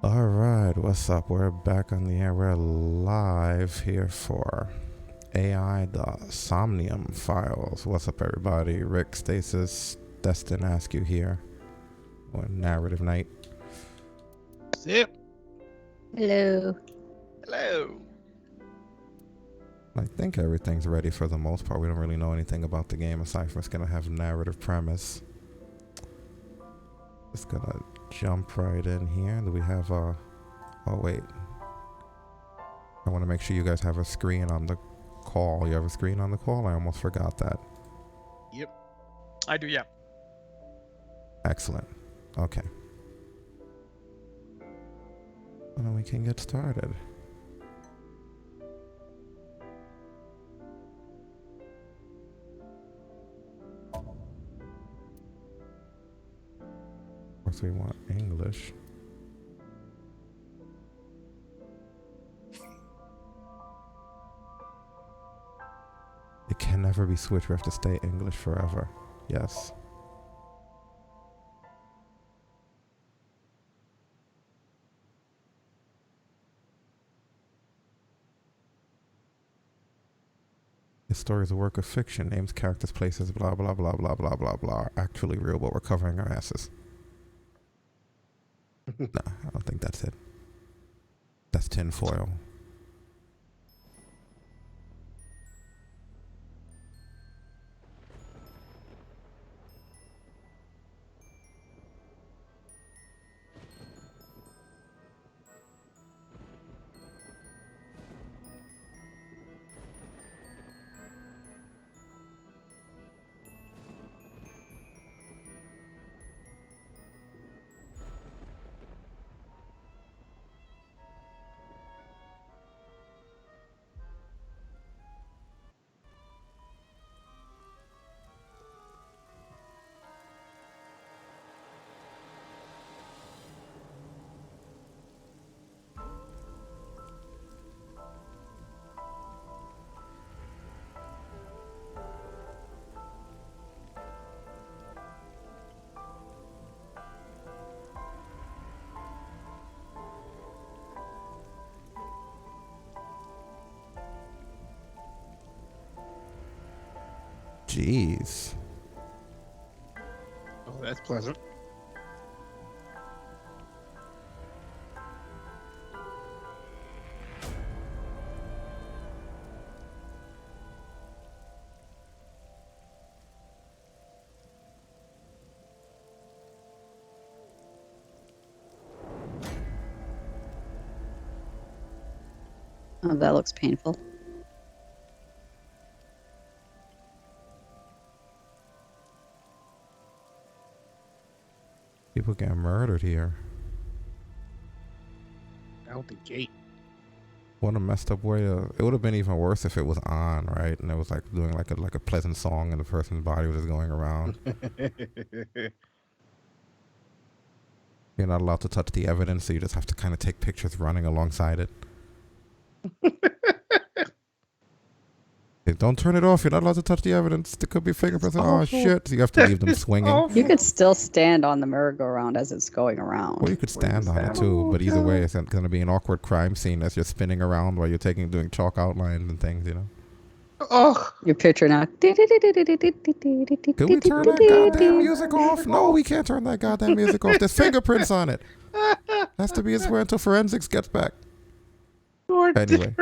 Alright, what's up? We're back on the air. We're live here for AI, the Somnium Files. What's up, everybody? Rick, Stasis, Destin, Ask You here. On Narrative Night. Yep. Hello. Hello. I think everything's ready for the most part. We don't really know anything about the game aside from it's gonna have narrative premise. Just gonna jump right in here. Do we have a... Oh, wait. I want to make sure you guys have a screen on the call. You have a screen on the call? I almost forgot that. Yep. I do, yeah. Excellent. Okay. Well, then we can get started. Of course, we want English. It can never be switched. We have to stay English forever. Yes. This story is a work of fiction. Names, characters, places, blah, blah, blah, blah, blah, blah, blah, are actually real, but we're covering our asses. No, I don't think that's it. That's tinfoil. Jeez. Oh, that's pleasant. Oh, that looks painful. People get murdered here. Out the gate. What a messed up way to... It would have been even worse if it was on, right? And it was like doing like a pleasant song and the person's body was just going around. You're not allowed to touch the evidence, so you just have to kind of take pictures running alongside it. Hey, don't turn it off. You're not allowed to touch the evidence. There could be fingerprints. Oh, shit. So you have to leave them swinging. You could still stand on the merry-go-round as it's going around. Or you could stand on it too, but either way, it's going to be an awkward crime scene as you're spinning around while you're doing chalk outlines and things, you know? Oh, Your picture now. Can we turn that goddamn music off? No, we can't turn that goddamn music off. There's fingerprints on it. Has to be as well until forensics gets back. Anyway.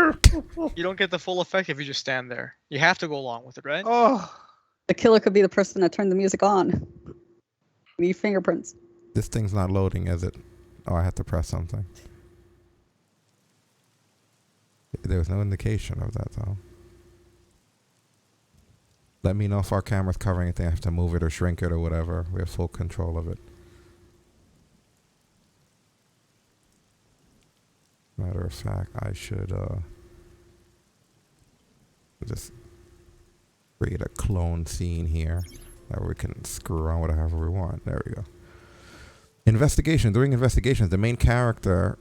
you don't get the full effect if you just stand there. You have to go along with it, right? Oh, The killer could be the person that turned the music on. We need fingerprints. This thing's not loading, is it? Oh, I have to press something. There was no indication of that, though. Let me know if our camera's covering anything. I have to move it or shrink it or whatever. We have full control of it. Matter of fact, I should just create a clone scene here that we can screw around with however we want. There we go. Investigation. During investigations, the main character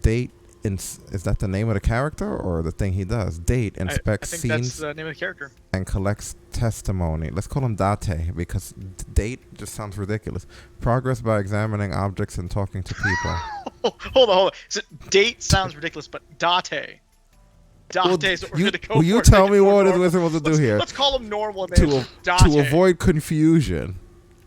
date Is that the name of the character or the thing he does? Date, inspects I think that's scenes, the name of the character. and collects testimony. Let's call him Date because date just sounds ridiculous. Progress by examining objects and talking to people. Hold on. So date sounds ridiculous, but Date. Date's what we're going to go for. Will you tell Make me it more what it normal. is we're supposed to do here? Let's call him normal names. To avoid confusion,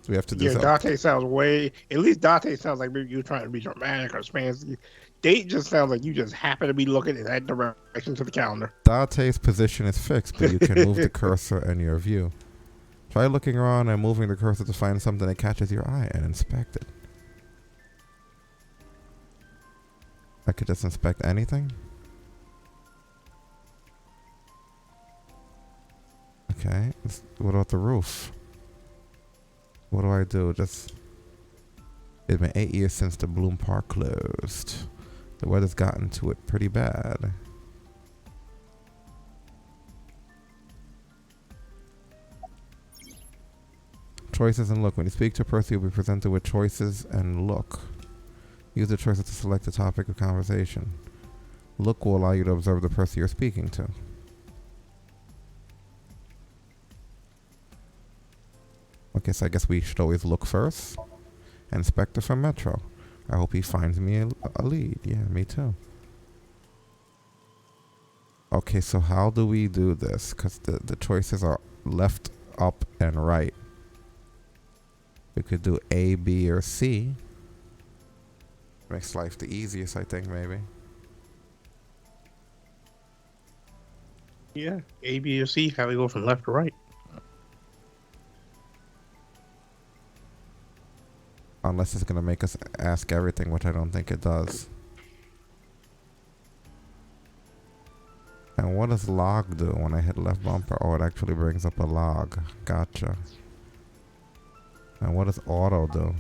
we have to do something. Date sounds at least Date sounds like maybe you're trying to be dramatic or fancy. Date just sounds like you just happen to be looking in that direction to the calendar. Date's position is fixed, but you can move the cursor in your view. Try looking around and moving the cursor to find something that catches your eye and inspect it. I could just inspect anything? Okay, what about the roof? What do I do? It's been 8 years since the Bloom Park closed. The weather's gotten to it pretty bad. Choices and look. When you speak to a person, you'll be presented with choices and look. Use the choices to select the topic of conversation. Look will allow you to observe the person you're speaking to. Okay, so I guess we should always look first. Inspector from Metro. I hope he finds me a lead. Yeah, me too. Okay, so how do we do this? Because the choices are left, up, and right. We could do A, B, or C. Makes life the easiest, I think, maybe. Yeah, A, B, or C. How we go from left to right? Unless it's going to make us ask everything, which I don't think it does. And what does log do when I hit left bumper? Oh, it actually brings up a log. Gotcha. And what does auto do?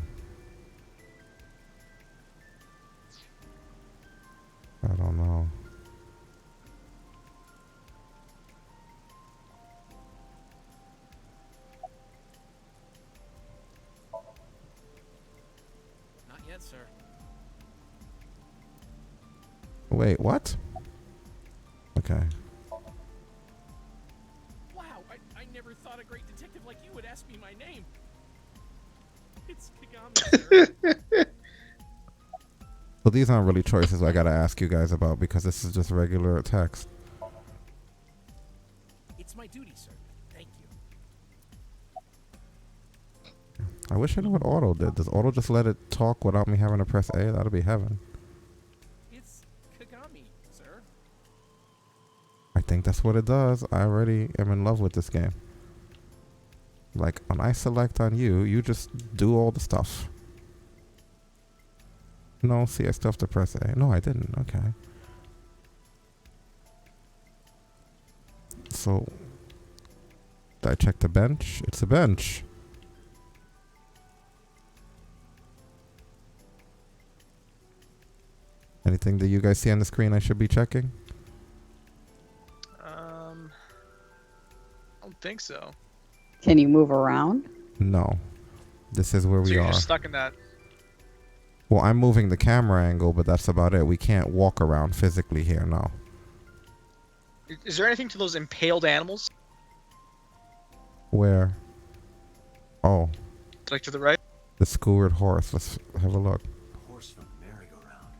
I don't know. Not yet, sir. Wait, what? Okay. Wow, I never thought a great detective like you would ask me my name. It's Kagami, sir. So these aren't really choices I gotta ask you guys about because this is just regular text. It's my duty, sir. Thank you. I wish I knew what auto did. Does auto just let it talk without me having to press A? That'll be heaven. It's Kagami, sir. I think that's what it does. I already am in love with this game. Like, when I select on you, you just do all the stuff. No, see, I still have to press A. No, I didn't. Okay. So, did I check the bench? It's a bench. Anything that you guys see on the screen I should be checking? I don't think so. Can you move around? No. This is where So we you're are. just stuck in that. Well, I'm moving the camera angle, but that's about it. We can't walk around physically here, no. Is there anything to those impaled animals? Where? Oh, Like to the right? the skewered horse. Let's have a look. Horse from merry-go-round.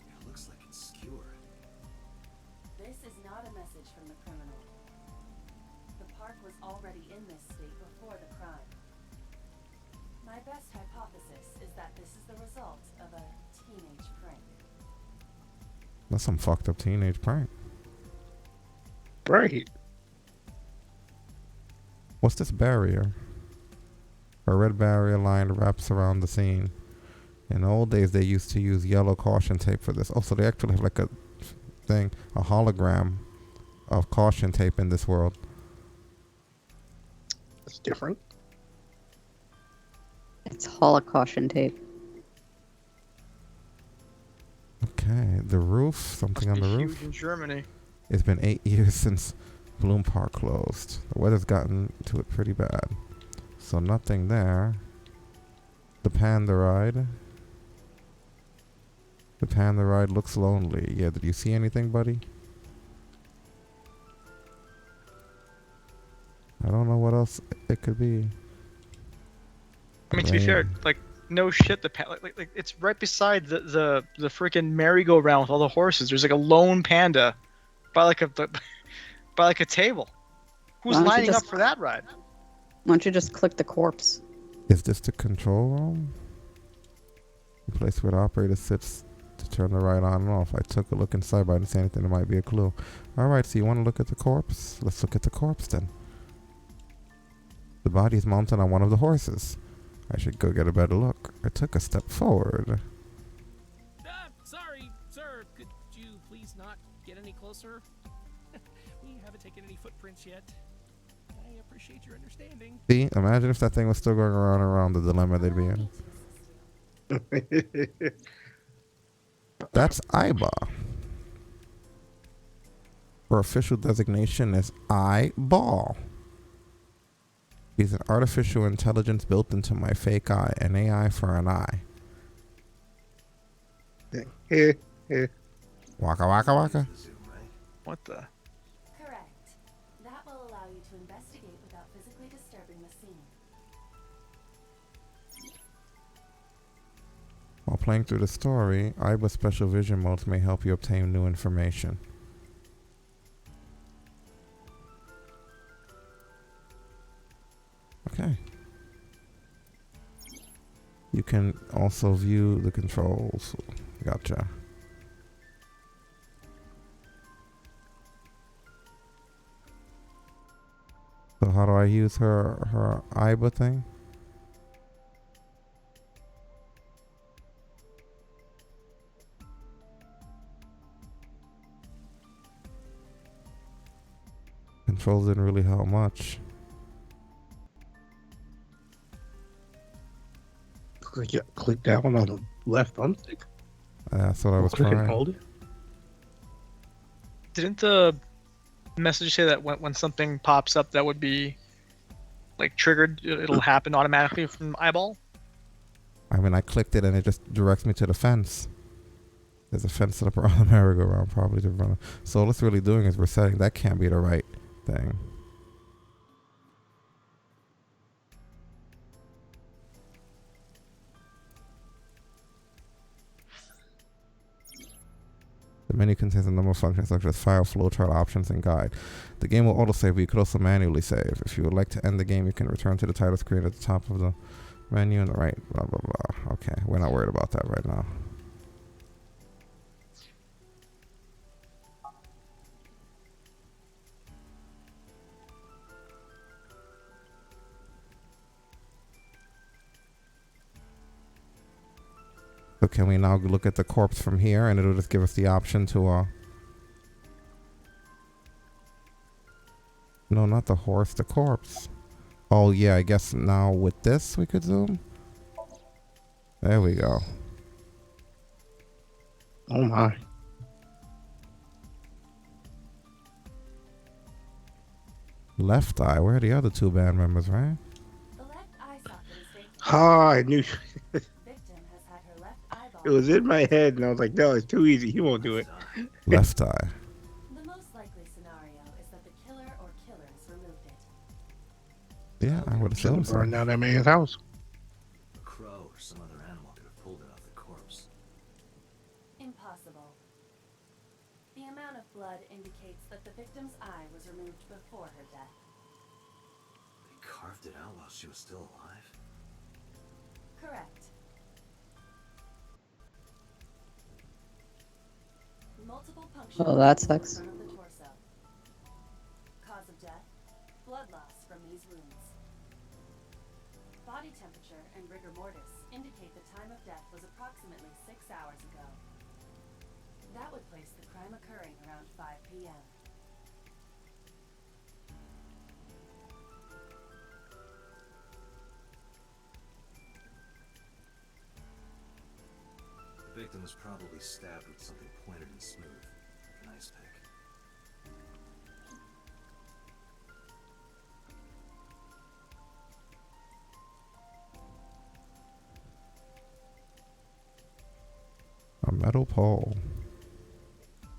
It looks like it's skewered. This is not a message from the criminal. The park was already in this state before the crime. My best hypothesis is that this is the result of a teenage prank. That's some fucked up teenage prank. Right. What's this barrier? A red barrier line wraps around the scene. In the old days, they used to use yellow caution tape for this. Oh, so they actually have like a thing, a hologram of caution tape in this world. That's different. It's Holocaustion tape. Okay, the roof, something on the Huge roof. in Germany. It's been 8 years since Bloom Park closed. The weather's gotten to it pretty bad. So nothing there. The panda ride. The panda ride looks lonely. Yeah, did you see anything, buddy? I don't know what else it could be. I mean, to be fair, like no shit. Like it's right beside the freaking merry-go-round with all the horses. There's like a lone panda by like by like a table. Who's Why don't you lining just- up for that ride? Why don't you just click the corpse? Is this the control room? The place where the operator sits to turn the ride on and off. I took a look inside, but I didn't see anything that might be a clue. Alright, so you want to look at the corpse? Let's look at the corpse then. The body is mounted on one of the horses. I should go get a better look. I took a step forward. Sorry, sir. Could you please not get any closer? We haven't taken any footprints yet. I appreciate your understanding. See, imagine if that thing was still going around and around, the dilemma they'd be in. That's Iba. Her official designation is Eyeball. She's an artificial intelligence built into my fake eye, an AI for an eye. Waka waka waka. The zoo, right? What the? Correct. That will allow you to investigate without physically disturbing the scene. While playing through the story, Iba's special vision modes may help you obtain new information. Okay. You can also view the controls. Gotcha. So how do I use her Iba thing? Controls didn't really help much. Click down on the left thumbstick. That's what I was Click and trying. hold it. Didn't the message say that when something pops up that would be like triggered, it'll happen automatically from Eyeball? I mean, I clicked it and it just directs me to the fence. There's a fence set up around the merry-go-round, probably to run. So all it's really doing is we're setting that can't be the right thing. The menu contains a number of functions such as file, flowchart, options, and guide. The game will autosave, but you could also manually save. If you would like to end the game, you can return to the title screen at the top of the menu on the right, blah, blah, blah. Okay, we're not worried about that right now. So can we now look at the corpse from here, and it'll just give us the option to no, not the horse, the corpse. Oh yeah, I guess now with this we could zoom. There we go. Oh my. Left eye. Where are the other two band members, right? The left eye socket is vacant. Ah, I knew Victim has had her left eyeball. it was in my head, and I was like, no, it's too easy. He won't do it. Left eye. The most likely scenario is that the killer or killers removed it. Yeah, I would Should assume have so. burned down that man's house. A crow or some other animal could have pulled it off the corpse. Impossible. The amount of blood indicates that the victim's eye was removed before her death. They carved it out while she was still alive? Correct. Multiple punctures Oh, that in sucks. front of the torso. Cause of death: blood loss from these wounds. Body temperature and rigor mortis indicate the time of death was approximately 6 hours ago. That would place the crime occurring around 5 p.m. The victim was probably stabbed with something pointed and smooth, like an ice pick. metal pole.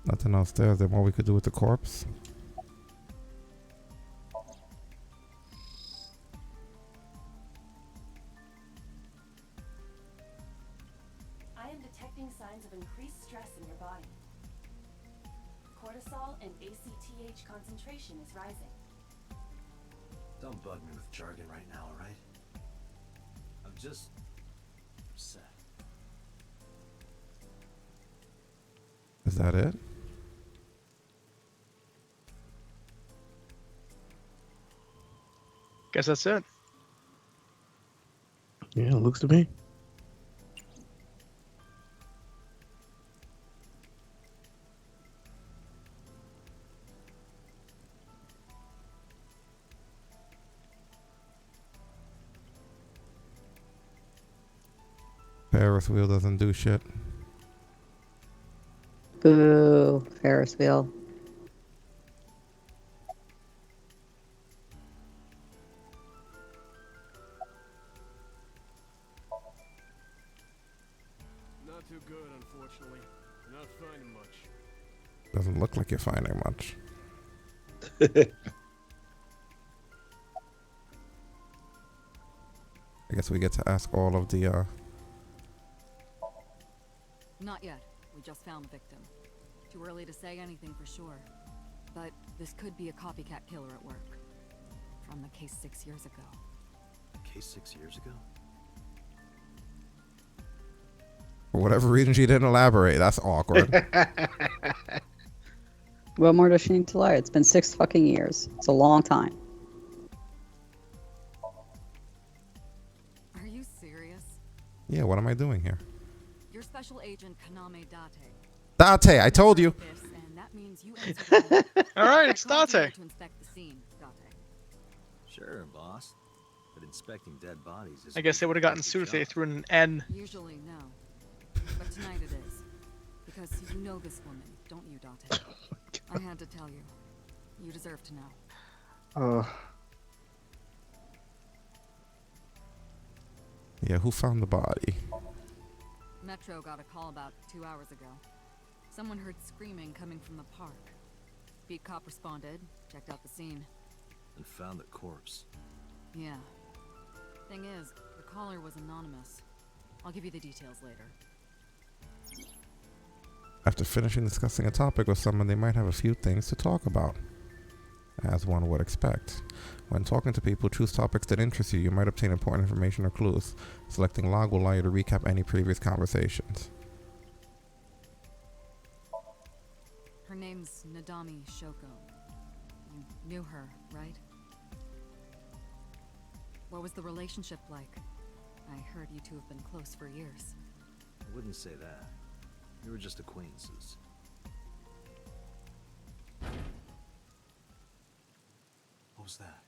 Nothing else there. Is there more we could do with the corpse? I am detecting signs of increased stress in your body. Cortisol and ACTH concentration is rising. Don't bug me with jargon right now, alright? I'm just upset. Is that it? Guess that's it. Yeah, it looks to me. Ferris wheel doesn't do shit. Boo, Ferris wheel. Not too good, unfortunately. Not finding much. Doesn't look like you're finding much. I guess we get to ask all of the Not yet. We just found the victim. Too early to say anything for sure. But this could be a copycat killer at work. From the case 6 years ago. Case 6 years ago? for whatever reason she didn't elaborate. That's awkward. What more does she need to lie? It's been 6 fucking years. It's a long time. Are you serious? Yeah, what am I doing here? You're Special Agent Kaname Date. Date, I told you. This, and that means you answer All right, it's to Date. inspect the scene, Date. Sure, boss. But inspecting dead bodies is. I guess they would have gotten sued if they threw in an N. Usually, no. But tonight it is. Because you know this woman, don't you, Date? I had to tell you. You deserve to know. Yeah, who found the body? Metro got a call about 2 hours ago. Someone heard screaming coming from the park. Beat cop responded, checked out the scene. And found the corpse. Yeah. Thing is, the caller was anonymous. I'll give you the details later. After finishing discussing a topic with someone, they might have a few things to talk about. As one would expect. When talking to people, choose topics that interest you. You might obtain important information or clues. Selecting log will allow you to recap any previous conversations. Her name's Nadami Shoko. You knew her, right? What was the relationship like? I heard you two have been close for years. I wouldn't say that. We were just acquaintances. What was that?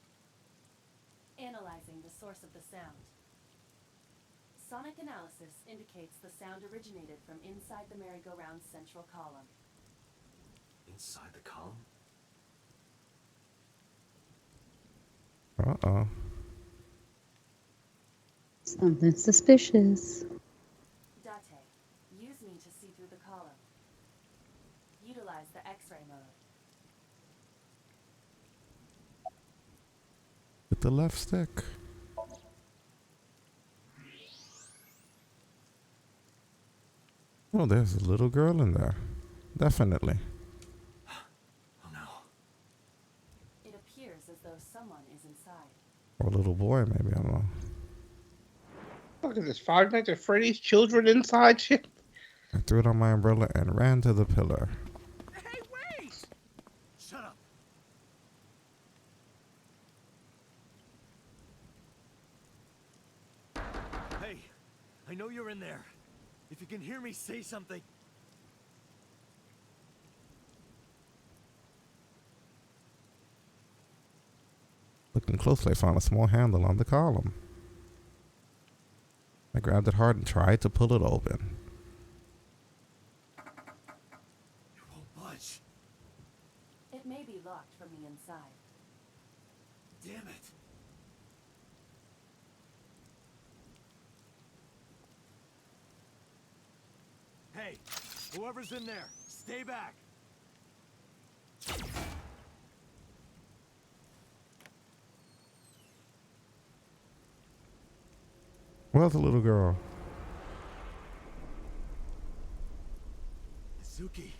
Analyzing the source of the sound. Sonic analysis indicates the sound originated from inside the merry-go-round's central column. Inside the column? Uh-oh. Something suspicious. Date, use me to see through the column. Utilize the X-ray mode. With the left stick. Oh, there's a little girl in there. Definitely. Oh no. It appears as though someone is inside. Or a little boy, maybe. I don't know. Look at this, Five Nights at Freddy's children inside shit. I threw it on my umbrella and ran to the pillar. Hey, wait! Shut up! Hey, I know you're in there. If you can hear me, say something. Looking closely, I found a small handle on the column. I grabbed it hard and tried to pull it open. You won't budge. It may be locked from the inside. Damn it. Hey, Whoever's in there, stay back. Where's the little girl? Suki.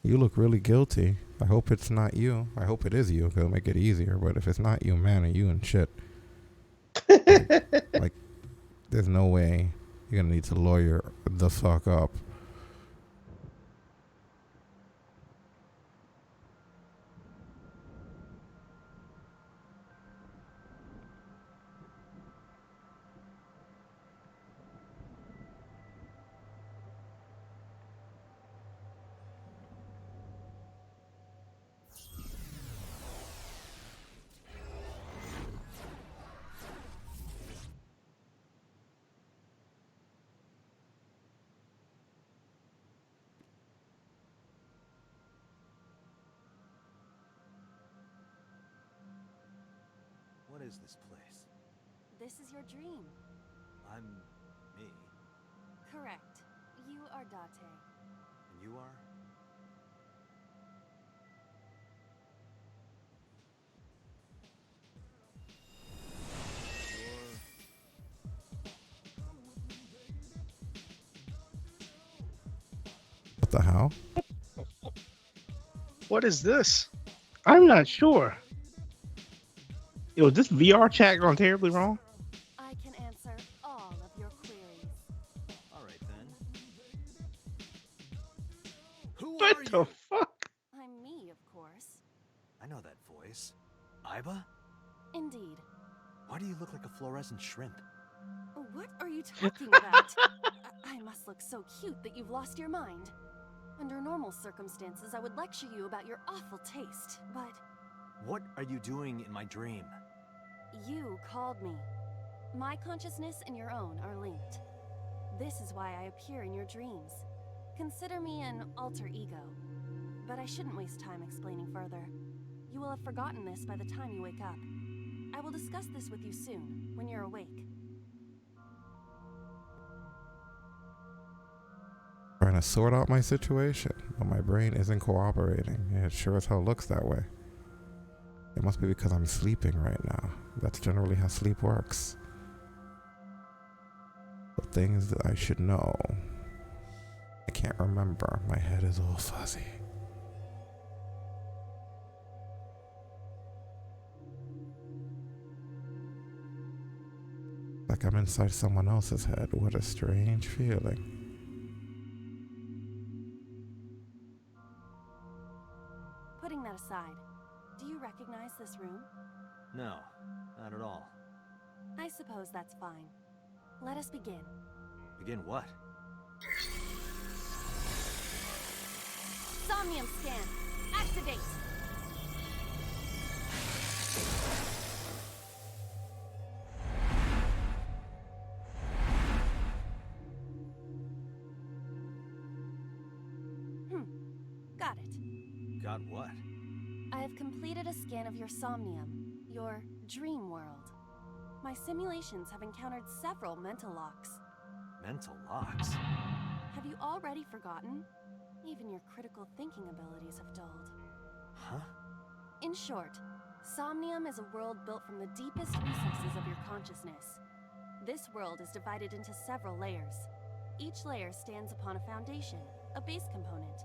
You look really guilty. I hope it's not you. I hope it is you. It'll make it easier. But if it's not you, man, are you in shit? Like, there's no way you're gonna need to lawyer the fuck up. What is this place? This is your dream. I'm me. Correct. You are Date. And you are? What the hell? What is this? I'm not sure. Yo, is this VR chat gone terribly wrong? I can answer all of your queries. Alright then. Who What are the you? fuck? I'm me, of course. I know that voice. Iba? Indeed. Why do you look like a fluorescent shrimp? What are you talking about? I must look so cute that you've lost your mind. Under normal circumstances, I would lecture you about your awful taste, but What are you doing in my dream? you called me. My consciousness and your own are linked. This is why I appear in your dreams. Consider me an alter ego. But I shouldn't waste time explaining further. You will have forgotten this by the time you wake up. I will discuss this with you soon, when you're awake. Trying to sort out my situation, but my brain isn't cooperating. It sure as hell looks that way. It must be because I'm sleeping right now. That's generally how sleep works. The things that I should know. I can't remember. My head is all fuzzy. Like I'm inside someone else's head. What a strange feeling. Putting that aside, do you recognize this room? No, not at all. I suppose that's fine. Let us begin. Begin what? Somnium scan! Activate! Got it. Got what? I have completed a scan of your somnium, your dream world. My simulations have encountered several mental locks. Mental locks? Have you already forgotten? Even your critical thinking abilities have dulled. Huh? In short, Somnium is a world built from the deepest recesses of your consciousness. This world is divided into several layers. Each layer stands upon a foundation, a base component.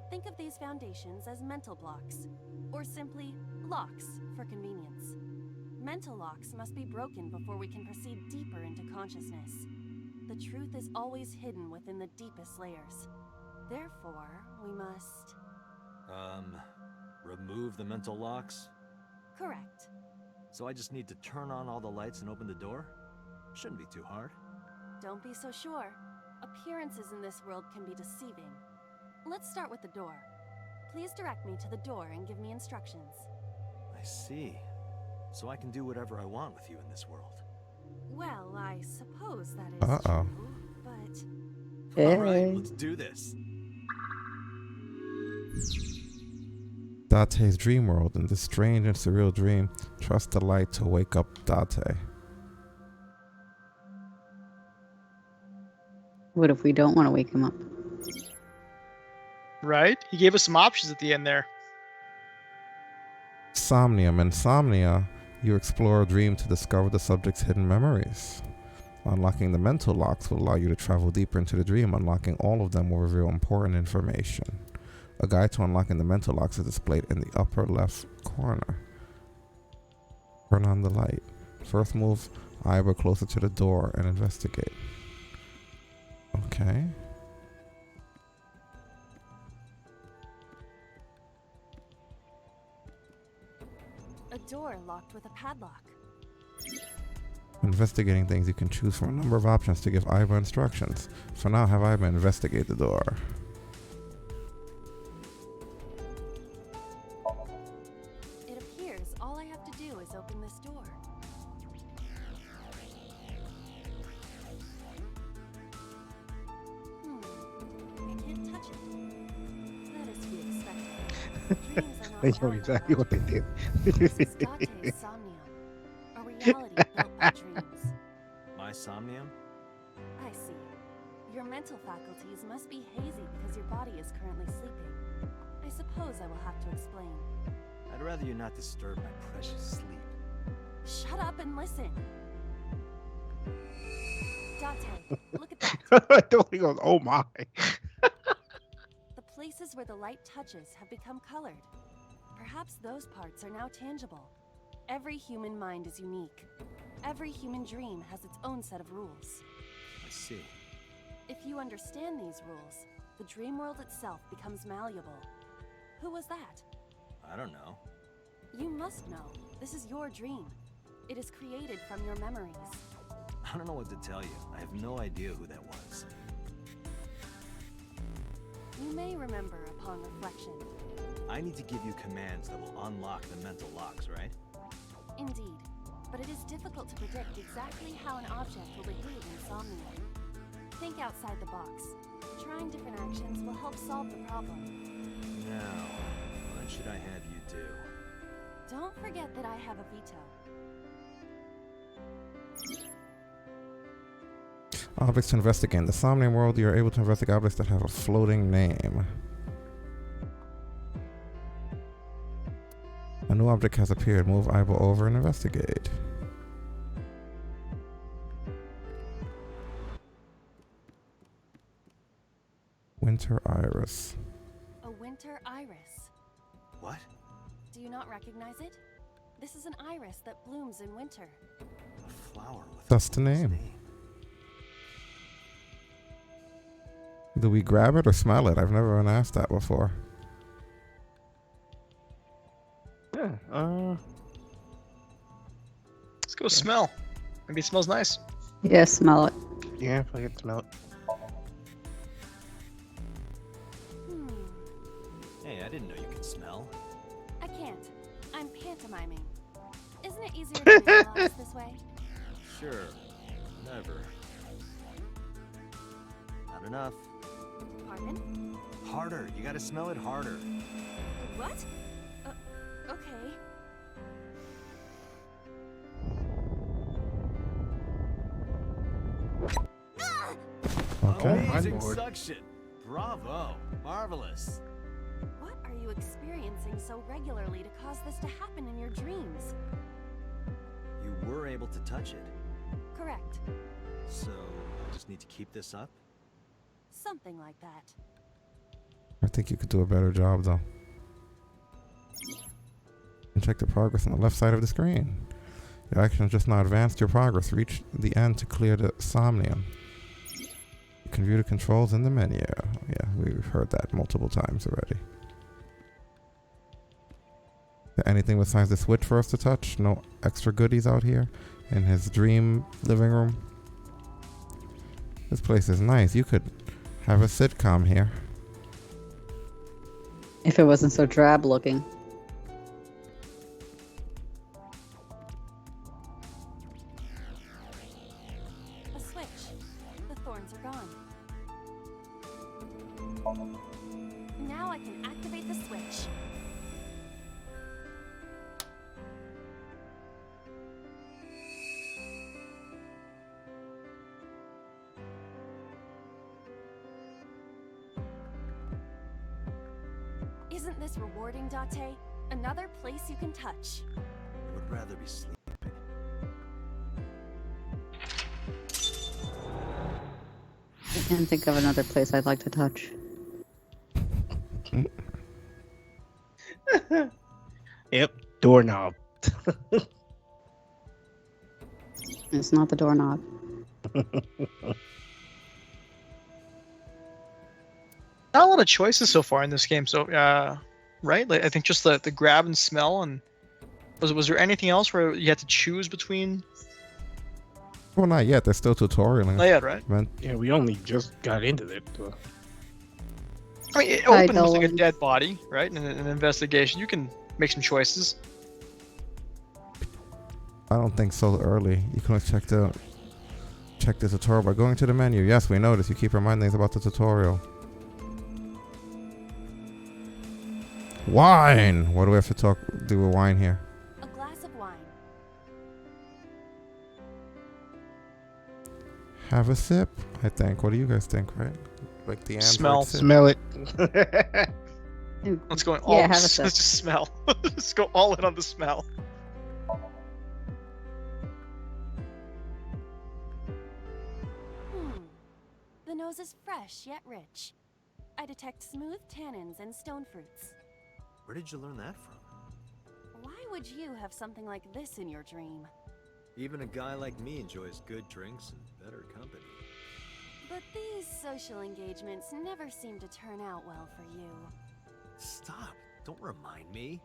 Think of these foundations as mental blocks, or simply locks for convenience. Mental locks must be broken before we can proceed deeper into consciousness. The truth is always hidden within the deepest layers. Therefore, we must... Remove the mental locks? Correct. So I just need to turn on all the lights and open the door? Shouldn't be too hard. Don't be so sure. Appearances in this world can be deceiving. Let's start with the door. Please direct me to the door and give me instructions. I see. So I can do whatever I want with you in this world. Well, I suppose that is Uh-oh. true, but... Hey. Alright, let's do this. Date's dream world. In this strange and surreal dream, trust the light to wake up Date. What if we don't want to wake him up? Right? He gave us some options at the end there. Somnium. Insomnia, you explore a dream to discover the subject's hidden memories. Unlocking the mental locks will allow you to travel deeper into the dream. Unlocking all of them will reveal important information. A guide to unlocking the mental locks is displayed in the upper left corner. Turn on the light. First move Iva closer to the door and investigate. Okay. A door locked with a padlock. Investigating things, you can choose from a number of options to give Iva instructions. For now, have Iva investigate the door. It appears all I have to do is open this door. I can't touch it. That is to be expected. Dreams are not They know found exactly by what they did. This is Dante's Somnium, a reality built by dreams. My somnium? I see. Your mental faculties must be hazy because your body is currently sleeping. I suppose I will have to explain. I'd rather you not disturb my precious sleep. Shut up and listen. Dante, look at that. He goes, oh my. The places where the light touches have become colored. Perhaps those parts are now tangible. Every human mind is unique. Every human dream has its own set of rules. I see. If you understand these rules, the dream world itself becomes malleable. Who was that? I don't know. You must know. This is your dream. It is created from your memories. I don't know what to tell you. I have no idea who that was. You may remember upon reflection. I need to give you commands that will unlock the mental locks, right? Indeed. But it is difficult to predict exactly how an object will behave in Somnium. Think outside the box. Trying different actions will help solve the problem. Now, what should I have you do? Don't forget that I have a veto. Objects to investigate. In the Somnium world, you are able to investigate objects that have a floating name. A new object has appeared. Move Iva over and investigate. Winter iris. A winter iris. What? Do you not recognize it? This is an iris that blooms in winter. A flower with That's the name. Do we grab it or smell it? I've never been asked that before. Yeah, Let's go smell. Maybe it smells nice. Yeah, smell it. yeah, I can smell it. Hey, I didn't know you could smell. I can't. I'm pantomiming. Isn't it easier to visualize this way? Sure. Never. Not enough. Pardon? Harder. You gotta smell it harder. What? Okay. Okay. Amazing Lord. suction. Bravo. Marvelous. What are you experiencing so regularly to cause this to happen in your dreams? You were able to touch it. Correct. So, I just need to keep this up? Something like that. I think you could do a better job though. And check the progress on the left side of the screen. Your action has just now advanced your progress. Reach the end to clear the Somnium. You can view the controls in the menu. Yeah, we've heard that multiple times already. Is there anything besides the switch for us to touch? No extra goodies out here in his dream living room? This place is nice. You could have a sitcom here. If it wasn't so drab looking. A switch. The thorns are gone. Now I can activate the switch. Isn't this rewarding, Date? Another place you can touch. I would rather be sleeping. I can't think of another place I'd like to touch. Yep, doorknob. It's not the doorknob. Not a lot of choices so far in this game. So, right? Like, I think just the grab and smell, and was there anything else where you had to choose between? Well, not yet. They're still tutorialing. Not yet, right? Man, Yeah, we only just got into it. So. I mean, it I opens with like a don't- dead body, right? And an investigation. You can make some choices. I don't think so early. You can check the tutorial by going to the menu. Yes, we noticed. You keep reminding us about the tutorial. Wine. What do we have to do with wine here? A glass of wine. Have a sip. I think. What do you guys think? Right? Like the Android Smell. sip. Smell it. Let's go all. Yeah, have a Let's sip. just smell. Let's go all in on the smell. The nose is fresh yet rich. I detect smooth tannins and stone fruits. Where did you learn that from? Why would you have something like this in your dream? Even a guy like me enjoys good drinks and better company. But these social engagements never seem to turn out well for you. Stop. Don't remind me.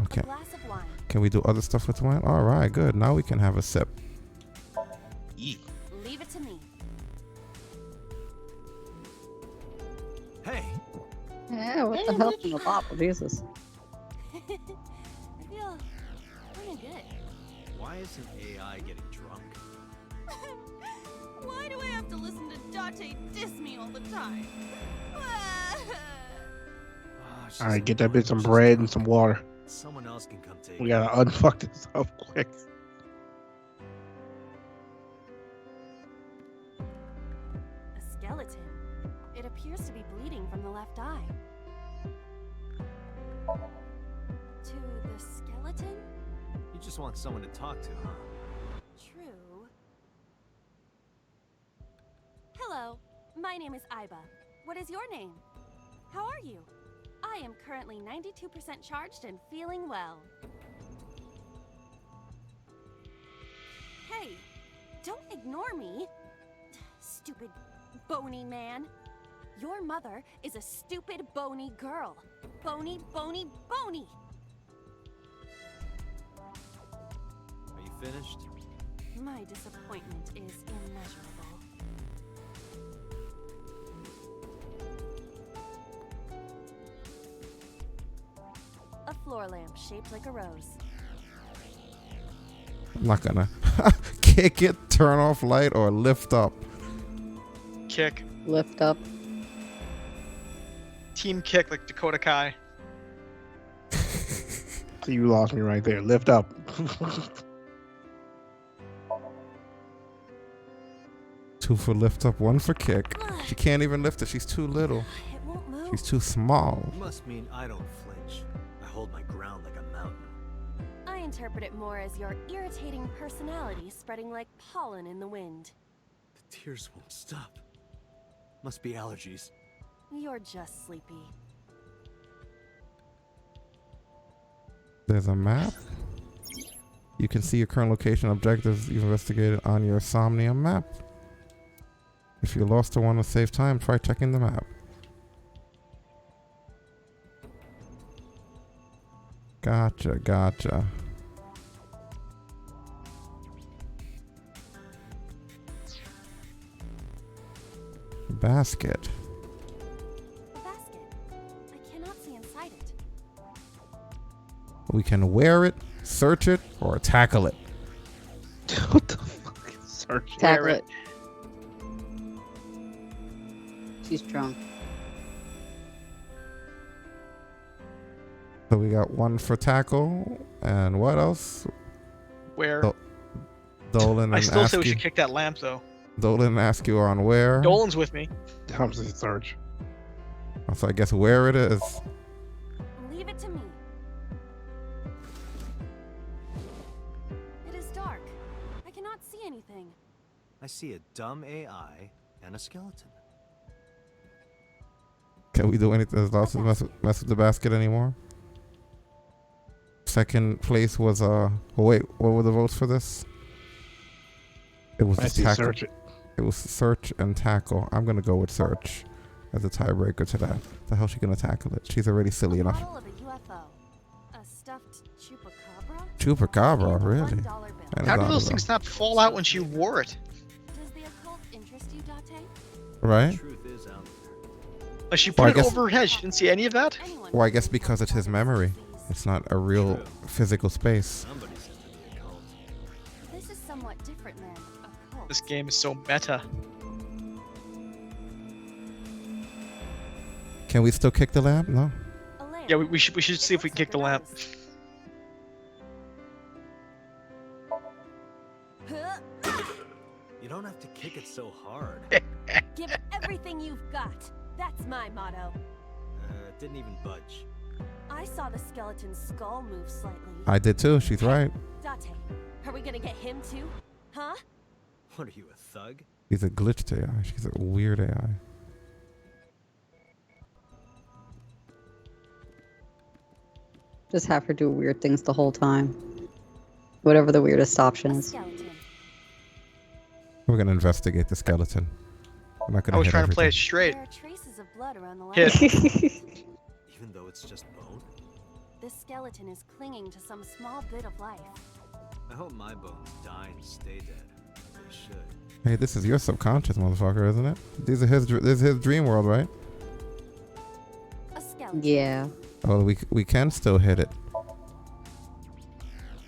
Okay. A glass of wine. Can we do other stuff with wine? All right, good. Now we can have a sip. Leave it to me. Hey, Yeah, what the hell from the bottle? Jesus. I feel pretty good. why isn't AI getting drunk? Why do I have to listen to Date diss me all the time? Oh, All right, get that bitch some bread and some water. Someone else can come take We it. gotta unfuck this up quick. A skeleton. It appears to be bleeding from the left eye. To the skeleton? You just want someone to talk to, huh? True. Hello, my name is Iba. What is your name? How are you? I am currently 92% charged and feeling well. Hey, don't ignore me. Stupid bony man. Your mother is a stupid bony girl. Bony, bony, bony. Are you finished? My disappointment is immeasurable. A floor lamp shaped like a rose. I'm not gonna kick it, turn off light, or lift up. Kick. Lift up. Team kick like Dakota Kai. So you lost me right there. Lift up. 2 for lift up, 1 for kick. She can't even lift it. She's too little. It won't move. She's too small. You must mean I don't flinch. I hold my ground like a mountain. I interpret it more as your irritating personality spreading like pollen in the wind. The tears won't stop. Must be allergies. You're just sleepy. There's a map. You can see your current location objectives you've investigated on your Somnium map. If you're lost or want to save time, try checking the map. Gotcha, gotcha. Basket. A basket. I cannot see inside it. We can wear it, search it, or tackle it. What the fuck? Search. Tackle Wear it. She's drunk. So we got 1 for tackle, and what else? Where Oh, Dolan I and still say we Askew. should kick that lamp though. Dolan ask you on where. Dolan's with me. Comes to search. So I guess where it is. Leave it to me. It is dark. I cannot see anything. I see a dumb AI and a skeleton. Can we do anything else to mess with the basket anymore? Second place was oh wait, what were the votes for this? It was I see tackle. search it. It was search and tackle. I'm gonna go with search as a tiebreaker to that. The hell she gonna tackle it? She's already silly A enough. model of a UFO. A stuffed chupacabra? Chupacabra, And a really? $1 bill. And How a do those dollar things not fall out when she wore it? Does the occult interest you, Date? bill. Right? Truth is out there. Like she Well, I put it guess- over her head. She didn't see any of that. Anyone Well, I can guess see because it's his something, memory. please. It's not a real physical space. Somebody sent to the occult. This is somewhat different than occult. This game is so meta. Can we still kick the lamp? No. A lamp. Yeah, we should see if we can kick the lamp. You don't have to kick it so hard. Give it everything you've got. That's my motto. It didn't even budge. I saw the skeleton's skull move slightly. I did too. She's right. Date, are we gonna get him too? Huh? What are you, a thug? She's a glitched AI. She's a weird AI. Just have her do weird things the whole time. Whatever the weirdest option A is. skeleton. We're gonna investigate the skeleton. We're not gonna I was hit trying to play it everything. straight. There are traces of blood around the Hit. lamp. Even though it's just bone? This skeleton is clinging to some small bit of life. I hope my bones die and stay dead. They should. Hey, this is your subconscious, motherfucker, isn't it? This is his dream world, right? A skeleton. Yeah. Oh, we can still hit it.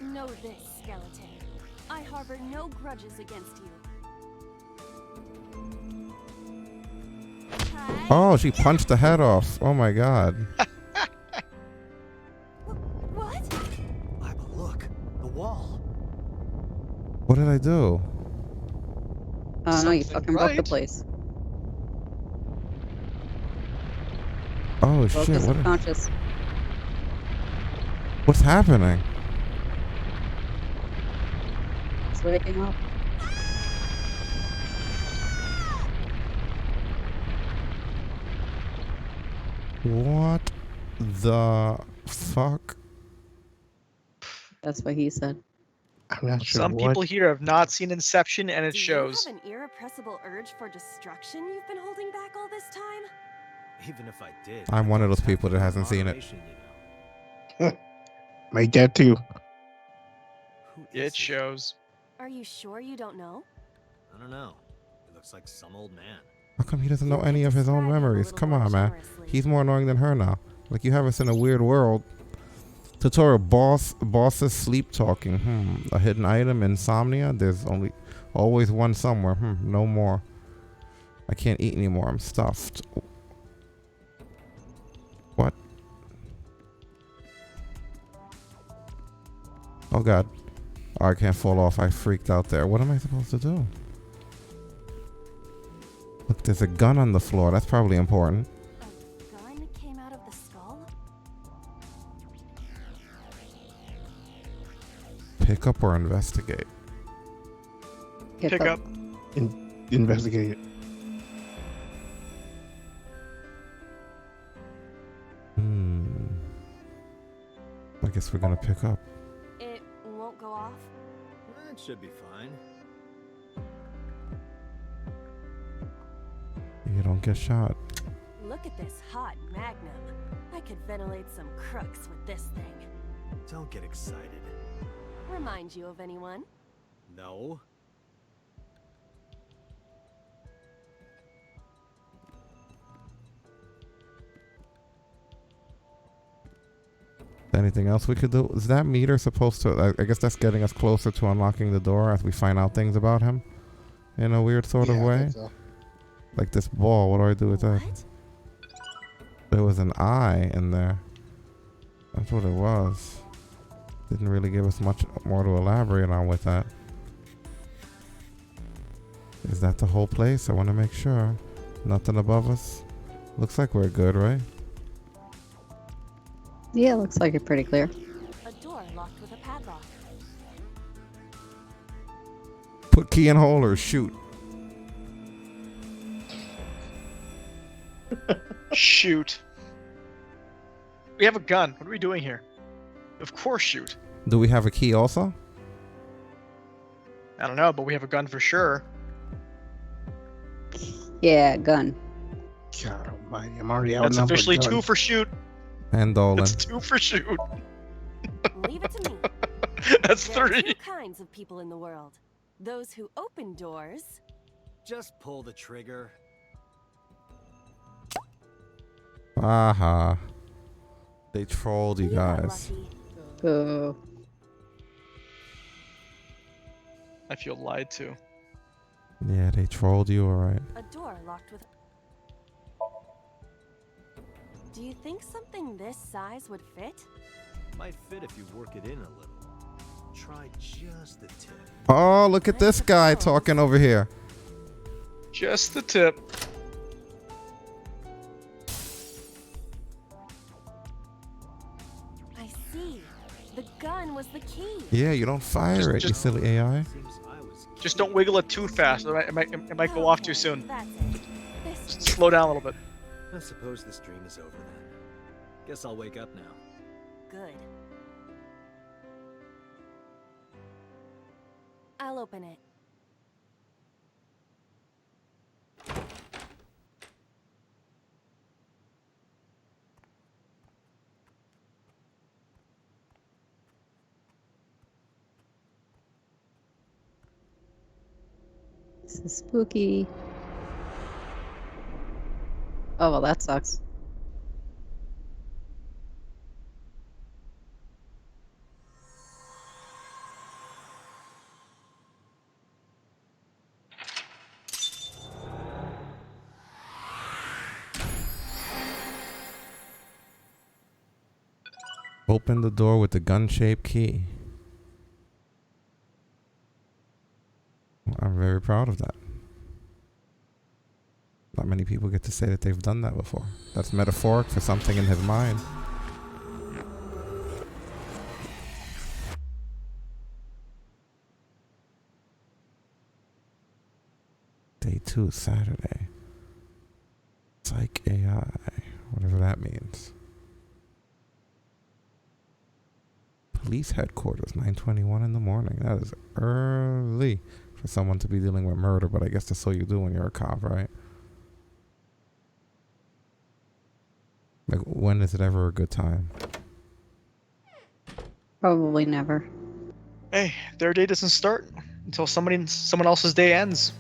Know this, skeleton. I harbor no grudges against you. Hi. Oh, she punched the head off. Oh my god. What? Lila, look. The wall. What did I do? Oh no, you Something fucking broke the right. place. Oh Broke the shit! subconscious. What's happening? It's waking up. What the fuck? That's what he said. I'm not sure Some what. people here have not seen Inception, and it Do shows. you have an irrepressible urge for destruction you've been holding back all this time? Even if I did. I'm one of those things have people to that be hasn't seen it. moderation, you know. Make that too. Who It is he? shows. Are you sure you don't know? I don't know. He looks like some old man. How come he doesn't know You could any of his own describe him a memories? little Come more on, man. generously. He's more annoying than her now. Like you have us in a weird world. Tutorial bosses sleep talking. A hidden item, insomnia. There's always one somewhere. No more. I can't eat anymore. I'm stuffed. What? Oh god. Oh, I can't fall off. I freaked out there. What am I supposed to do? Look, there's a gun on the floor. That's probably important. A gun came out of the skull? Pick up or investigate? Pick Pick up. Investigate it. I guess we're gonna pick up. It won't go off? That should be fine. You don't get shot. Look at this hot magnum. I could ventilate some crooks with this thing. Don't get excited. Remind you of anyone? No. Anything else we could do? Is that meter supposed to... I guess that's getting us closer to unlocking the door as we find out things about him? In a weird sort of Yeah, I way? think so. Like this ball, what do I do with that? What? There was an eye in there. That's what it was. Didn't really give us much more to elaborate on with that. Is that the whole place? I want to make sure. Nothing above us? Looks like we're good, right? Yeah, looks like it's pretty clear. A door locked with a padlock. Put key in hole or shoot. Shoot. We have a gun. What are we doing here? Of course, shoot. Do we have a key also? I don't know, but we have a gun for sure. Yeah, gun. God almighty, I'm already out. That's officially 2 for shoot. And Dolan. That's 2 for shoot. Leave it to me. That's There are 3. two kinds of people in the world. Those who open doors. Just pull the trigger. Aha. They trolled you We are guys. lucky. Boo. I feel lied to. Yeah, they trolled you, alright. A door locked with. Do you think something this size would fit? Might fit if you work it in a little. Try just the tip. Oh, look at this guy talking over here. Just the tip. I see. The gun was the key. Yeah, you don't fire it, you Just- silly AI. Seems I was Just don't wiggle it too fast. It might go off too Okay, soon. That's it. This. Just slow down a little bit. I suppose this dream is over then. Guess I'll wake up now. Good. I'll open it. This is spooky. Oh, well, that sucks. Open the door with the gun-shaped key. I'm very proud of that. Not many people get to say that they've done that before. That's metaphoric for something in his mind. Day 2, Saturday. Psych AI, whatever that means. Police headquarters, 9:21 in the morning. That is early for someone to be dealing with murder, but I guess that's what you do when you're a cop, right? Like, when is it ever a good time? Probably never. Hey, their day doesn't start until someone else's day ends.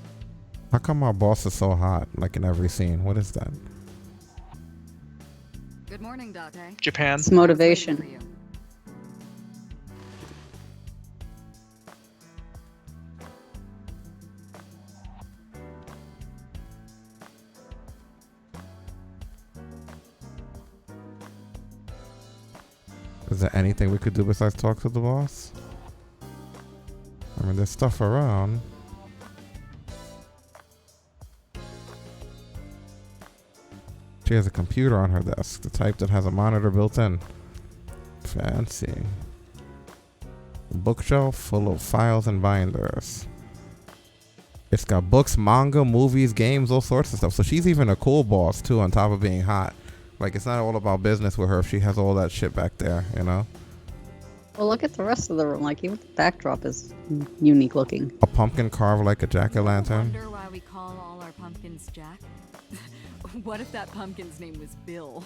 How come our boss is so hot, like in every scene? What is that? Good morning, Date. Japan. It's motivation. For you. Is there anything we could do besides talk to the boss? I mean, there's stuff around. She has a computer on her desk, the type that has a monitor built in. Fancy. A bookshelf full of files and binders. It's got books, manga, movies, games, all sorts of stuff. So she's even a cool boss too, on top of being hot. Like, it's not all about business with her if she has all that shit back there, you know? Well, look at the rest of the room. Like, even the backdrop is unique looking. A pumpkin carved like a jack-o'-lantern. Wonder why we call all our pumpkins Jack? What if that pumpkin's name was Bill?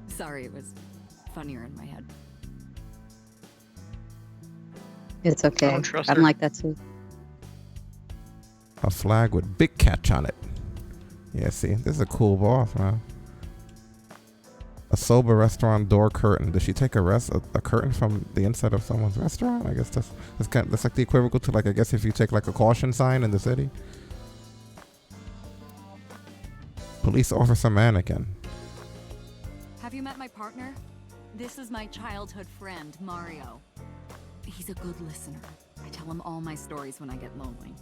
Sorry, it was funnier in my head. It's okay. I don't trust I'm her. like that too. A flag with big catch on it. Yeah, see, this is a cool boss, man. A sober restaurant door curtain. Did she take a curtain from the inside of someone's restaurant? I guess that's like the equivalent to, like, I guess if you take like a caution sign in the city. Police officer mannequin. Have you met my partner? This is my childhood friend, Mario. He's a good listener. I tell him all my stories when I get lonely.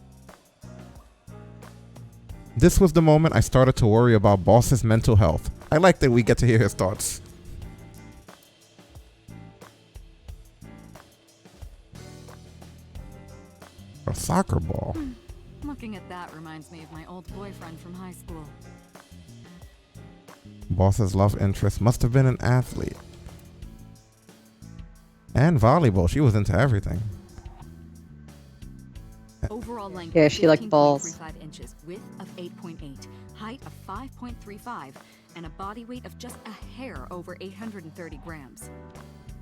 This was the moment I started to worry about Boss's mental health. I like that we get to hear his thoughts. A soccer ball. Looking at that reminds me of my old boyfriend from high school. Boss's love interest must have been an athlete. And volleyball. She was into everything. Overall length Yeah, of she liked balls. 15.35 inches, width of 8.8, height of 5.35, and a body weight of just a hair over 830 grams.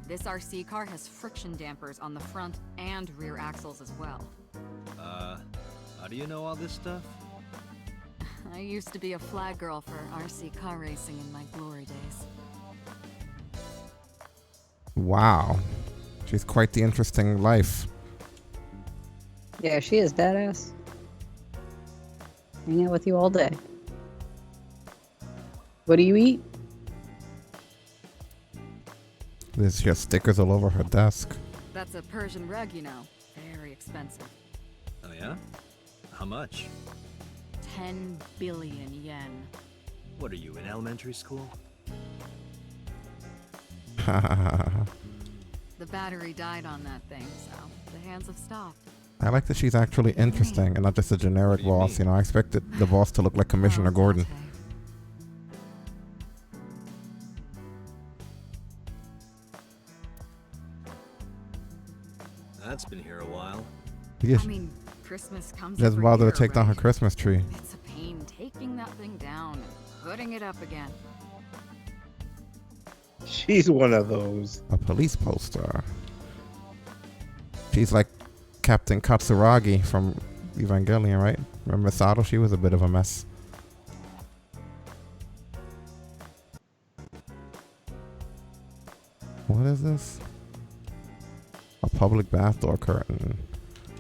This RC car has friction dampers on the front and rear axles as well. How do you know all this stuff? I used to be a flag girl for RC car racing in my glory days. Wow. She's quite the interesting life. Yeah, she is badass. Hang out with you all day. What do you eat? There's just stickers all over her desk. That's a Persian rug, you know. Very expensive. Oh yeah? How much? 10 billion yen. What are you, in elementary school? The battery died on that thing, so the hands have stopped. I like that she's actually interesting and not just a generic What do you boss. mean? You know, I expected the boss to look like Commissioner Oh, Gordon. Dante. That's been here a while. Yeah, I mean, Christmas comes doesn't every bother year, to take down her right? Christmas tree. It's a pain taking that thing down and putting it up again. She's one of those. A police poster. She's like Captain Katsuragi from Evangelion, right? Remember Misato? She was a bit of a mess. What is this? A public bath door curtain.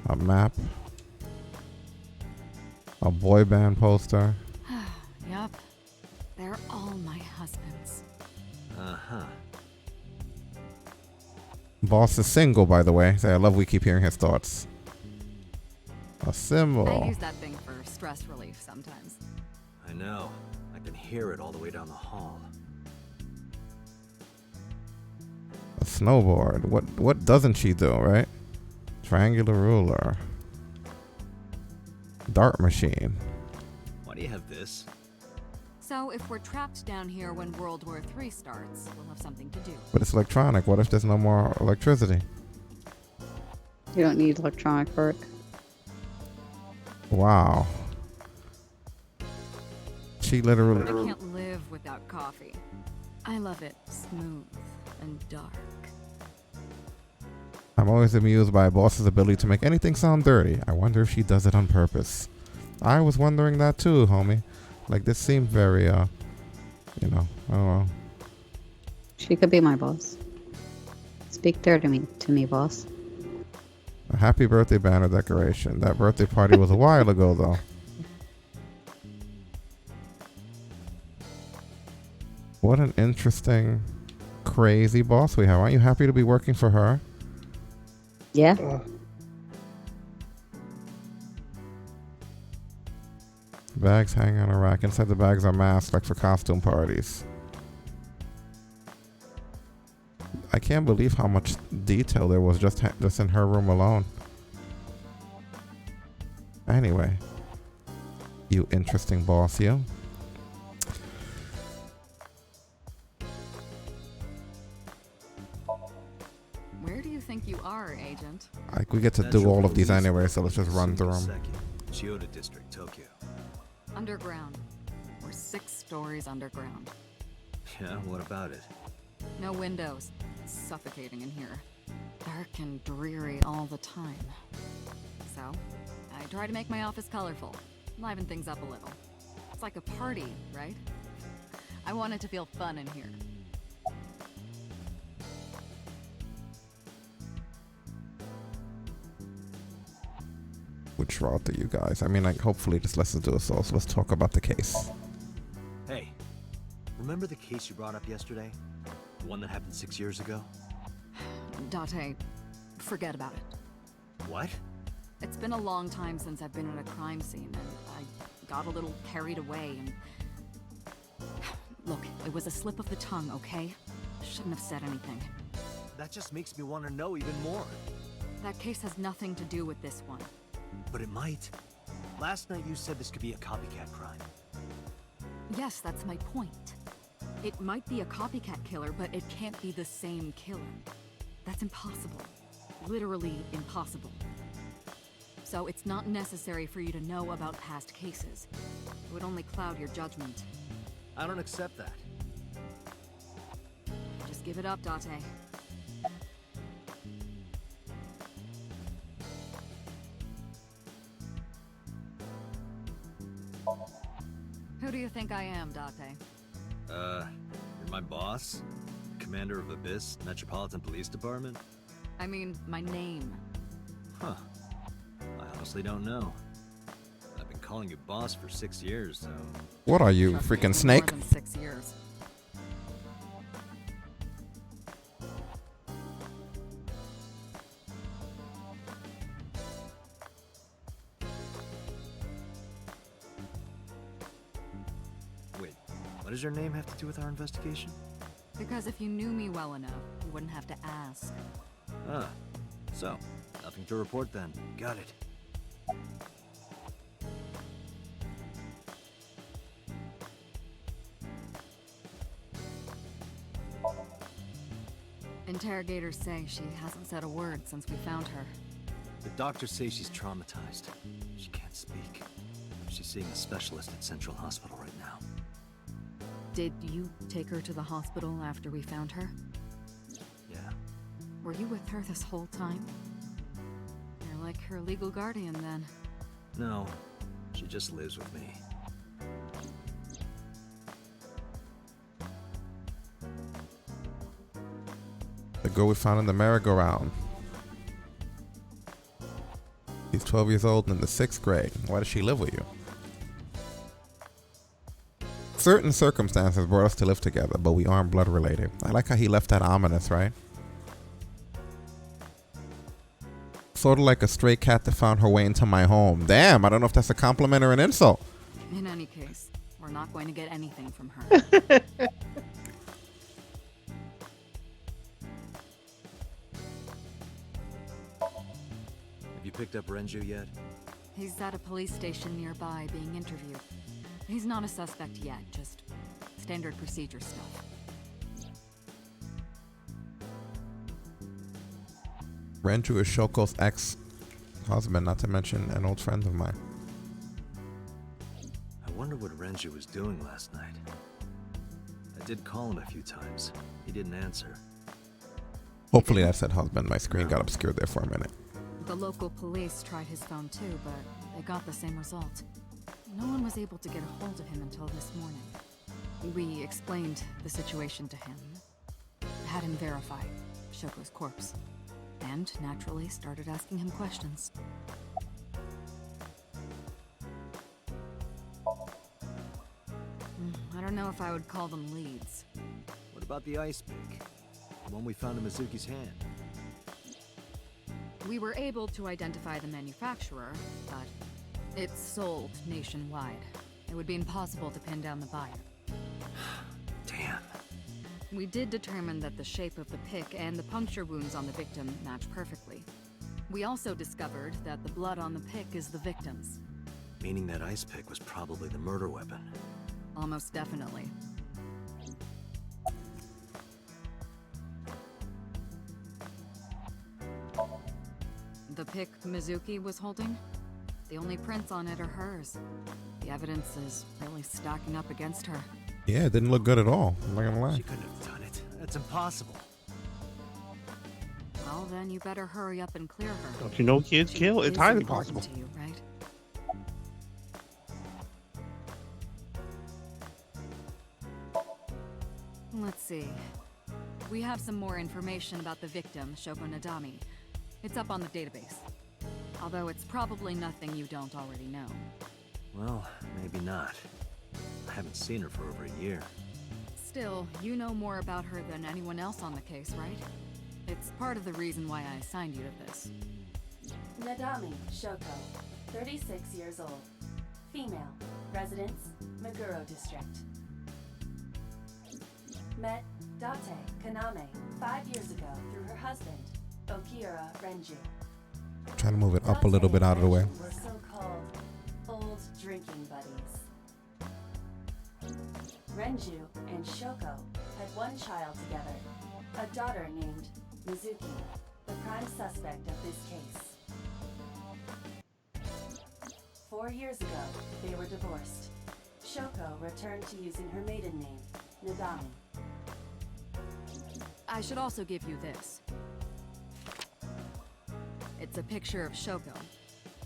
A map. A boy band poster. Yup. They're all my husbands. Uh-huh. Boss is single, by the way. Say, I love we keep hearing his thoughts. A I symbol. use that thing for stress relief sometimes. I know. I can hear it all the way down the hall. A snowboard. What doesn't she do, right? Triangular ruler. Dart machine. Why do you have this? So if we're trapped down here when World War III starts, we'll have something to do. But it's electronic. What if there's no more electricity? You don't need electronic work. Wow. She I literally... can't live without coffee. I love it smooth and dark. I'm always amused by a boss's ability to make anything sound dirty. I wonder if she does it on purpose. I was wondering that too, homie. Like, this seemed very, you know, I don't know. She could be my boss. Speak dirty to me, boss. A happy birthday banner decoration. That birthday party was a while ago, though. What an interesting, crazy boss we have. Aren't you happy to be working for her? Yeah? Bags hang on a rack. Inside the bags are masks, like for costume parties. I can't believe how much detail there was just in her room alone. Anyway, you interesting boss, you. Where do you think you are, Agent? Like, we get to do all of these anyway, so let's just run through them. Chiyoda District, Tokyo. Underground. We're 6 stories underground. Yeah, what about it? No windows. It's suffocating in here. Dark and dreary all the time. So, I try to make my office colorful. Liven things up a little. It's like a party, right? I want it to feel fun in here. Which route do you guys? I mean, like, hopefully this lets us do so let's talk about the case. Hey, remember the case you brought up yesterday? The one that happened 6 years ago? Date, forget about it. What? It's been a long time since I've been at a crime scene, and I got a little carried away and... Look, it was a slip of the tongue, okay? Shouldn't have said anything. That just makes me want to know even more. That case has nothing to do with this one. But it might. Last night you said this could be a copycat crime. Yes, that's my point. It might be a copycat killer, but it can't be the same killer. That's impossible. Literally impossible. So it's not necessary for you to know about past cases. It would only cloud your judgment. I don't accept that. Just give it up, Date. Who do you think I am, Date? You're my boss? Commander of Abyss Metropolitan Police Department? I mean, my name. Huh. I honestly don't know. I've been calling you boss for 6 years, so... What are you, Trust me, freaking it's been snake? More than 6 years. Wait, what does your name have to do with our investigation? Because if you knew me well enough, you wouldn't have to ask. Ah, so, nothing to report then. Got it. Interrogators say she hasn't said a word since we found her. The doctors say she's traumatized. She can't speak. She's seeing a specialist at Central Hospital right now. Did you take her to the hospital after we found her? Yeah. Were you with her this whole time? You're like her legal guardian then. No, she just lives with me. The girl we found in the merry-go-round. She's 12 years old and in the 6th grade. Why does she live with you? Certain circumstances brought us to live together, but we aren't blood related. I like how he left that ominous, right? Sort of like a stray cat that found her way into my home. Damn, I don't know if that's a compliment or an insult. In any case, we're not going to get anything from her. Have you picked up Renju yet? He's at a police station nearby being interviewed. He's not a suspect yet, just standard procedure stuff. Renju is Shoko's ex-husband, not to mention an old friend of mine. I wonder what Renju was doing last night. I did call him a few times. He didn't answer. Hopefully that said husband. My screen got obscured there for a minute. The local police tried his phone too, but they got the same result. No one was able to get a hold of him until this morning. We explained the situation to him, had him verify Shoko's corpse, and naturally started asking him questions. I don't know if I would call them leads. What about the ice pick? The one we found in Mizuki's hand? We were able to identify the manufacturer, but it's sold nationwide. It would be impossible to pin down the buyer. Damn. We did determine that the shape of the pick and the puncture wounds on the victim match perfectly. We also discovered that the blood on the pick is the victim's. Meaning that ice pick was probably the murder weapon. Almost definitely. The pick Mizuki was holding? The only prints on it are hers. The evidence is really stacking up against her. Yeah, it didn't look good at all. I'm not gonna lie. She couldn't have done it. That's impossible. Well, then you better hurry up and clear her. Don't you know kids She kill? It's is highly important possible. to you, right? Let's see. We have some more information about the victim, Shoko Nadami. It's up on the database. Although it's probably nothing you don't already know. Well, maybe not. I haven't seen her for over a year. Still, you know more about her than anyone else on the case, right? It's part of the reason why I assigned you to this. Nadami Shoko, 36 years old. Female. Residence, Meguro District. Met Date Kaname 5 years ago through her husband, Okira Renju. Trying to move it up a little bit out of the way. Were so-called old drinking buddies. Renju and Shoko had one child together, a daughter named Mizuki, the prime suspect of this case. 4 years ago, they were divorced. Shoko returned to using her maiden name, Nadami. I should also give you this. It's a picture of Shoko.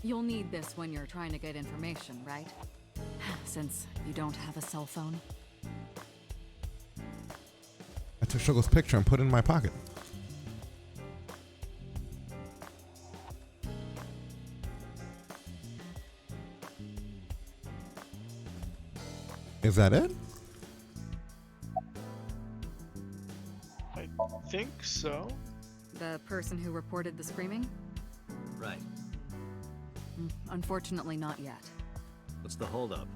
You'll need this when you're trying to get information, right? Since you don't have a cell phone. I took Shogo's picture and put it in my pocket. Is that it? I think so. The person who reported the screaming? Right. Unfortunately, not yet. What's the holdup?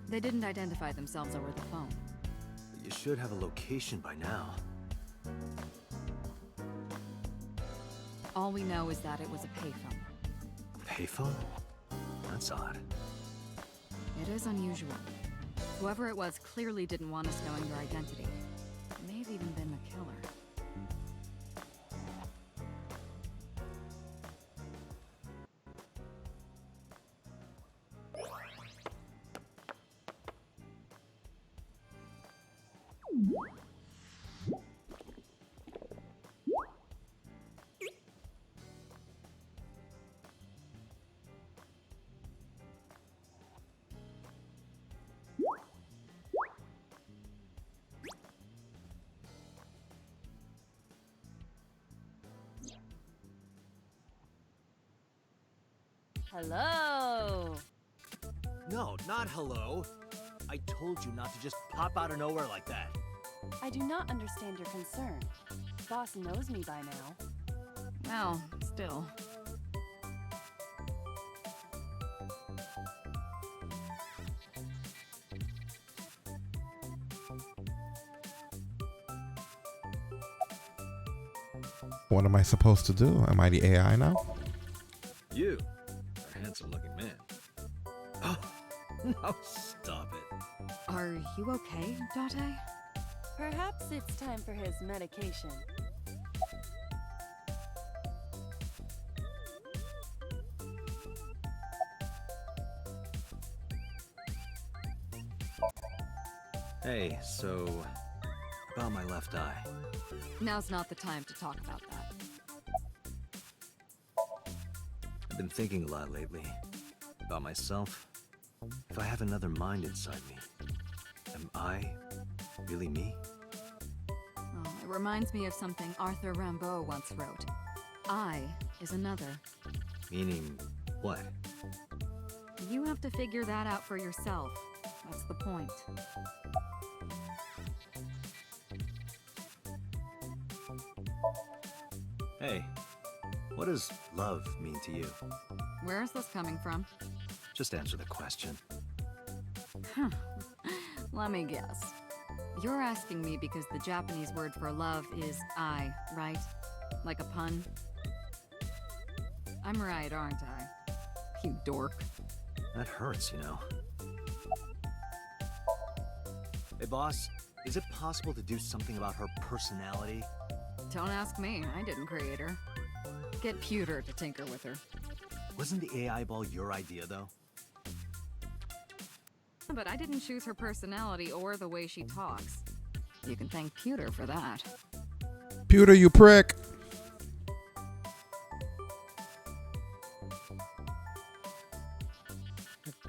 They didn't identify themselves over the phone. You should have a location by now. All we know is that it was a payphone. Payphone? That's odd. It is unusual. Whoever it was clearly didn't want us knowing your identity. May have even been the killer. Hello! No, not hello. I told you not to just pop out of nowhere like that. I do not understand your concern. Boss knows me by now. Well, still. What am I supposed to do? Am I the AI now? You, a handsome-looking man. Oh, no, stop it. Are you okay, Date? Perhaps it's time for his medication. Hey, so about my left eye. Now's not the time to talk about that. I've been thinking a lot lately about myself. If I have another mind inside me, am I really me? Oh, it reminds me of something Arthur Rimbaud once wrote. I is another. Meaning what? You have to figure that out for yourself. That's the point. Hey, what does love mean to you? Where is this coming from? Just answer the question. Let me guess. You're asking me because the Japanese word for love is I, right? Like a pun? I'm right, aren't I? You dork. That hurts, you know. Hey, boss, is it possible to do something about her personality? Don't ask me, I didn't create her. Get Pewter to tinker with her. Wasn't the AI ball your idea, though? But I didn't choose her personality or the way she talks. You can thank Pewter for that. Pewter, you prick!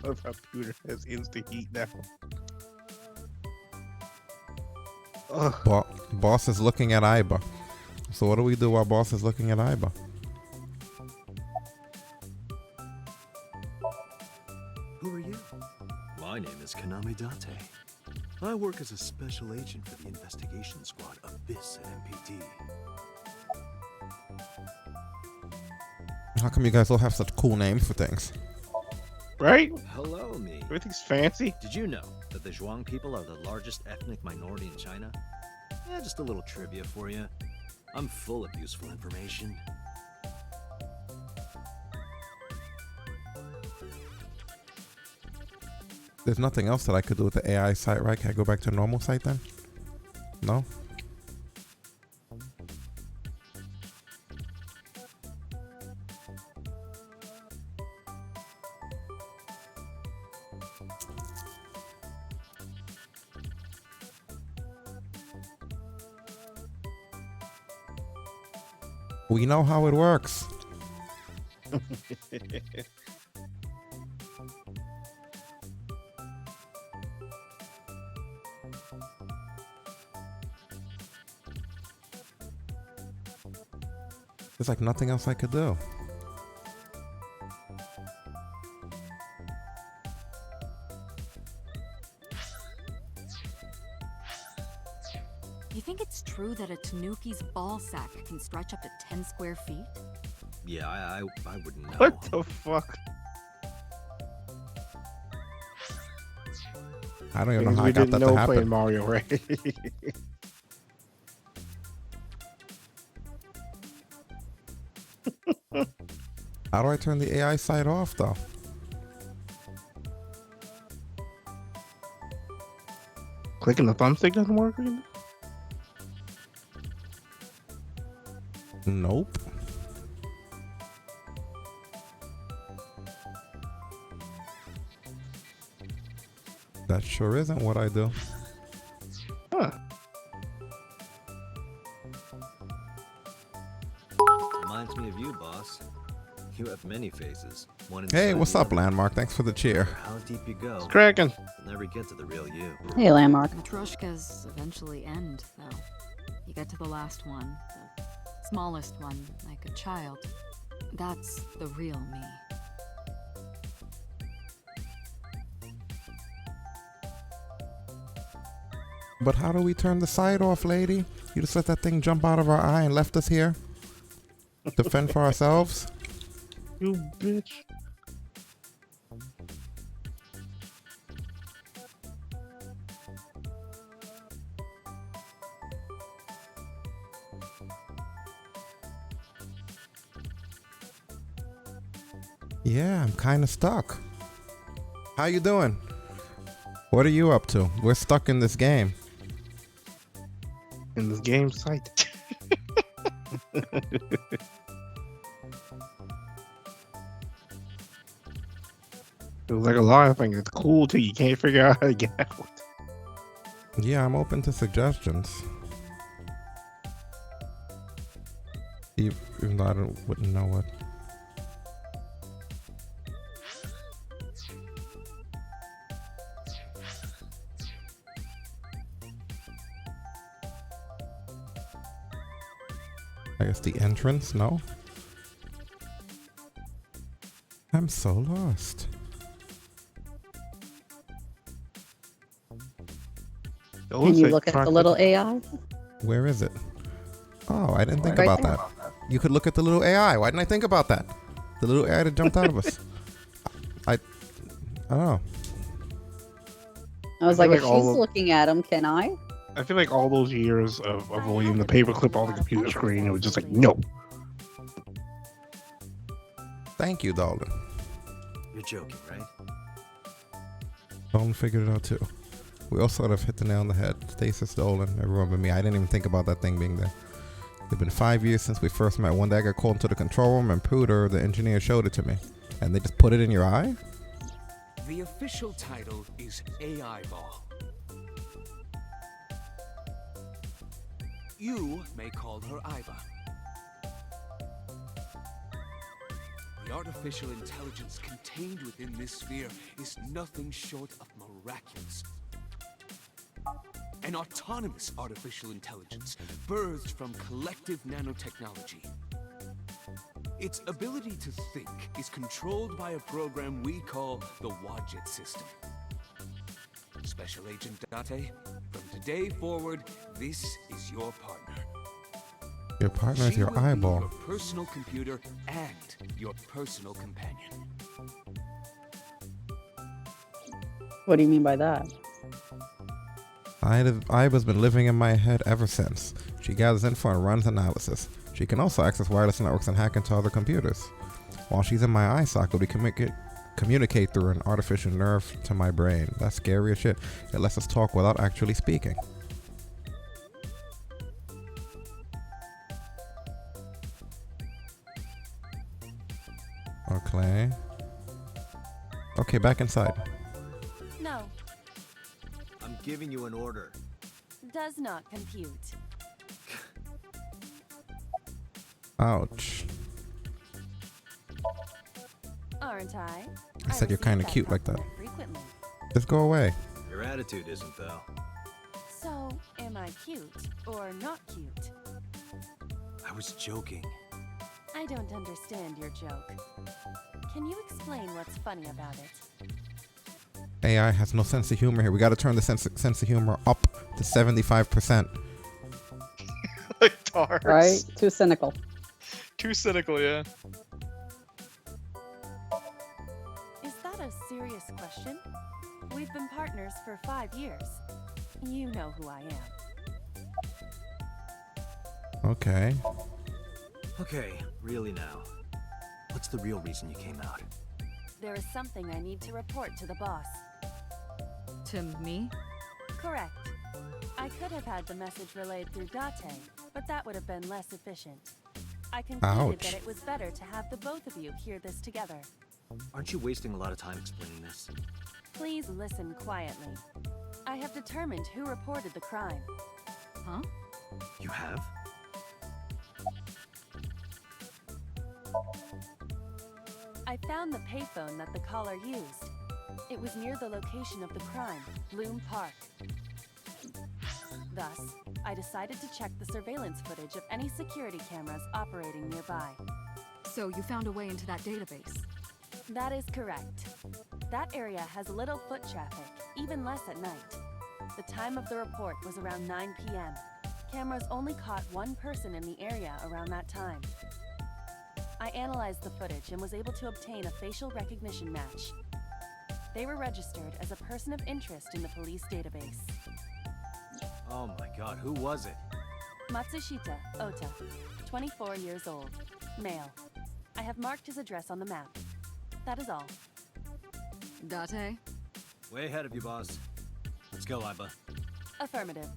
I love how Peter has instant heat now. Ugh. Boss is looking at Aiba. So what do we do while boss is looking at Aiba? Who are you? My name is Kaname Date. I work as a special agent for the investigation squad Abyss at MPD. How come you guys all have such cool names for things? Right? Hello, me. Everything's fancy. Did you know that the Zhuang people are the largest ethnic minority in China? Yeah, just a little trivia for you. I'm full of useful information. There's nothing else that I could do with the AI site, right? Can I go back to the normal site then? No? We know how it works. There's like nothing else I could do. You think it's true that a tanuki's ball sack can stretch up to 10 square feet? Yeah, I wouldn't know. What the fuck? I don't even know Things how we I got didn't that to know happen. playing Mario, right? How do I turn the AI site off though? Clicking the thumbstick doesn't work again? Nope. That sure isn't what I do. Huh. Reminds me of you, boss. You have many faces. One Hey, inside what's the up, other. Landmark? Thanks for the cheer. How deep you go, Cracking. you'll never get to the real you. Hey, Landmark. Matryoshkas eventually end, though. You get to the last one, the smallest one, like a child. That's the real me. But how do we turn the site off, lady? You just let that thing jump out of our eye and left us here? To fend for ourselves? You bitch. Yeah, I'm kind of stuck. How you doing? What are you up to? We're stuck in this game. In this game site. It was like a lot of things. It's cool till you can't figure out how to get out. Yeah, I'm open to suggestions. Even though I wouldn't know what. I guess the entrance? No? I'm so lost. Can you look at the little AI? Where is it? Oh, I didn't think Right about there. that. You could look at the little AI. Why didn't I think about that? The little AI that jumped out of us. I don't know. I was I like, feel if like she's all of- looking at him, can I? I feel like all those years of avoiding the paperclip on the computer screen, it was just like, no. Thank you, Dalton. You're joking, right? Dalton figured it out too. We all sort of hit the nail on the head. Stasis, Dolan, everyone but me. I didn't even think about that thing being there. It's been 5 years since we first met. One day I got called into the control room and Pooter, the engineer, showed it to me. And they just put it in your eye? The official title is AI Ball. You may call her Iva. The artificial intelligence contained within this sphere is nothing short of miraculous. An autonomous artificial intelligence birthed from collective nanotechnology. Its ability to think is controlled by a program we call the Wadjet system. Special Agent Date, from today forward, this is your partner. Your partner is She your will be eyeball. your personal computer and your personal companion. What do you mean by that? Iba's been living in my head ever since. She gathers info and runs analysis. She can also access wireless networks and hack into other computers. While she's in my eye socket, we communicate through an artificial nerve to my brain. That's scary as shit. It lets us talk without actually speaking. Okay. Okay, back inside. No, I'm giving you an order. does not compute. Ouch. Aren't I? I said you're receive kind of cute like that. compliment frequently. Just go away. Your attitude isn't, though. So, am I cute or not cute? I was joking. I don't understand your joke. Can you explain what's funny about it? AI has no sense of humor here. We got to turn the sense of humor up to 75%. Like Tars. Right? Too cynical. Too cynical, yeah. Is that a serious question? We've been partners for 5 years. You know who I am. Okay. Okay, really now. What's the real reason you came out? There is something I need to report to the boss. To me? Correct. I could have had the message relayed through Date, but that would have been less efficient. I concluded Ouch. that it was better to have the both of you hear this together. Aren't you wasting a lot of time explaining this? Please listen quietly. I have determined who reported the crime. Huh? You have? I found the payphone that the caller used. It was near the location of the crime, Bloom Park. Thus, I decided to check the surveillance footage of any security cameras operating nearby. So you found a way into that database. That is correct. That area has little foot traffic, even less at night. The time of the report was around 9 p.m. Cameras only caught one person in the area around that time. I analyzed the footage and was able to obtain a facial recognition match. They were registered as a person of interest in the police database. Oh my god, who was it? Matsushita Ota, 24 years old, male. I have marked his address on the map. That is all. Date? Way ahead of you, boss. Let's go, Iba. Affirmative.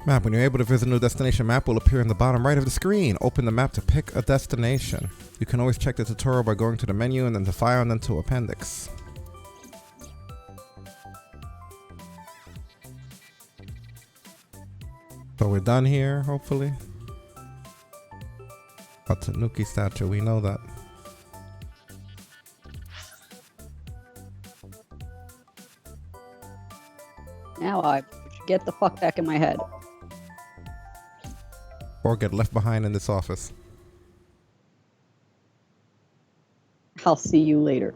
Map. When you're able to visit a new destination, map will appear in the bottom right of the screen. Open the map to pick a destination. You can always check the tutorial by going to the menu and then to file and then to appendix. So we're done here, hopefully. A Tanuki statue, we know that. Now I get the fuck back in my head. Or get left behind in this office. I'll see you later.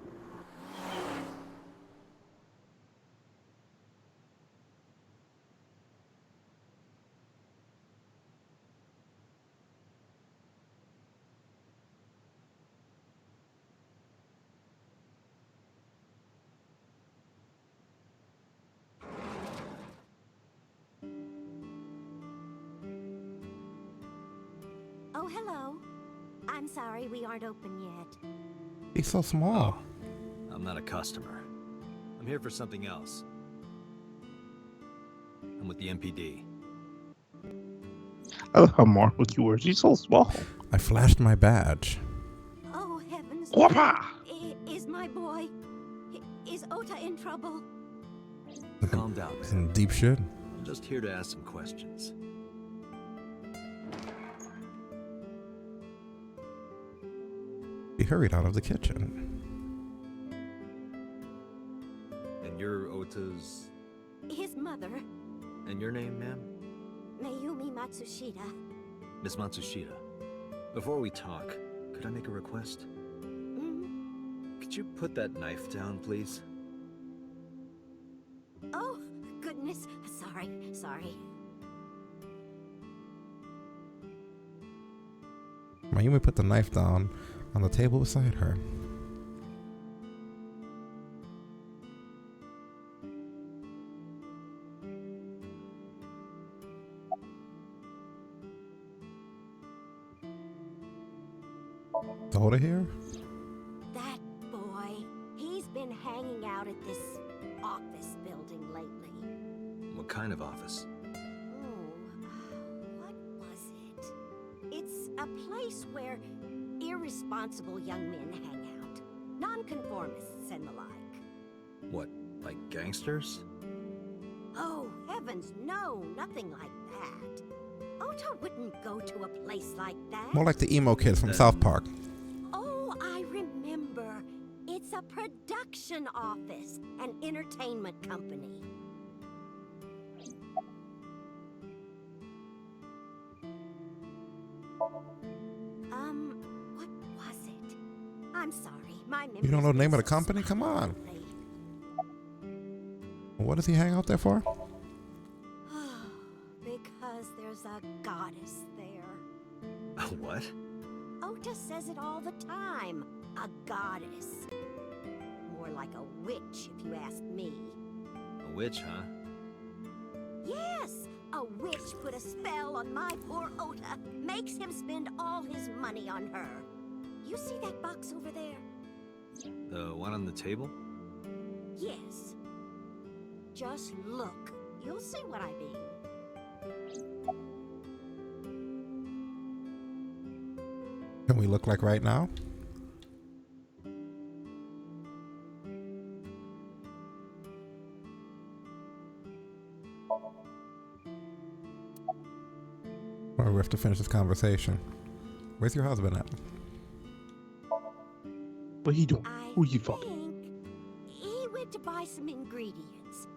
Oh, hello. I'm sorry we aren't open yet. He's so small. I'm not a customer. I'm here for something else. I'm with the MPD. I love how Mark with yours. He's so small. I flashed my badge. Oh, heavens. Whoppa! Is my boy... Is Ota in trouble? Calm down, He's man. in deep shit. I'm just here to ask some questions. He hurried out of the kitchen. And you're Ota's... His mother, And your name, ma'am? Mayumi Matsushita. Miss Matsushita. Before we talk, could I make a request? Could you put that knife down, please? Oh, goodness. Sorry. Mayumi put the knife down on the table beside her. Daughter here? That boy, he's been hanging out at this office building lately. What kind of office? Oh, what was it? It's a place where irresponsible young men hang out. Nonconformists and the like. What, like gangsters? Oh, heavens, no, nothing like that. Ota wouldn't go to a place like that. More like the emo kids from South Park. Oh, I remember. It's a production office, an entertainment company. What was it? I'm sorry, my memory. You don't know the name of the company? Come on. What does he hang out there for? Because there's a goddess there. A what? Ota says it all the time. A goddess. More like a witch, if you ask me. A witch, huh? Yes! A witch put a spell on my poor Ota. Makes him spend all his money on her. You see that box over there? The one on the table? Yes. Just look. You'll see what I mean. Can we look like right now? Or we have to finish this conversation. Where's your husband at? What he doing? Who you fucking? He went to buy some ingredients.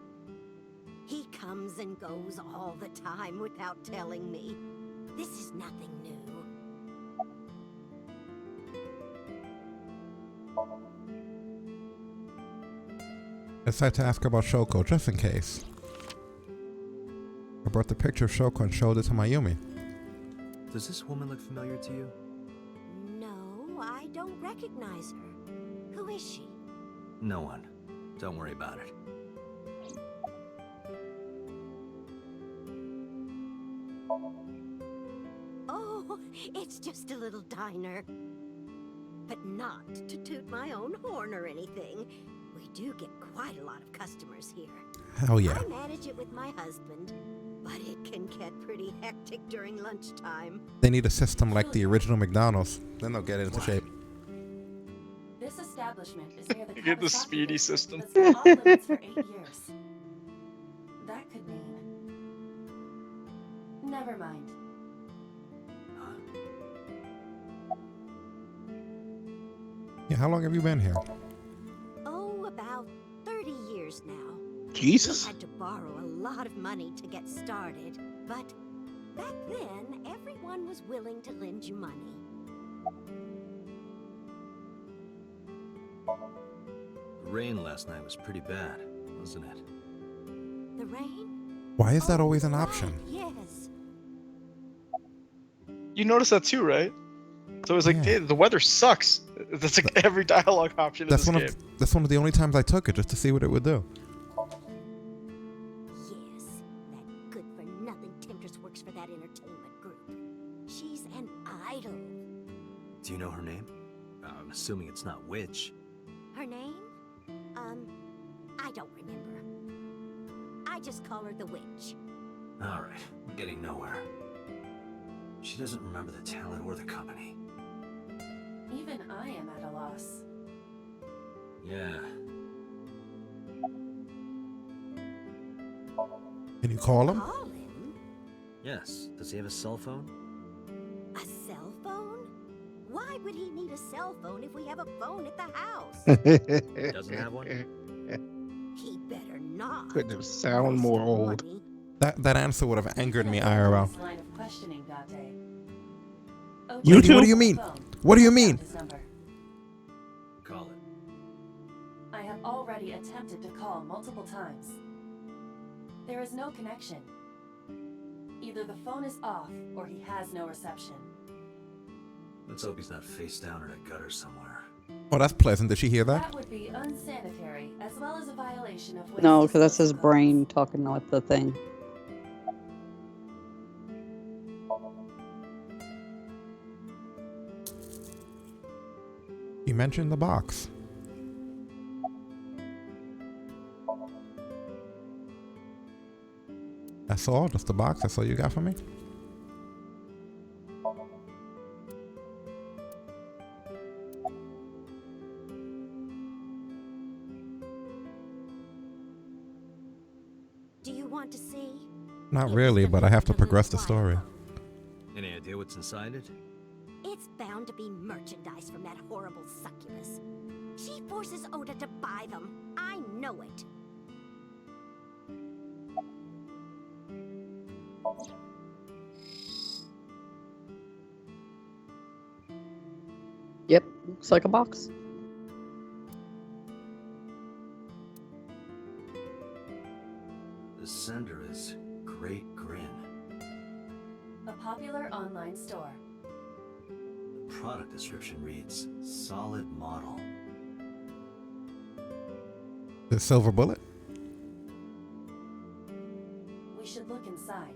He comes and goes all the time without telling me. This is nothing new. I decided to ask her about Shoko, just in case. I brought the picture of Shoko and showed it to Mayumi. Does this woman look familiar to you? No, I don't recognize her. Who is she? No one. Don't worry about it. Oh, it's just a little diner. But not to toot my own horn or anything. We do get quite a lot of customers here. Hell yeah. I manage it with my husband, but it can get pretty hectic during lunchtime. They need a system like the original McDonald's. Then they'll get it into shape. This establishment is near the You get the Kawasaki speedy base system. that's been off limits for 8 years. That could mean. Never mind. Yeah, how long have you been here? Oh, about 30 years now. Jesus. I had to borrow a lot of money to get started, but back then, everyone was willing to lend you money. The rain last night was pretty bad, wasn't it? The rain? Why is that always an option? Yes. You noticed that too, right? So it was like, Yeah. "Hey, the weather sucks." That's like every dialogue option in That's this one game. of that's one of the only times I took it, just to see what it would do. Yes, that good-for-nothing temptress works for that entertainment group. She's an idol. Do you know her name? I'm assuming it's not Witch. Her name? I don't remember. I just call her the Witch. Alright, we're getting nowhere. She doesn't remember the talent or the company. Even I am at a loss. Yeah. Can you call him? Call him? Yes. Does he have a cell phone? A cell phone? Why would he need a cell phone if we have a phone at the house? He doesn't have one? He better not. Couldn't have sound more old. Money. That answer would have angered me, IRL. This line of questioning, Date. Oh, You check what do the you mean? phone. What do you I mean? found his number. Call it. I have already attempted to call multiple times. There is no connection. Either the phone is off, or he has no reception. Let's hope he's not face down in a gutter somewhere. Oh, that's pleasant. Did she hear that? That would be unsanitary, as well as a violation of waste No, because that's his disposal brain talking with the thing. mentioned the box. That's all? Just the box? That's all you got for me? Do you want to see? Not really, but I have to progress the story. Any idea what's inside it? It's bound to be merchandise from that horrible succubus. She forces Oda to buy them. I know it. Yep, looks like a box. The sender is Great Grin. A popular online store. The product description reads, solid model. The silver bullet? We should look inside.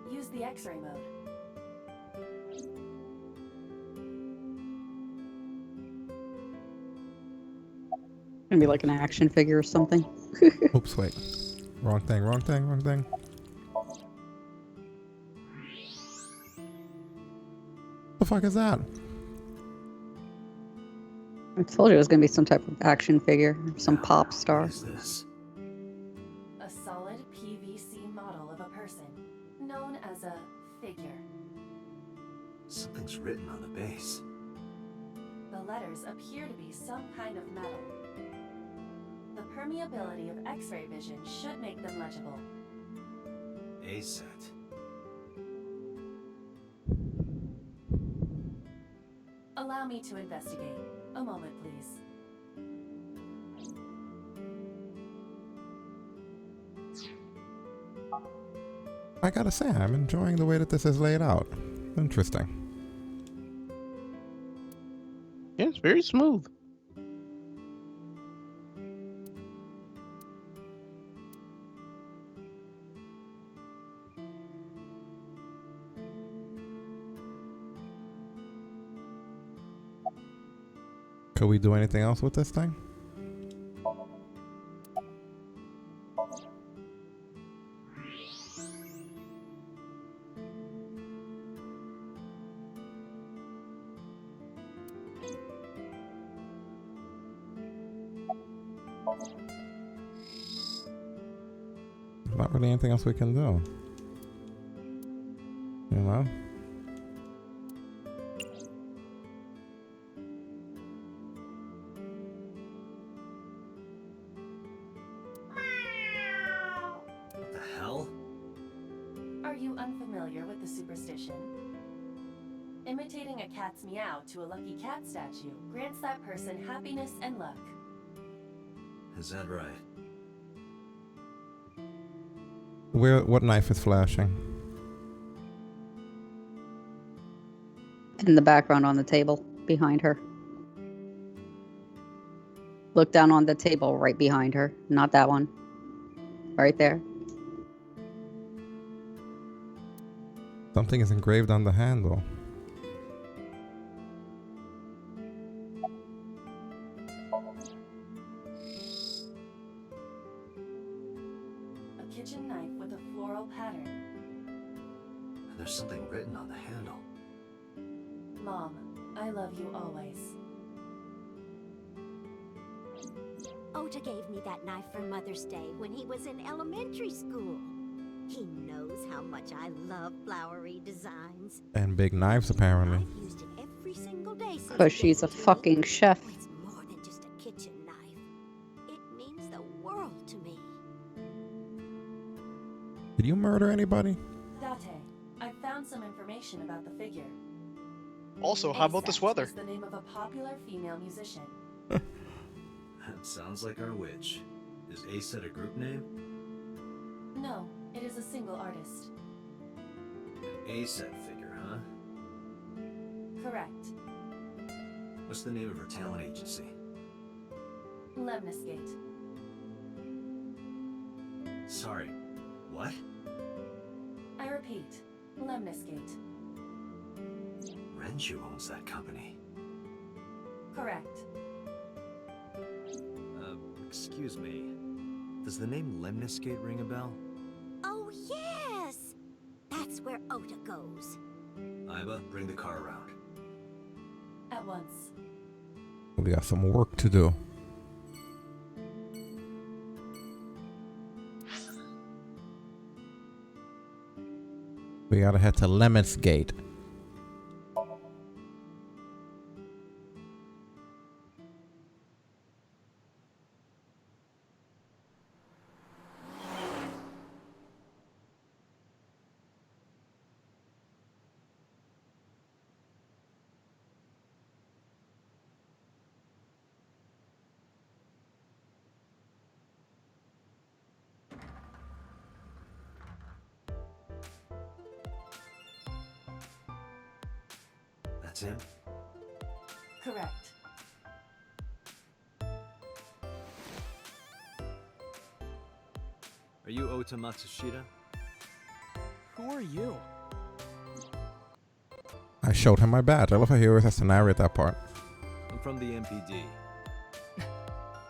Use the X-ray mode. Maybe like an action figure or something. Oops, wait. Wrong thing, wrong thing, wrong thing. The fuck is that? I told you it was gonna be some type of action figure, some pop star. What is this? A solid PVC model of a person, known as a figure. Something's written on the base. The letters appear to be some kind of metal. The permeability of X-ray vision should make them legible. A set. Allow me to investigate. A moment, please. I gotta say, I'm enjoying the way that this is laid out. Interesting. Yeah, it's very smooth. Could we do anything else with this thing? Not really anything else we can do. You know? What the hell? Are you unfamiliar with the superstition? Imitating a cat's meow to a lucky cat statue grants that person happiness and luck. Is that right? What knife is flashing? In the background on the table behind her. Look down on the table right behind her. Not that one. Right there. Something is engraved on the handle. A kitchen knife with a floral pattern. And there's something written on the handle. Mom, I love you always. Ota gave me that knife for Mother's Day when he was in elementary school. He knows how much I love flowery designs. And big knives, apparently. I've used it every single day since Because she's a fucking chef. It's more than just a kitchen knife. It means the world to me. Did you murder anybody? Date, I found some information about the figure. Also, how about this weather? Is the name of a popular female musician. That sounds like our witch. Is A set a group name? No, it is a single artist. An A set figure, huh? Correct. What's the name of her talent agency? Lemniscate. Sorry, what? I repeat, Lemniscate. Renju owns that company. Correct. Excuse me. Does the name Lemniscate ring a bell? Oh, yes! That's where Ota goes. Iba, bring the car around. At once. We got some work to do. We gotta head to Lemons Gate. That's him? Correct. Are you Ota Matsushita? Who are you? I showed him my badge. I love how he always has to narrate that part. I'm from the MPD.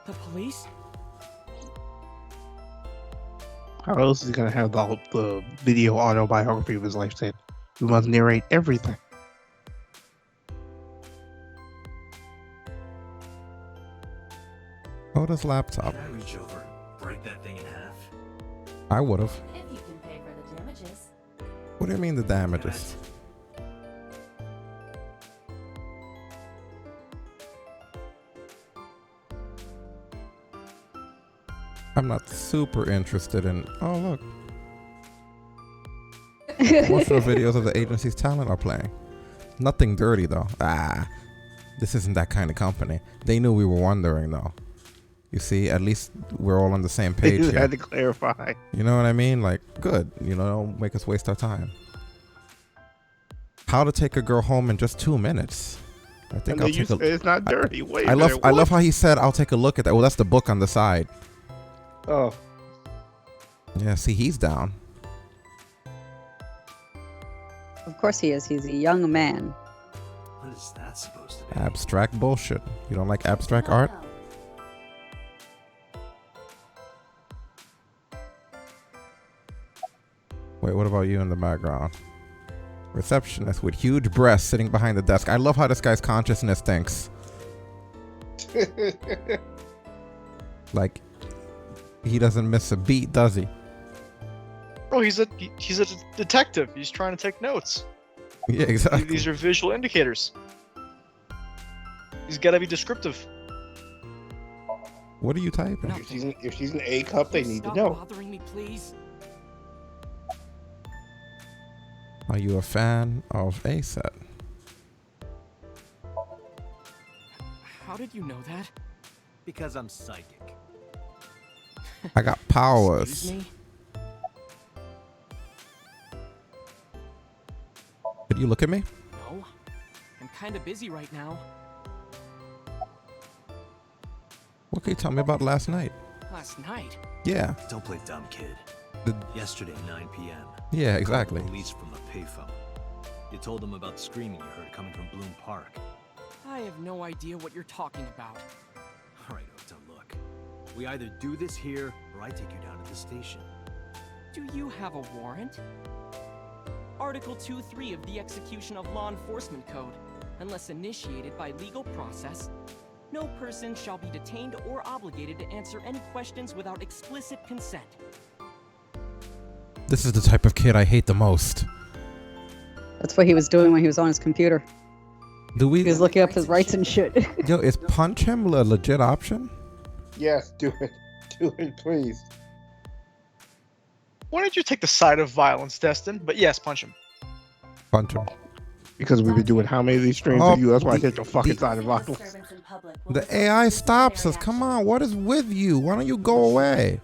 The police? How else is he gonna have the video autobiography of his life saying we must narrate everything? Oda's laptop. Can I reach over, break that thing in half? I would've. If you can pay for the damages. What do you mean the damages? I'm not super interested in. Oh look, promotional videos of the agency's talent are playing. Nothing dirty though. This isn't that kind of company. They knew we were wondering though. You see, at least we're all on the same They page just here. had to clarify. You know what I mean? Like, good. You know, don't make us waste our time. How to take a girl home in just 2 minutes. I think And I'll then you take a. said it's not dirty. Wait a I love. minute, I love what? how he said, "I'll take a look at that." Well, that's the book on the side. Oh, Yeah. See, he's down. Of course he is. He's a young man. What is that supposed to be? Abstract bullshit. You don't like abstract art? No. Wait, what about you in the background? Receptionist with huge breasts sitting behind the desk. I love how this guy's consciousness thinks. Like, he doesn't miss a beat, does he? Bro, he's a detective. He's trying to take notes. Yeah, exactly. These are visual indicators. He's got to be descriptive. What are you typing? No. if she's an A cup, they Please need to stop know. bothering me, please. Are you a fan of A-Set? How did you know that? Because I'm psychic. I got powers. Excuse me? Did you look at me? No. I'm kinda busy right now. What can you tell me about last night? Last night? Yeah. Don't play dumb, kid. Yesterday, 9 p.m. Yeah, you exactly. called the police from a payphone. You told them about screaming you heard coming from Bloom Park. I have no idea what you're talking about. All right, Ota, look. We either do this here, or I take you down to the station. Do you have a warrant? Article 2.3 of the Execution of Law Enforcement Code. Unless initiated by legal process, no person shall be detained or obligated to answer any questions without explicit consent. This is the type of kid I hate the most. That's what he was doing when he was on his computer. Do we? He was looking up his rights and shit. Yo, is punch him a legit option? Yes, do it. Do it, please. Why don't you take the side of violence, Destin? But yes, punch him. Punch him. Because we've been doing how many of these streams Oh, with you? That's why I the- take the fucking the- side of violence. Disturbance in public will The result in AI stops disciplinary us. Come action. on, what is with you? Why don't you go away?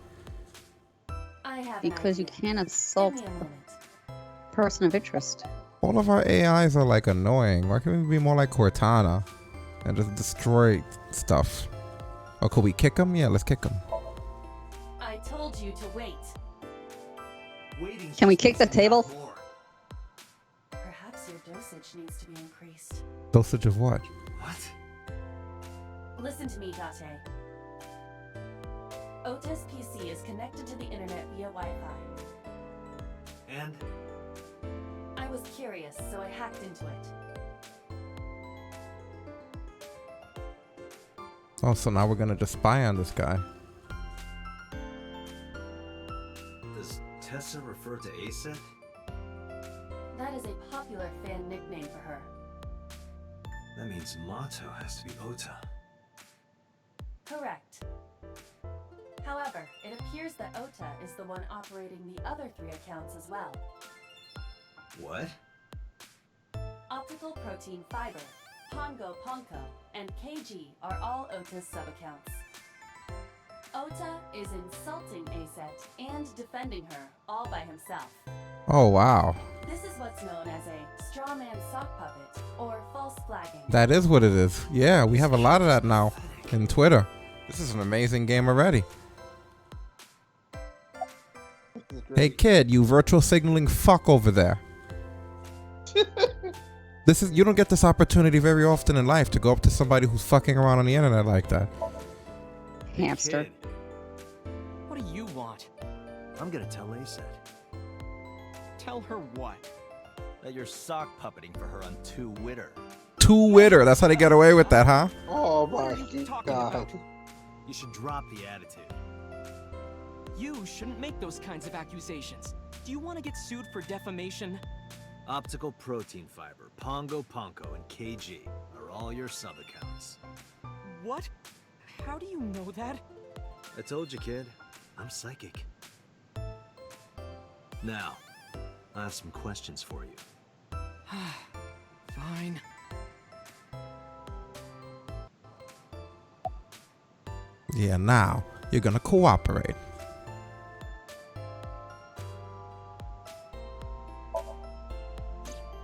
I have an Because you idea. can't Give assault me a a moment. person of interest. All of our AIs are like annoying. Why can't we be more like Cortana and just destroy stuff? Oh, could we kick him? Yeah, let's kick him. I told you to wait. Waiting Can we just kick the makes me table? want more. Perhaps your dosage needs to be increased. Dosage of what? What? Listen to me, Date. Ota's PC is connected to the internet via Wi-Fi. And? I was curious, so I hacked into it. Oh, so now we're gonna just spy on this guy. Does Tessa refer to Aset? That is a popular fan nickname for her. That means Mato has to be Ota. Correct. However, it appears that Ota is the one operating the other 3 accounts as well. What? Optical Protein Fiber, Pongo Ponko, and KG are all Ota's sub-accounts. Ota is insulting Aset and defending her all by himself. Oh, wow. This is what's known as a straw man sock puppet or false flagging. That is what it is. Yeah, we have a lot of that now in Twitter. This is an amazing game already. Hey kid, you virtual signaling fuck over there. You don't get this opportunity very often in life to go up to somebody who's fucking around on the internet like that. Hamster. Kid, What do you want? I'm gonna tell Aset Tell her what? That you're sock puppeting for her on Twitter. Twitter, that's how they get away with that, huh? Oh What are my you talking god. about? You should drop the attitude. You shouldn't make those kinds of accusations. Do you want to get sued for defamation? Optical Protein Fiber, Pongo Ponko, and KG are all your sub-accounts. What? How do you know that? I told you, kid. I'm psychic. Now, I have some questions for you. Fine. Yeah, now you're gonna cooperate.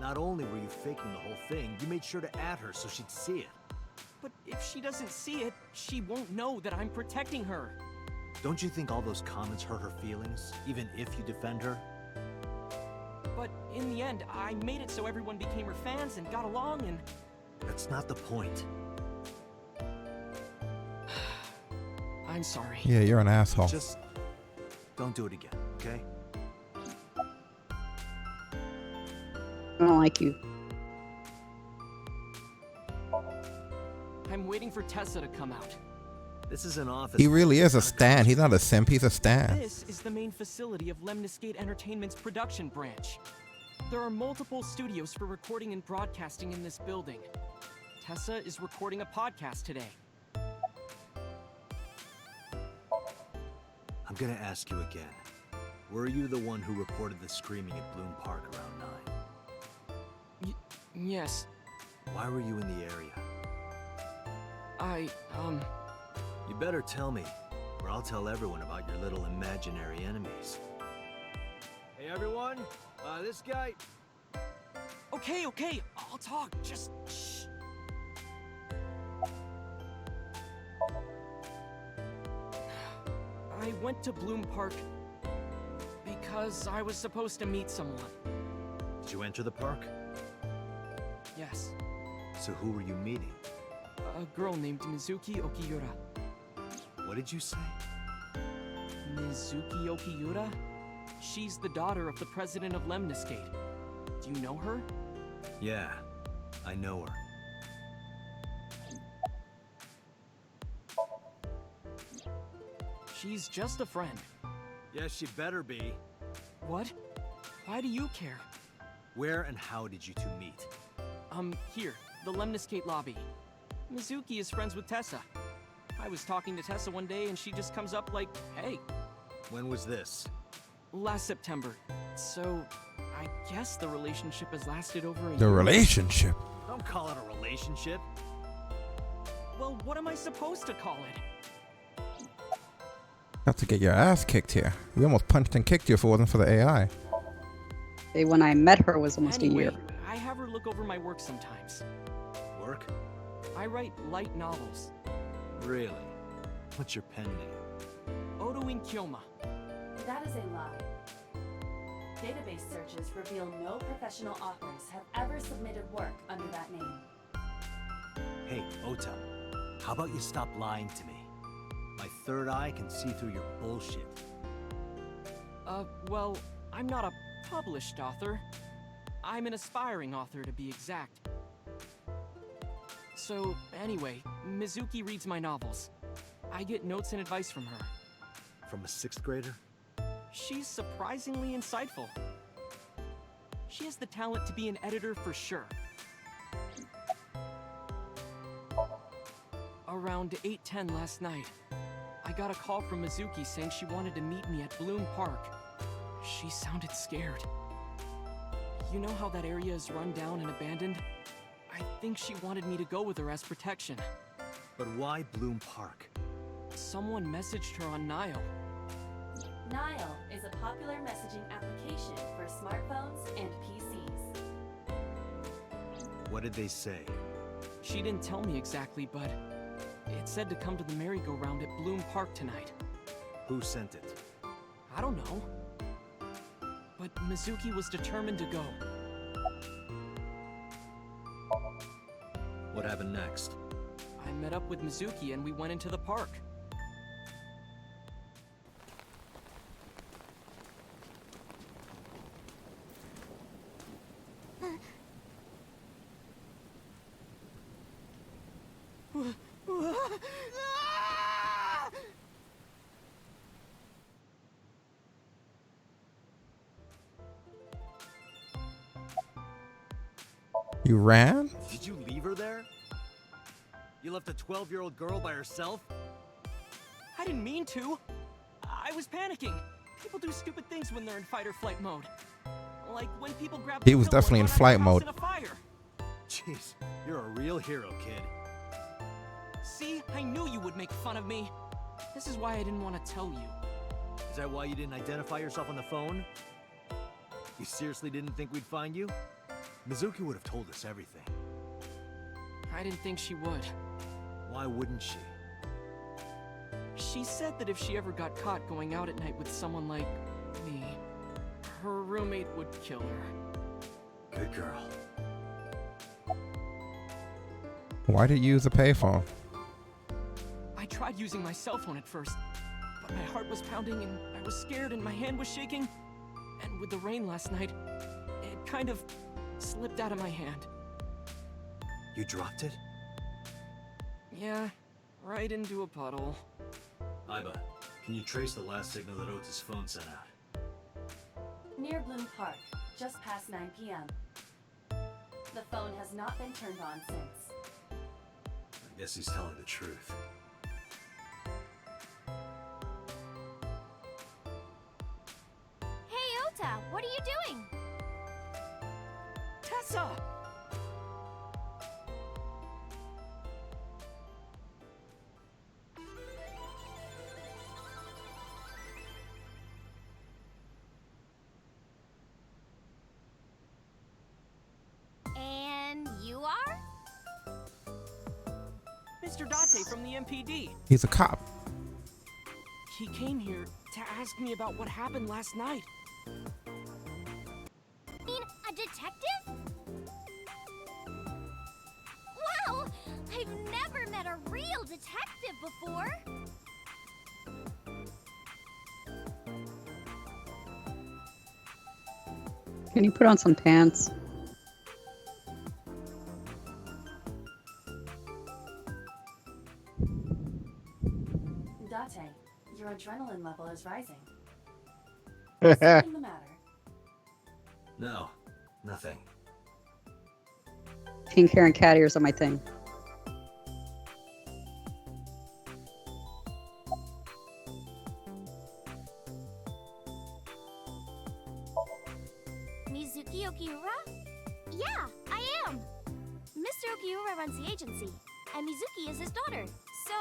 Not only were you faking the whole thing, you made sure to add her so she'd see it. But if she doesn't see it, she won't know that I'm protecting her. Don't you think all those comments hurt her feelings, even if you defend her? But in the end, I made it so everyone became her fans and got along and... That's not the point. I'm sorry. Yeah, you're an asshole. Just don't do it again, okay? I don't like you. I'm waiting for Tessa to come out. This is an office. He really is a stan. He's not a simp, he's a stan. This is the main facility of Lemniscate Entertainment's production branch. There are multiple studios for recording and broadcasting in this building. Tessa is recording a podcast today. I'm gonna ask you again. Were you the one who reported the screaming at Bloom Park around 9? Yes. Why were you in the area? You better tell me, or I'll tell everyone about your little imaginary enemies. Hey everyone, this guy... Okay, I'll talk. Just shh. I went to Bloom Park because I was supposed to meet someone. Did you enter the park? Yes. So who were you meeting? A girl named Mizuki Okiura. What did you say? Mizuki Okiura? She's the daughter of the president of Lemniscate. Do you know her? Yeah, I know her. She's just a friend. Yes, she better be. What? Why do you care? Where and how did you two meet? Here, the Lemniscate lobby. Mizuki is friends with Tessa. I was talking to Tessa one day and she just comes up like, hey. When was this? Last September. So, I guess the relationship has lasted over a year. The relationship? Don't call it a relationship. Well, what am I supposed to call it? Have to get your ass kicked here. We almost punched and kicked you if it wasn't for the AI. When I met her was almost Anyway, a year. I have her look over my work sometimes. Work? I write light novels. Really? What's your pen name? Odoin Kyoma. That is a lie. Database searches reveal no professional authors have ever submitted work under that name. Hey, Ota. How about you stop lying to me? My third eye can see through your bullshit. Well, I'm not a published author. I'm an aspiring author, to be exact. So, anyway, Mizuki reads my novels. I get notes and advice from her. From a 6th grader? She's surprisingly insightful. She has the talent to be an editor for sure. Around 8:10 last night, I got a call from Mizuki saying she wanted to meet me at Bloom Park. She sounded scared. You know how that area is run down and abandoned? I think she wanted me to go with her as protection. But why Bloom Park? Someone messaged her on Nile. Nile is a popular messaging application for smartphones and PCs. What did they say? She didn't tell me exactly, but it said to come to the merry-go-round at Bloom Park tonight. Who sent it? I don't know. But Mizuki was determined to go. What happened next? I met up with Mizuki and we went into the park. You ran? Did you leave her there? You left a 12-year-old girl by herself? I didn't mean to. I was panicking. People do stupid things when they're in fight or flight mode. Like when people grab He was definitely in flight mode. In a fire. Jeez, you're a real hero, kid. See, I knew you would make fun of me. This is why I didn't want to tell you. Is that why you didn't identify yourself on the phone? You seriously didn't think we'd find you? Mizuki would have told us everything. I didn't think she would. Why wouldn't she? She said that if she ever got caught going out at night with someone like me, her roommate would kill her. Good girl. Why did you use a payphone? I tried using my cell phone at first, but my heart was pounding and I was scared and my hand was shaking. And with the rain last night, it kind of slipped out of my hand. You dropped it? Yeah, right into a puddle. Iba, can you trace the last signal that Otis' phone sent out? Near Bloom Park, just past 9 p.m. The phone has not been turned on since. I guess he's telling the truth. Hey, Ota, what are you doing? Tessa! And you are? Mr. Date from the MPD. He's a cop. He came here to ask me about what happened last night. Mean a detective? Wow! I've never met a real detective before. Can you put on some pants? Date, your adrenaline level is rising. Something the matter? No, nothing. Pink hair and cat ears are my thing. Mizuki Okiura? Yeah, I am. Mr. Okiura runs the agency, and Mizuki is his daughter. So,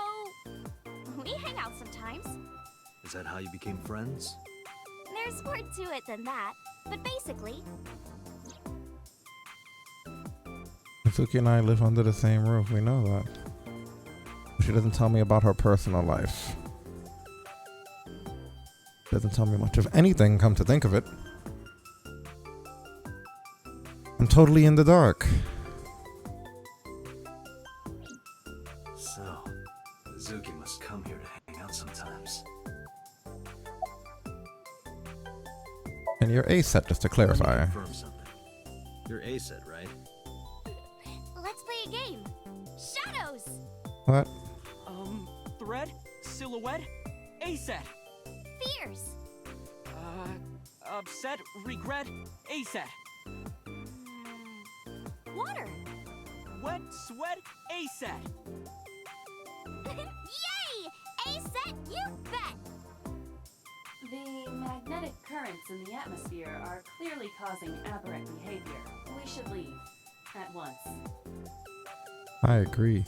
we hang out sometimes. Is that how you became friends? There's more to it than that, but basically, Suki and I live under the same roof. We know that. She doesn't tell me about her personal life. Doesn't tell me much of anything, come to think of it. I'm totally in the dark. So, And you're A set, just to clarify. Let me confirm something. You're A set, right? Let's play a game. Shadows! What? Thread? Silhouette? A-set. Fears! Upset? Regret? A-set. Water! Wet? Sweat? A-set. Yay! A-set, you bet! The magnetic currents in the atmosphere are clearly causing aberrant behavior. We should leave. At once. I agree.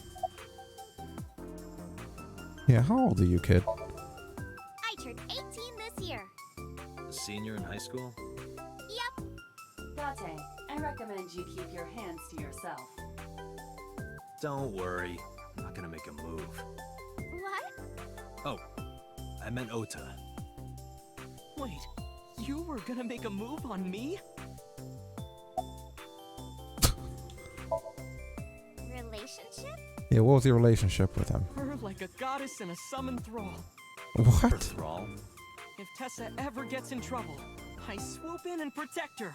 Yeah, how old are you, kid? I turned 18 this year. A senior in high school? Yep. Date, I recommend you keep your hands to yourself. Don't worry. I'm not gonna make a move. What? Oh, I meant Ota. Wait, you were gonna make a move on me? Relationship? Yeah, what was your relationship with him? Her like a goddess and a summoned thrall. What? Thrall? If Tessa ever gets in trouble, I swoop in and protect her.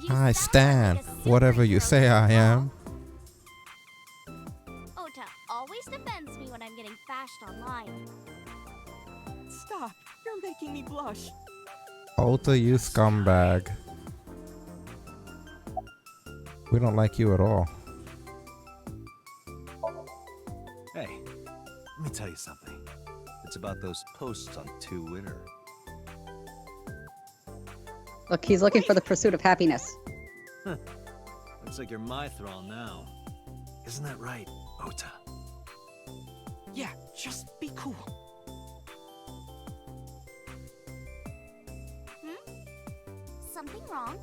I stand. Whatever you say I am. Ota always defends me when I'm getting bashed online. Stop, you're making me blush. Ota, you scumbag. We don't like you at all. Hey, let me tell you something. It's about those posts on Twitter. Look, he's looking for the pursuit of happiness. Looks like you're my thrall now. Isn't that right, Ota? Yeah, just be cool. Something wrong?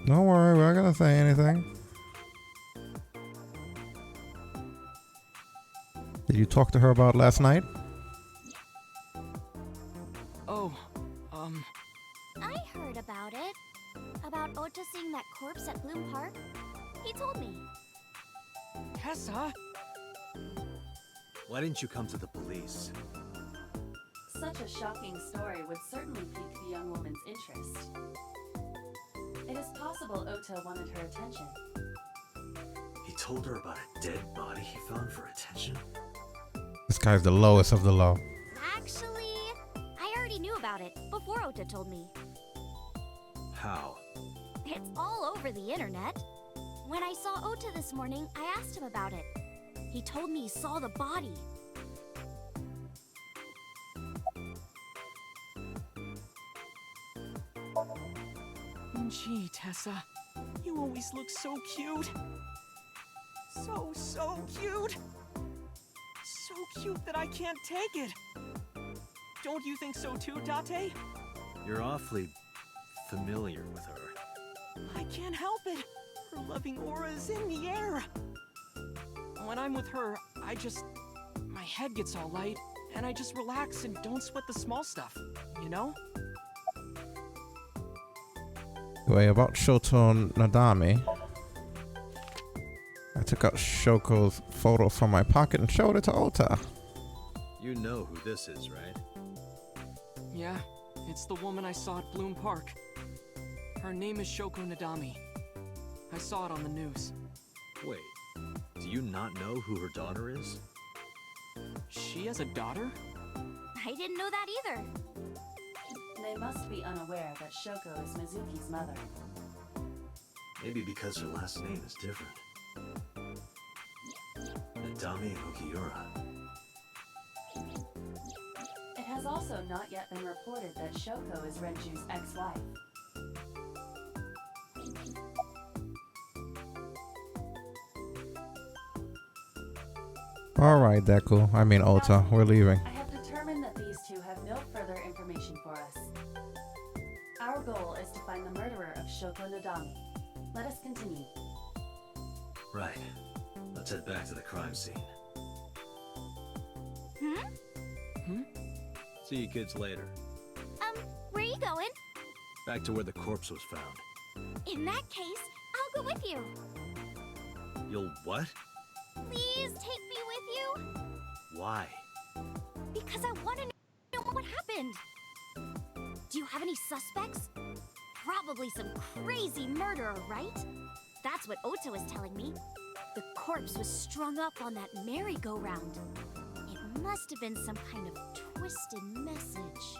Don't worry, we're not gonna say anything. Did you talk to her about last night? Oh, I heard about it. About Ota seeing that corpse at Bloom Park. He told me. Tessa? Why didn't you come to the police? Such a shocking story would certainly pique the young woman's interest. It is possible Ota wanted her attention. He told her about a dead body he found for attention? This guy's the lowest of the low. Actually, I already knew about it before Ota told me. How? It's all over the internet. When I saw Ota this morning, I asked him about it. He told me he saw the body. Gee, Tessa, you always look so cute. So cute. So cute that I can't take it. Don't you think so too, Date? You're awfully familiar with her. I can't help it. Her loving aura is in the air. When I'm with her, my head gets all light, and I just relax and don't sweat the small stuff, you know? Anyway, about Shoto Nadami. I took out Shoko's photo from my pocket and showed it to Ota. You know who this is, right? Yeah, it's the woman I saw at Bloom Park. Her name is Shoko Nadami. I saw it on the news. Wait, do you not know who her daughter is? She has a daughter? I didn't know that either. They must be unaware that Shoko is Mizuki's mother. Maybe because her last name is different. Nadami Okiura. It has also not yet been reported that Shoko is Renju's ex-wife. Alright, Deku. I mean Ota. We're leaving. I have determined that these two have no further information for us. Our goal is to find the murderer of Shoko Nadami. Let us continue. Right. Let's head back to the crime scene. See you kids later. Where are you going? Back to where the corpse was found. In that case, I'll go with you. You'll what? Please take me with you. Why? Because I want to know what happened. Do you have any suspects? Probably some crazy murderer, right? That's what Ota was telling me. The corpse was strung up on that merry-go-round. It must have been some kind of twisted message.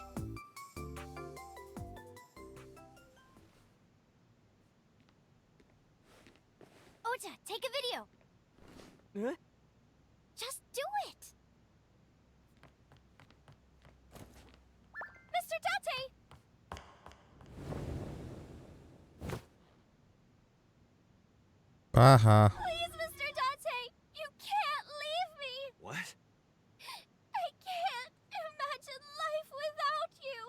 Ota, take a video. Huh? Just do it. Mr. Date! Aha. Please, Mr. Date! You can't leave me! What? I can't imagine life without you!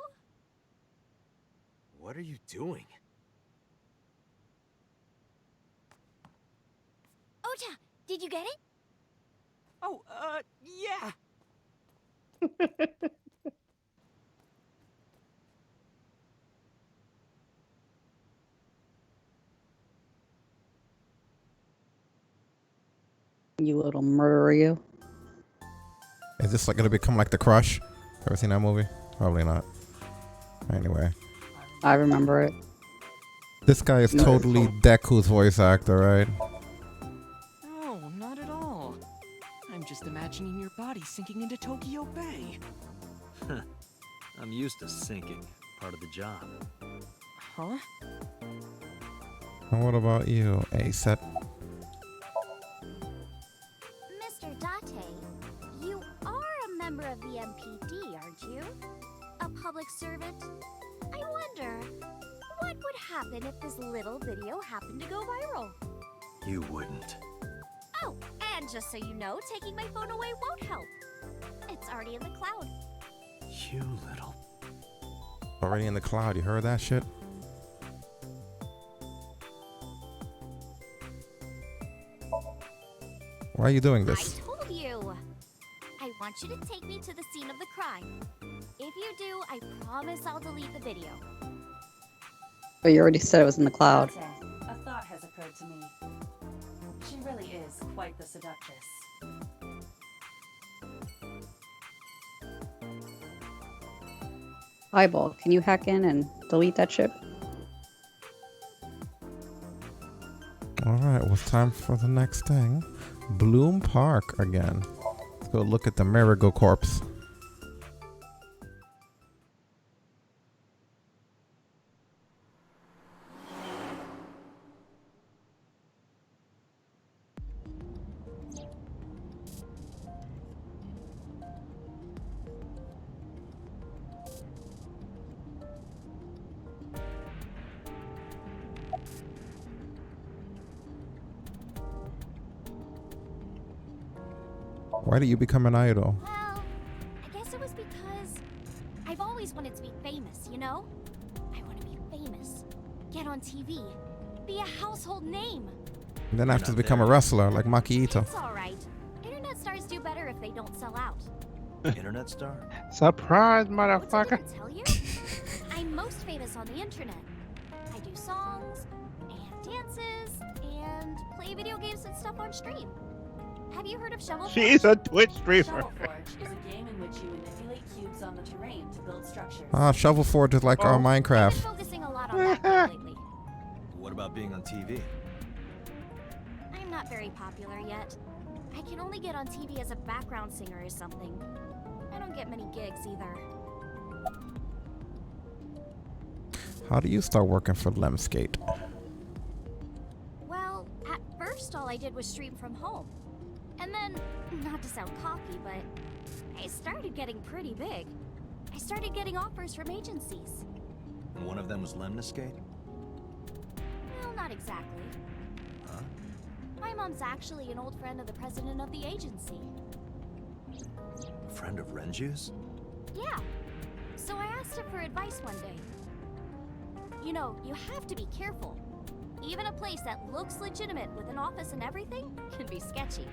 What are you doing? Ota, did you get it? Oh, yeah. You little murderer, you. Is this like gonna become like The Crush? Ever seen that movie? Probably not. Anyway. I remember it. This guy is totally Deku's voice actor, right? No, not at all. I'm just imagining your body sinking into Tokyo Bay. I'm used to sinking. Part of the job. Huh? And what about you, Aset? Mr. Date, you are a member of the MPD, aren't you? A public servant? I wonder, what would happen if this little video happened to go viral? You wouldn't. Oh, and just so you know, taking my phone away won't help. It's already in the cloud. You little... Already in the cloud, you heard that shit? Why are you doing this? I told you. I want you to take me to the scene of the crime. If you do, I promise I'll delete the video. But you already said it was in the cloud. Okay, a thought has occurred to me. She really is quite the seductress. Eyeball, can you hack in and delete that shit? Alright, well, it's time for the next thing. Bloom Park again. Let's go look at the Marigold corpse. Why did you become an idol? Well, I guess it was because I've always wanted to be famous, you know? I want to be famous, get on TV, be a household name. And then after to become a wrestler like Maki Ito. It's alright. Internet stars do better if they don't sell out. Internet star? Surprise, motherfucker. Did I tell you? I'm most famous on the internet. I do songs, and dances, and play video games and stuff on stream. Have you heard of Shovel Forge? She's a Twitch streamer. Shovel Forge is a game in which you manipulate cubes on the terrain to build structures. Ah, Shovel Forge is like our I've been Minecraft. focusing a lot on that lately. What about being on TV? I'm not very popular yet. I can only get on TV as a background singer or something. I don't get many gigs either. How do you start working for Lemskate? Well, at first all I did was stream from home. And then, not to sound cocky, but I started getting pretty big. I started getting offers from agencies. And one of them was Lemniscate? Well, not exactly. Huh? My mom's actually an old friend of the president of the agency. A friend of Renju's? Yeah. So I asked him for advice one day. You know, you have to be careful. Even a place that looks legitimate with an office and everything can be sketchy.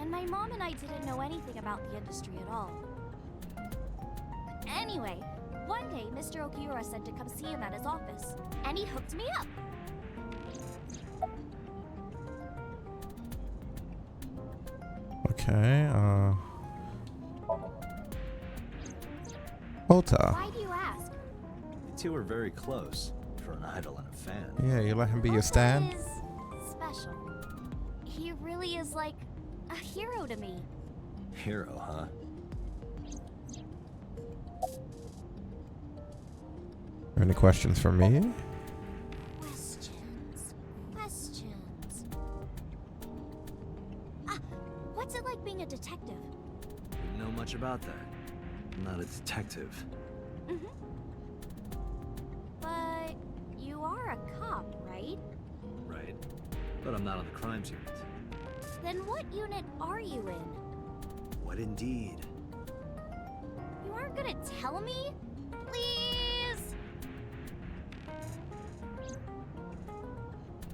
And my mom and I didn't know anything about the industry at all. Anyway, one day Mr. Okiura said to come see him at his office, and he hooked me up. Okay, Ota. Why do you ask? two are very close for an idol and a fan. Yeah, you let him be your Boba stand? is special. He really is like a hero to me. Hero, huh? Any questions for me? Questions. Ah, what's it like being a detective? Wouldn't know much about that. I'm not a detective. But you are a cop, right? Right. But I'm not on the crimes unit. Then what unit are you in? What indeed? You aren't gonna tell me? Please?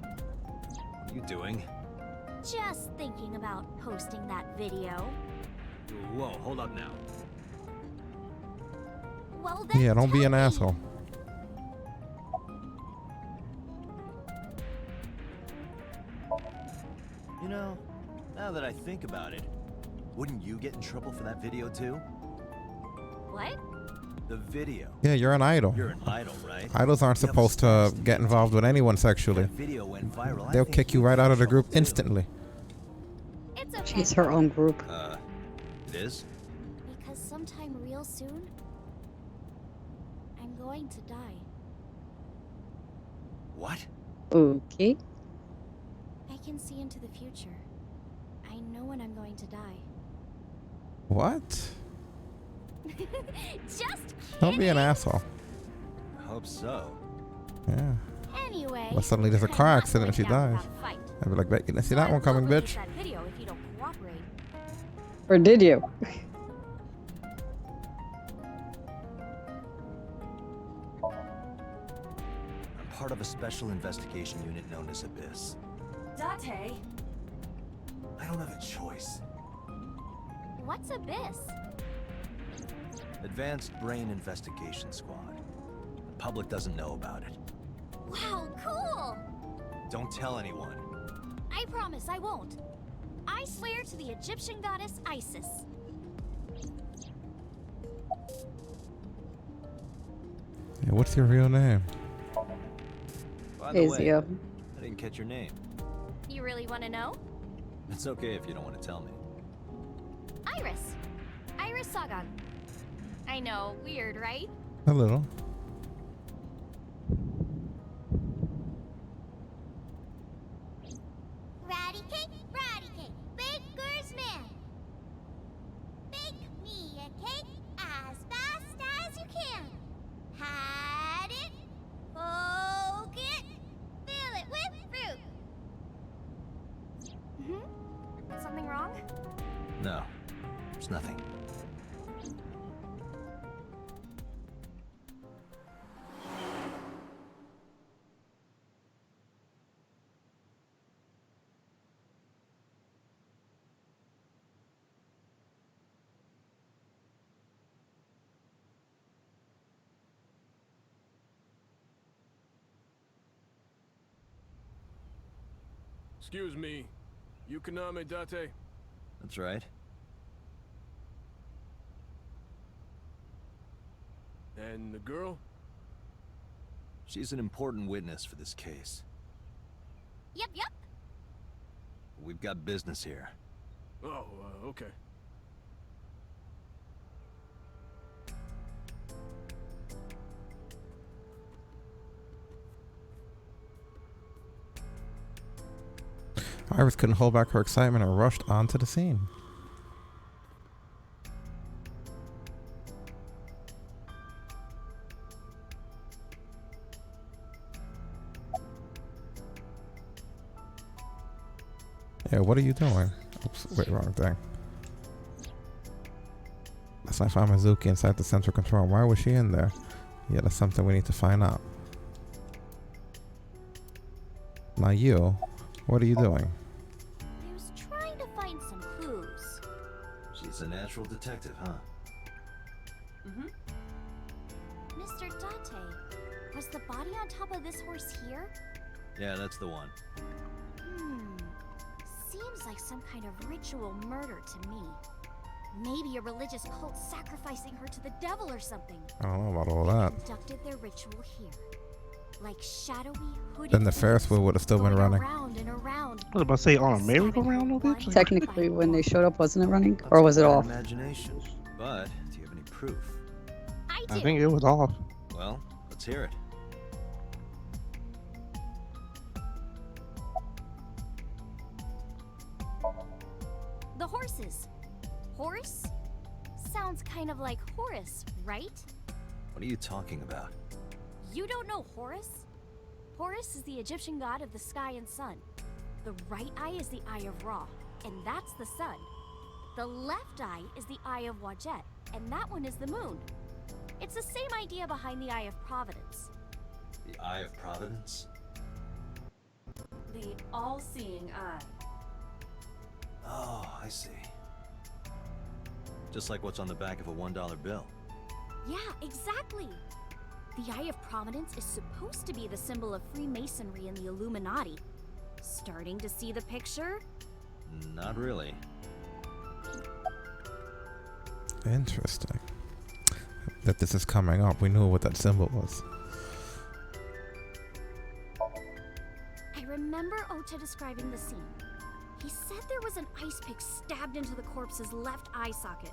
What are you doing? Just thinking about posting that video. Whoa, hold up now. Well then Yeah, don't be an asshole. You know, now that I think about it, wouldn't you get in trouble for that video too? What? The video. Yeah, you're an idol. You're an idol, right? Idols aren't You have a supposed to get involved with anyone sexually. That video went viral. I They'll think kick you right out of the group instantly. It's okay. She's her own group. It is? Because sometime real soon, I'm going to die. What? Okay. I can see into the future. I know when I'm going to die. What? Just kidding. Don't be an asshole. I hope so. Yeah. Anyway. But suddenly there's a I'm car not accident and she going down dies. without a fight. I'd be like, bet you didn't see that So one I coming, won't release bitch. that video if you don't cooperate. Or did you? I'm part of a special investigation unit known as Abyss. Date. I don't have a choice. What's Abyss? Advanced Brain Investigation Squad. The public doesn't know about it. Wow, cool! Don't tell anyone. I promise I won't. I swear to the Egyptian goddess Isis. Yeah, what's your real name? By the way, Azio. I didn't catch your name. You really want to know? It's okay if you don't want to tell me. Iris. Iris Sagan. I know, weird, right? A little. Ratty cake, baker's man. Bake me a cake as fast as you can. Hide it, poke it, fill it with fruit. Something wrong? No, there's nothing. Excuse me, Yukoname Date? That's right. And the girl? She's an important witness for this case. Yep. We've got business here. Oh, okay. Iris couldn't hold back her excitement and rushed onto the scene. Yeah, what are you doing? Oops, wait, wrong thing. Let's not find Mizuki inside the central control. Why was she in there? Yeah, that's something we need to find out. Now you, what are you doing? I was trying to find some clues. She's a natural detective, huh? Mr. Date, was the body on top of this horse here? Yeah, that's the one. Seems like some kind of ritual murder to me. Maybe a religious cult sacrificing her to the devil or something. I don't know about all that. Conducted their ritual here. Like shadowy, hooded Then the Ferris wheel would have still been running. around and around. I was about to say on a merry-go-round, no bitch. Technically, when they showed up, wasn't it running? Or was it off? Imagination. But do you have any proof? I think it was off. Well, let's hear it. The horses. Horse? Sounds kind of like Horus, right? What are you talking about? You don't know Horus? Horus is the Egyptian god of the sky and sun. The right eye is the eye of Ra, and that's the sun. The left eye is the eye of Wadjet, and that one is the moon. It's the same idea behind the Eye of Providence. The Eye of Providence? The all-seeing eye. Oh, I see. Just like what's on the back of a $1 bill. Yeah, exactly. The Eye of Providence is supposed to be the symbol of Freemasonry and the Illuminati. Starting to see the picture? Not really. Interesting. That this is coming up. We knew what that symbol was. I remember Ota describing the scene. He said there was an ice pick stabbed into the corpse's left eye socket.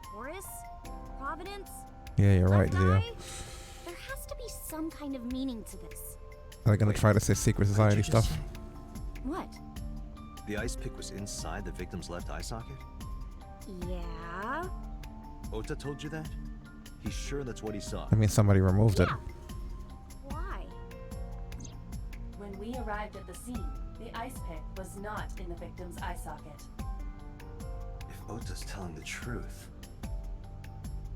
Horus? Providence? Yeah, you're right, Left Zio. eye? There has to be some kind of meaning to this. Are they gonna try to say secret society stuff? What? The ice pick was inside the victim's left eye socket? Yeah? Ota told you that? He's sure that's what he saw. I mean, somebody removed it. Why? When we arrived at the scene, the ice pick was not in the victim's eye socket. If Ota's telling the truth...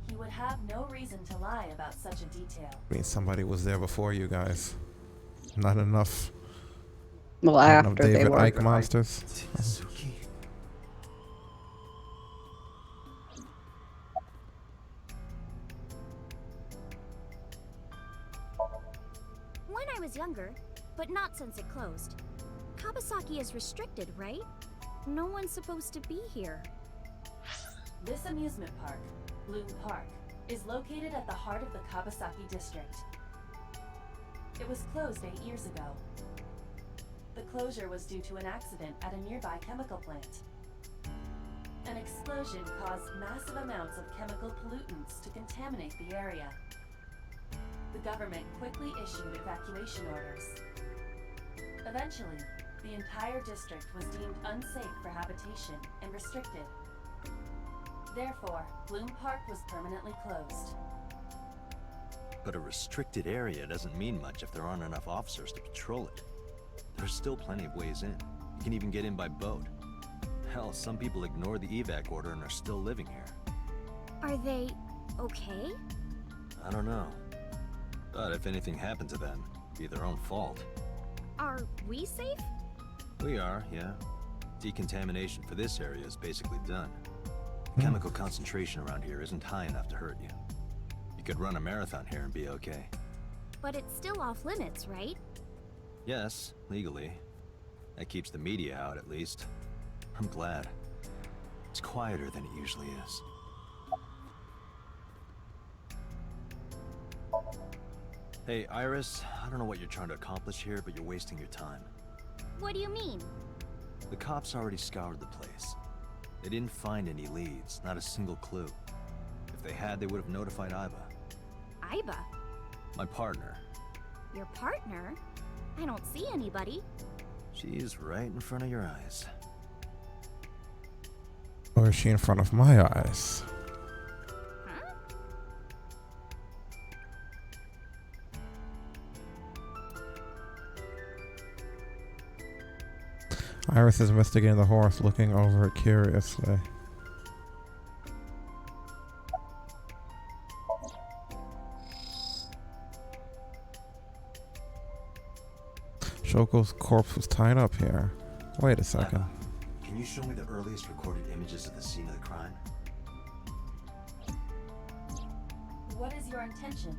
He would have no reason to lie about such a detail. I mean, somebody was there before you guys. Not enough. Well, not enough after they David were. Icke monsters. Suki? When I was younger, but not since it closed. Kabasaki is restricted, right? No one's supposed to be here. This amusement park, Bloom Park, is located at the heart of the Kabasaki district. It was closed 8 years ago. The closure was due to an accident at a nearby chemical plant. An explosion caused massive amounts of chemical pollutants to contaminate the area. The government quickly issued evacuation orders. Eventually, the entire district was deemed unsafe for habitation and restricted. Therefore, Bloom Park was permanently closed. But a restricted area doesn't mean much if there aren't enough officers to patrol it. There's still plenty of ways in. You can even get in by boat. Hell, some people ignore the evac order and are still living here. Are they okay? I don't know. But if anything happened to them, it'd be their own fault. Are we safe? We are, yeah. Decontamination for this area is basically done. The chemical concentration around here isn't high enough to hurt you. You could run a marathon here and be okay. But it's still off limits, right? Yes, legally. That keeps the media out, at least. I'm glad. It's quieter than it usually is. Hey, Iris, I don't know what you're trying to accomplish here, but you're wasting your time. What do you mean? The cops already scoured the place. They didn't find any leads, not a single clue. If they had, they would have notified Iba. Iba? My partner. Your partner? I don't see anybody. She's right in front of your eyes. Or is she in front of my eyes? Huh? Iris is investigating the horse, looking over it curiously. Shoko's corpse was tied up here. Wait a second. Can you show me the earliest recorded images of the scene of the crime? What is your intention?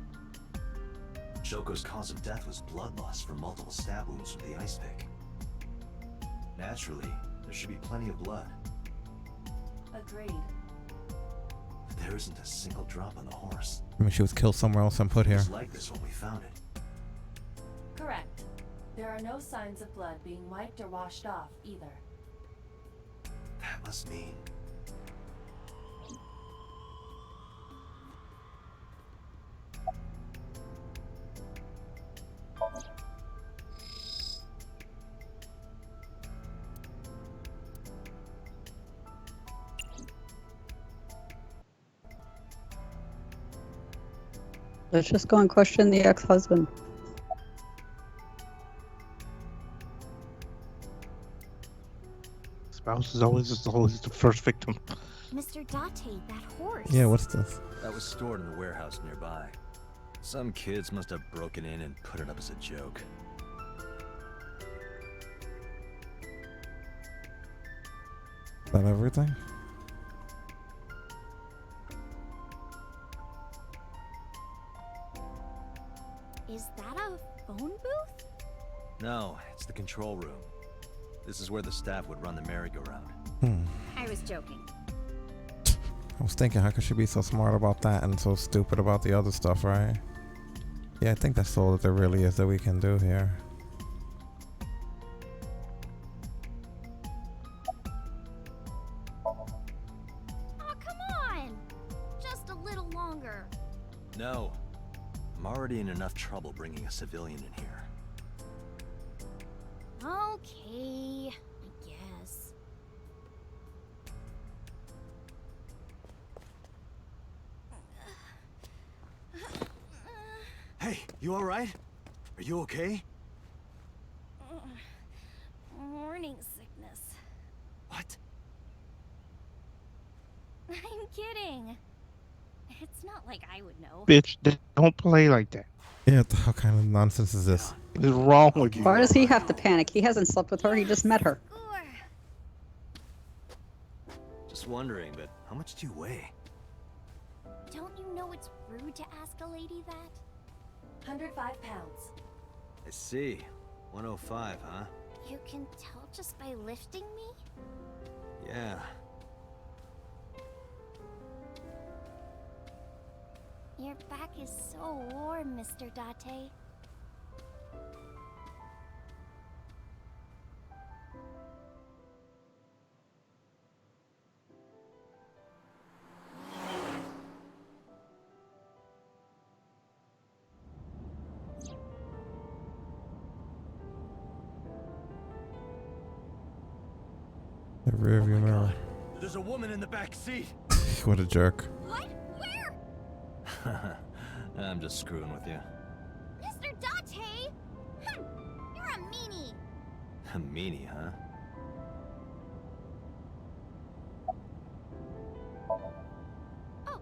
Shoko's cause of death was blood loss from multiple stab wounds from the ice pick. Naturally, there should be plenty of blood. Agreed. There isn't a single drop on the horse. I mean, she was killed somewhere else and put It here. was like this when we found it. Correct. There are no signs of blood being wiped or washed off either. That must mean... Let's just go and question the ex-husband. Spouse is always the first victim. Mr. Date, that horse. Yeah, what's this? That was stored in a warehouse nearby. Some kids must have broken in and put it up as a joke. Is that everything? Is that a phone booth? No, it's the control room. This is where the staff would run the merry-go-round. I was joking. I was thinking, how could she be so smart about that and so stupid about the other stuff, right? Yeah, I think that's all that there really is that we can do here. Oh, come on! Just a little longer. No. I'm already in enough trouble bringing a civilian in here. Okay, I guess. Hey, you alright? Are you okay? Morning sickness. What? I'm kidding. It's not like I would know. Bitch, don't play like that. Yeah, what the hell kind of nonsense is this? What is wrong with you? Why does he have to panic? He hasn't slept with her. He just met her. Just wondering, but how much do you weigh? Don't you know it's rude to ask a lady that? 105 pounds. I see. 105, huh? You can tell just by lifting me? Yeah. Your back is so warm, Mr. Date. The rear view mirror. There's a woman in the back seat. What a jerk. What? Where? I'm just screwing with you. Mr. Date! You're a meanie. A meanie, huh? Oh,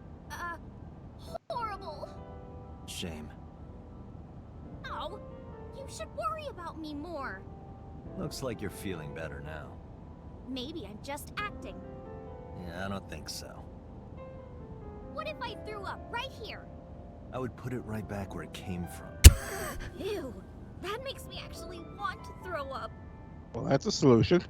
horrible. Shame. Oh, you should worry about me more. Looks like you're feeling better now. Maybe I'm just acting. Yeah, I don't think so. What if I threw up right here? I would put it right back where it came from. Ew, that makes me actually want to throw up. Well, that's a solution.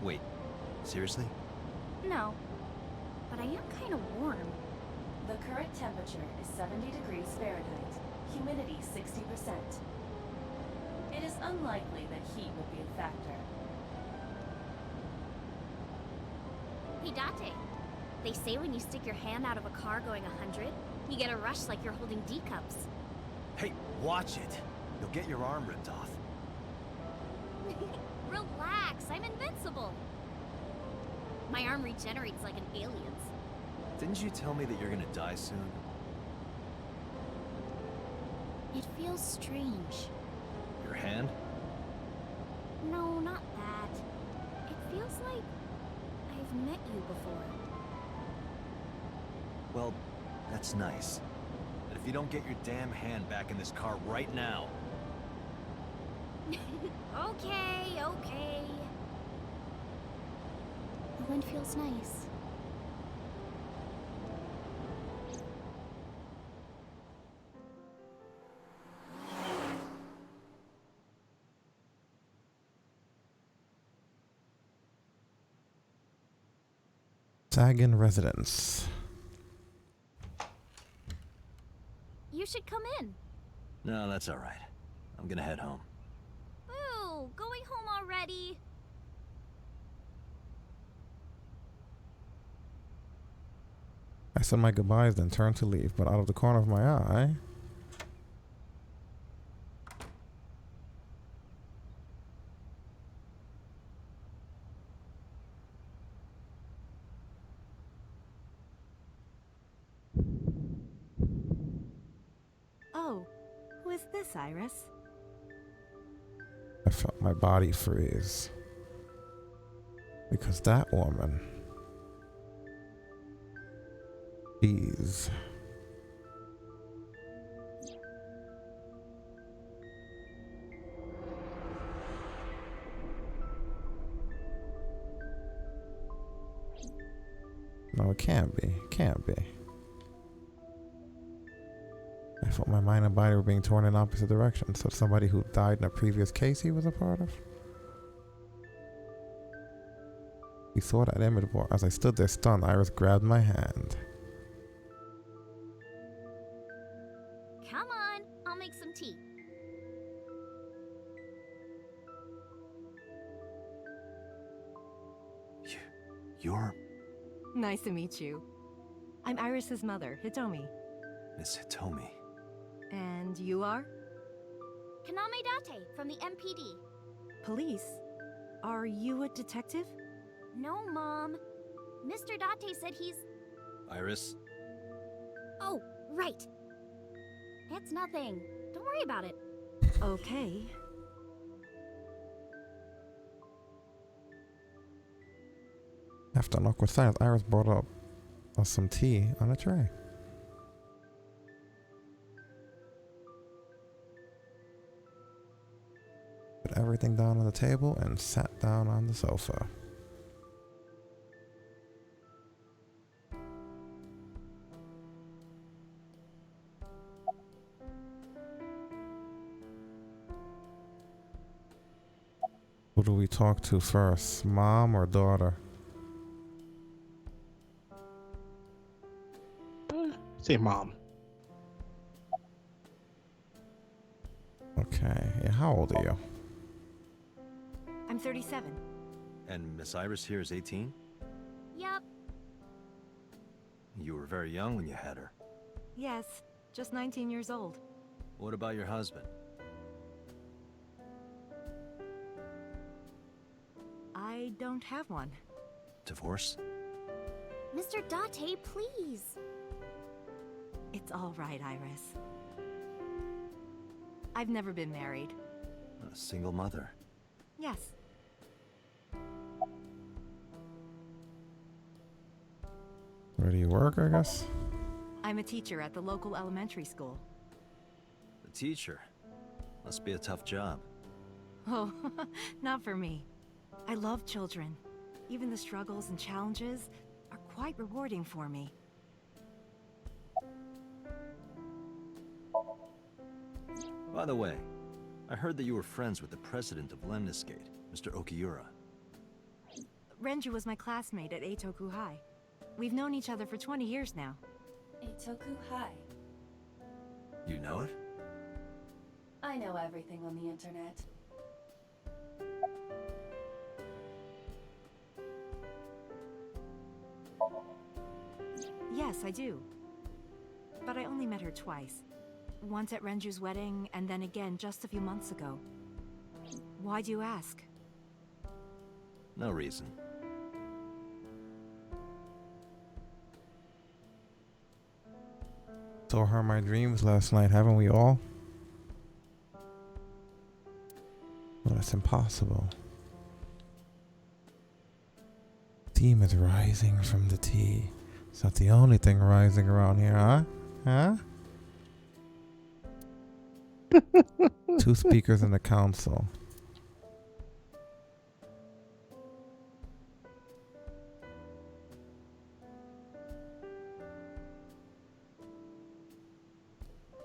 Wait, seriously? No, but I am kind of warm. The current temperature is 70 degrees Fahrenheit. Humidity 60%. It is unlikely that heat would be a factor. Hey, Date. They say when you stick your hand out of a car going 100, you get a rush like you're holding D cups. Hey, watch it. You'll get your arm ripped off. Relax, I'm invincible. My arm regenerates like an alien's. Didn't you tell me that you're gonna die soon? It feels strange. Your hand? No, not that. It feels like I've met you before. Well, that's nice. But if you don't get your damn hand back in this car right now... Okay, okay. The wind feels nice. Sagan residence. You should come in. No, that's all right. I'm gonna head home. Ooh, going home already? I said my goodbyes, then turned to leave, but out of the corner of my eye, Oh, who is this, Iris? I felt my body freeze. Because that woman, jeez. No, it can't be. It can't be. I felt my mind and body were being torn in opposite directions. So somebody who died in a previous case he was a part of? We saw that image before. As I stood there stunned, Iris grabbed my hand. Come on, I'll make some tea. You're Nice to meet you. I'm Iris's mother, Hitomi. Miss Hitomi. And you are? Kaname Date from the MPD. Police? Are you a detective? No, Mom. Mr. Date said he's... Iris? Oh, right. It's nothing. Don't worry about it. Okay. After an awkward silence, Iris brought up some tea on a tray. Put everything down on the table and sat down on the sofa. Who do we talk to first, mom or daughter? Say mom. Okay, yeah, how old are you? I'm 37. And Miss Iris here is 18? Yup. You were very young when you had her. Yes, just 19 years old. What about your husband? I don't have one. Divorce? Mr. Date, please. It's all right, Iris. I've never been married. A single mother. Yes. Where do you work, I guess? I'm a teacher at the local elementary school. A teacher? Must be a tough job. Oh, not for me. I love children. Even the struggles and challenges are quite rewarding for me. By the way, I heard that you were friends with the president of Lemniscate, Mr. Okiura. Renju was my classmate at Eitoku High. We've known each other for 20 years now. Eitoku High. You know it? I know everything on the internet. Yes, I do. But I only met her twice. Once at Renju's wedding, and then again just a few months ago. Why do you ask? No reason. Saw her in my dreams last night, haven't we all? Well, that's impossible. Steam is rising from the tea. It's not the only thing rising around here, huh? Huh? 2 speakers in the council.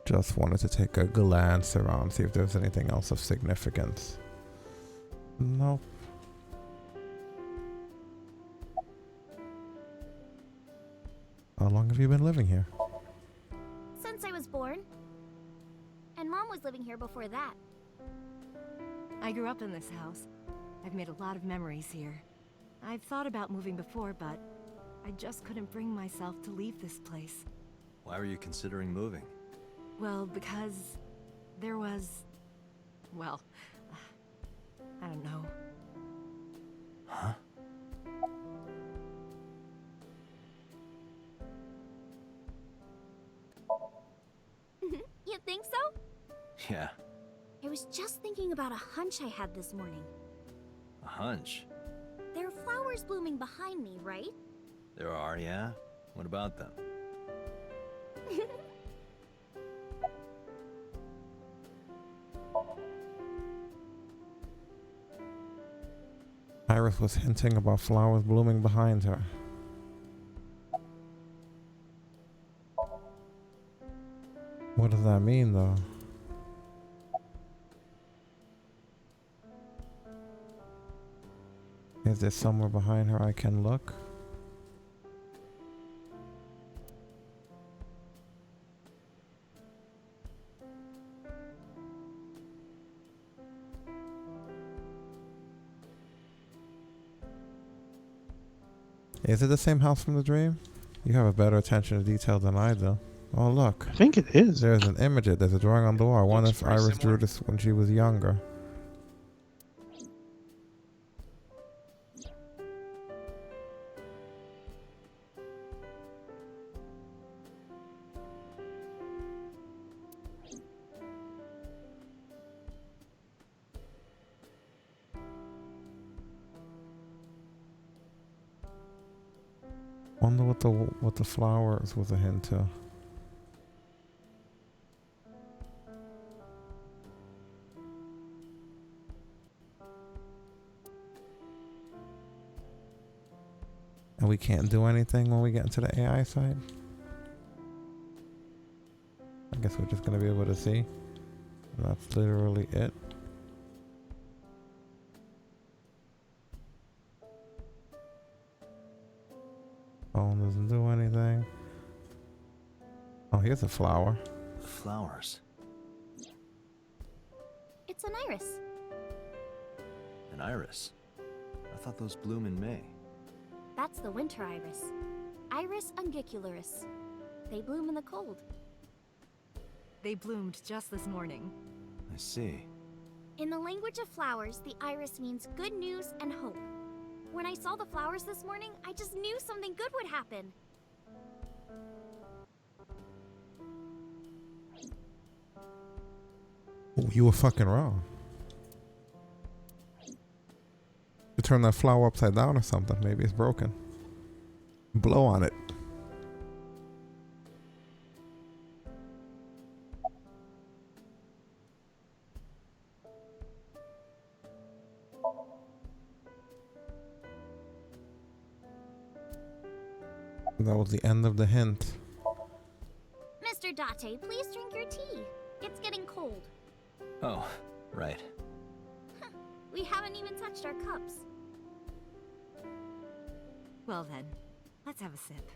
Just wanted to take a glance around, see if there's anything else of significance. Nope. How long have you been living here? Since I was born. And Mom was living here before that. I grew up in this house. I've made a lot of memories here. I've thought about moving before, but I just couldn't bring myself to leave this place. Why were you considering moving? Well, because there was... well, I don't know. Huh? You think so? Yeah, I was just thinking about a hunch I had this morning. a hunch. There are flowers blooming behind me, right? There are, yeah? What about them? Iris was hinting about flowers blooming behind her. What does that mean, though? Is there somewhere behind her I can look? Is it the same house from the dream? You have a better attention to detail than I do. Oh, look. I think it is. There's an image. There's a drawing on the wall. I wonder if very Iris similar. drew this when she was younger. Wonder what the flowers was a hint to. And we can't do anything when we get into the AI side? I guess we're just gonna be able to see. That's literally it. Phone doesn't do anything. Oh, here's a flower. Flowers. It's an iris. An iris. I thought those bloom in May. That's the winter iris. Iris ungicularis. They bloom in the cold. They bloomed just this morning. I see. In the language of flowers, the iris means good news and hope. When I saw the flowers this morning, I just knew something good would happen. Ooh, you were fucking wrong. You turn that flower upside down or something. Maybe it's broken. Blow on it. That was the end of the hint. Mr. Date, please drink your tea. It's getting cold. Oh, right. We haven't even touched our cups. Well then, let's have a sip.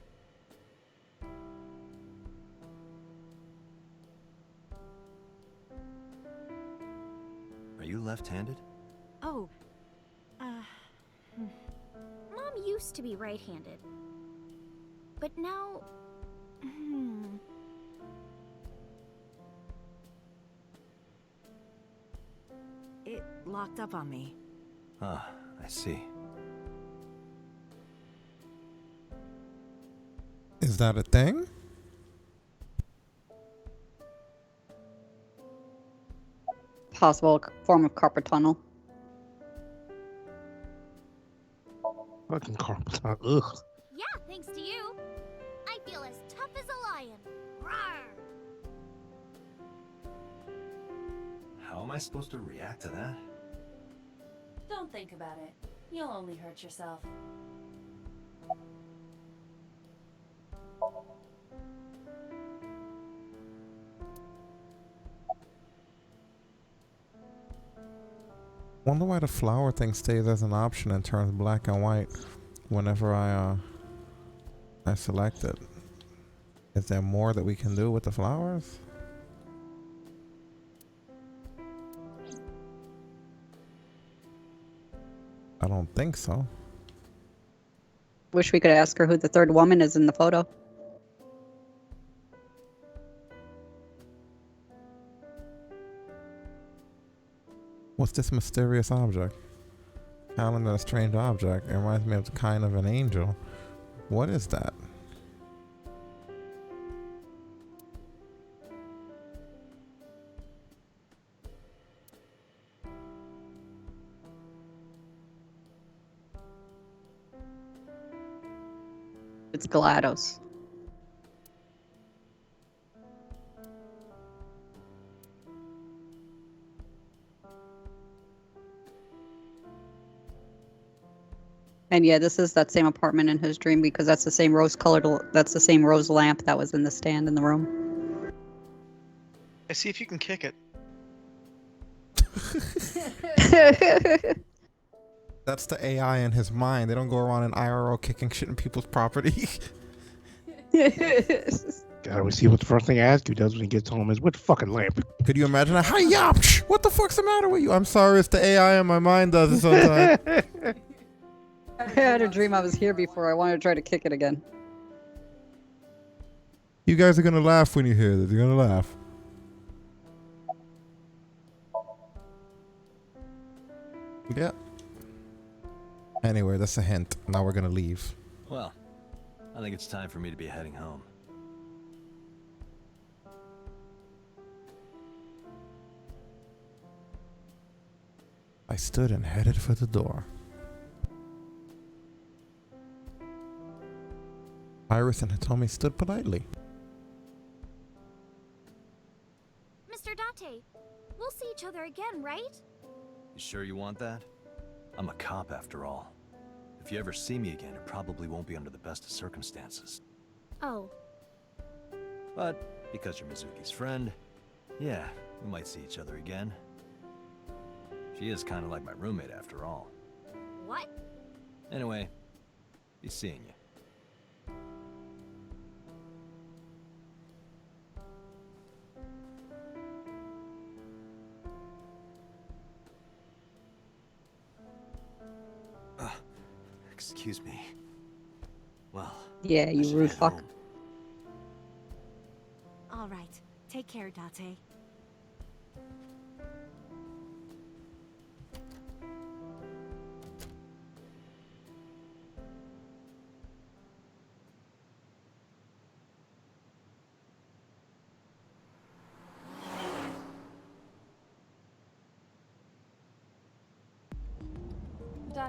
Are you left-handed? Oh, Mom used to be right-handed. But now... It locked up on me. Ah, I see. Is that a thing? Possible form of carpal tunnel. Fucking carpal tunnel. Ugh. Yeah, thanks to you. I feel as tough as a lion. Rawr! How am I supposed to react to that? Don't think about it. You'll only hurt yourself. Wonder why the flower thing stays as an option and turns black and white whenever I select it. Is there more that we can do with the flowers? I don't think so. Wish we could ask her who the third woman is in the photo. What's this mysterious object? Howling at a strange object. It reminds me of kind of an angel. What is that? It's GLaDOS. And yeah, this is that same apartment in his dream because that's the same that's the same rose lamp that was in the stand in the room. I see if you can kick it. That's the AI in his mind. They don't go around in IRL kicking shit in people's property. God, we see what the first thing Askew does when he gets home is, what fucking lamp? Could you imagine that? Hi-ya! What the fuck's the matter with you? I'm sorry, it's the AI in my mind does it sometimes. I had a dream I was here before. I wanted to try to kick it again. You guys are gonna laugh when you hear this. You're gonna laugh. Yeah. Anyway, that's a hint. Now we're gonna leave. Well, I think it's time for me to be heading home. I stood and headed for the door. Iris and Hitomi stood politely. Mr. Date, we'll see each other again, right? You sure you want that? I'm a cop after all. If you ever see me again, it probably won't be under the best of circumstances. Oh. But because you're Mizuki's friend, yeah, we might see each other again. She is kind of like my roommate after all. What? Anyway, be seeing you. Excuse me. Well, yeah, you rude fuck. All right. Take care, Date.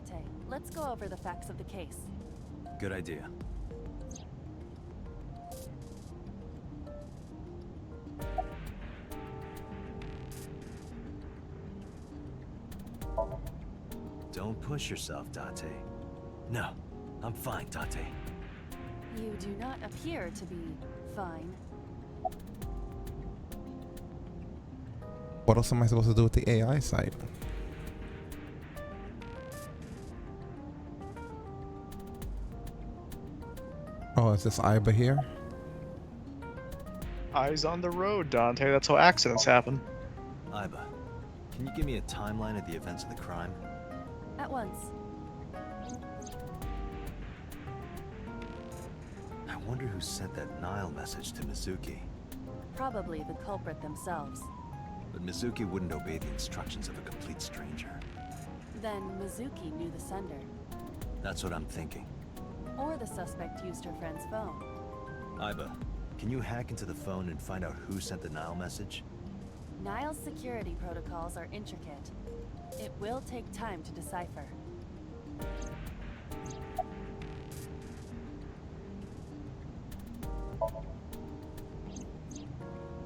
Date, let's go over the facts of the case. good idea. Don't push yourself, Date. No, I'm fine, Date. You do not appear to be fine. What else am I supposed to do with the AI site? Oh, is this Iba here? Eyes on the road, Dante. That's how accidents happen. Iba, can you give me a timeline of the events of the crime? At once. I wonder who sent that Nile message to Mizuki. Probably the culprit themselves. But Mizuki wouldn't obey the instructions of a complete stranger. Then Mizuki knew the sender. That's what I'm thinking. Or the suspect used her friend's phone. Iba, can you hack into the phone and find out who sent the Nile message? Nile's security protocols are intricate. It will take time to decipher.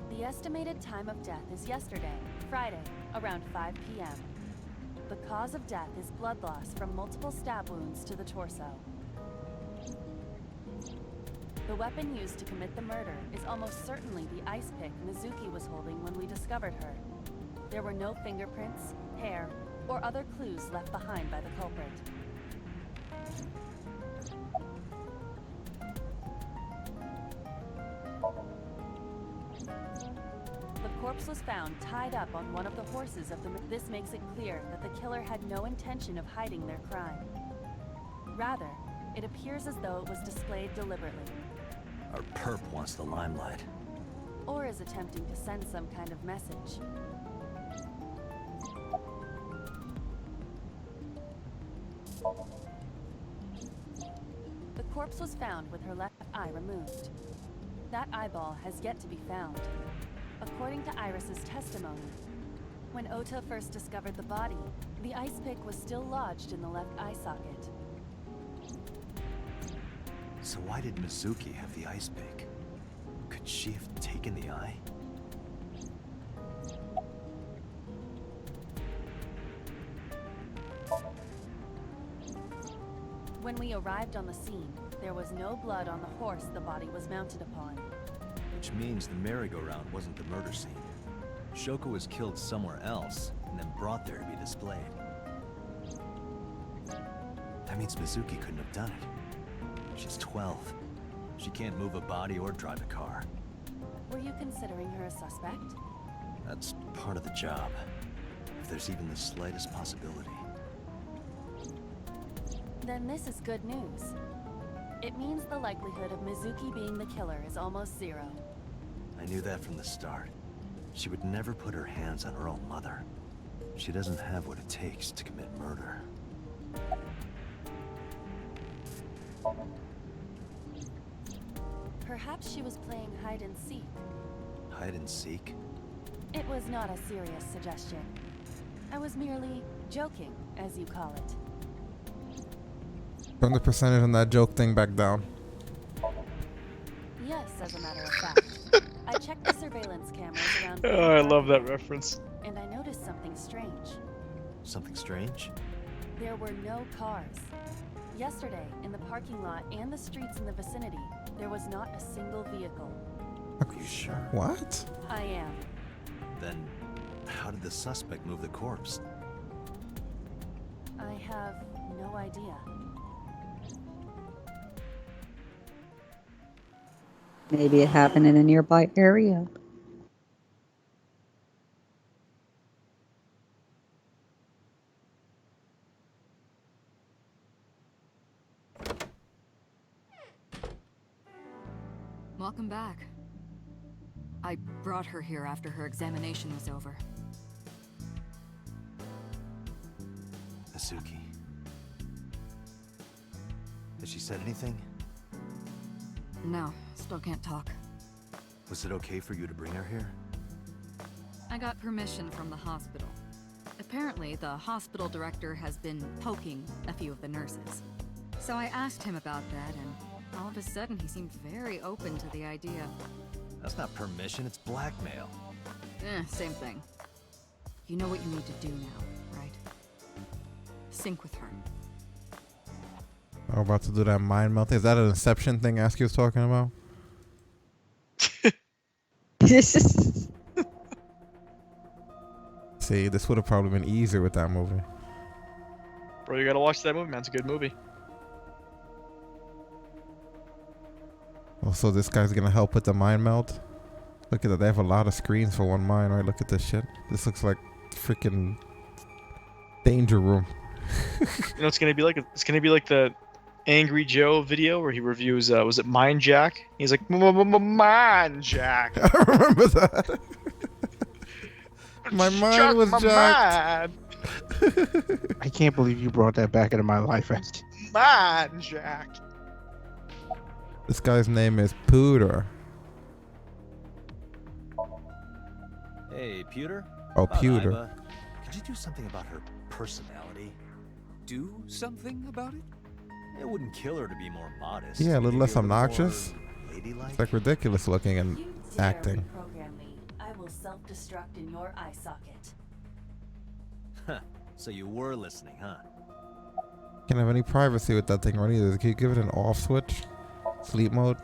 The estimated time of death is yesterday, Friday, around 5 p.m. The cause of death is blood loss from multiple stab wounds to the torso. The weapon used to commit the murder is almost certainly the ice pick Mizuki was holding when we discovered her. There were no fingerprints, hair, or other clues left behind by the culprit. corpse was found tied up on one of the horses of the... This makes it clear that the killer had no intention of hiding their crime. Rather, it appears as though it was displayed deliberately. Our perp wants the limelight. Or is attempting to send some kind of message. The corpse was found with her left eye removed. That eyeball has yet to be found. According to Iris's testimony, when Ota first discovered the body, the ice pick was still lodged in the left eye socket. So why did Mizuki have the ice pick? Could she have taken the eye? When we arrived on the scene, there was no blood on the horse the body was mounted upon. Which means the merry-go-round wasn't the murder scene. Shoko was killed somewhere else, and then brought there to be displayed. That means Mizuki couldn't have done it. She's 12. She can't move a body or drive a car. Were you considering her a suspect? That's part of the job. If there's even the slightest possibility. Then this is good news. It means the likelihood of Mizuki being the killer is almost zero. I knew that from the start. She would never put her hands on her own mother. She doesn't have what it takes to commit murder. Perhaps she was playing hide and seek. Hide and seek? It was not a serious suggestion. I was merely joking, as you call it. Turn the percentage on that joke thing back down. Yes, as a matter of fact. I checked the surveillance cameras around... Oh, I love that reference. And I noticed something strange. Something strange? There were no cars. Yesterday, in the parking lot and the streets in the vicinity, there was not a single vehicle. Are you sure? What? I am. Then, how did the suspect move the corpse? I have no idea. Maybe it happened in a nearby area. Welcome back. I brought her here after her examination was over. Mizuki. Has she said anything? No, still can't talk. Was it okay for you to bring her here? I got permission from the hospital. Apparently, the hospital director has been poking a few of the nurses. So I asked him about that, and all of a sudden he seemed very open to the idea. That's not permission, it's blackmail. Same thing. You know what you need to do now, right? Sync with her. I'm about to do that mind melting. Is that an Inception thing Askew was talking about? See, this would have probably been easier with that movie. Bro, you gotta watch that movie, man. It's a good movie. Also, this guy's gonna help with the mind melt. Look at that. They have a lot of screens for one mind, right? Look at this shit. This looks like freaking Danger Room. You know, it's gonna be like the Angry Joe video where he reviews. Was it Mind Jack? He's like, Mind Jack. I remember that. My mind was jacked. I can't believe you brought that back into my life, Askew. Mind Jack. This guy's name is Pooter. Hey, Pewter? Oh, Pewter. Iva, could you do something about her personality? Do something about it? It wouldn't kill her to be more modest. Yeah, a little Maybe less little more obnoxious. ladylike? It's like ridiculous looking and You dare acting. reprogram me, I will self-destruct in your eye socket. Huh. So you were listening, huh? Can't have any privacy with that thing right either. Can you give it an off switch? Sleep mode?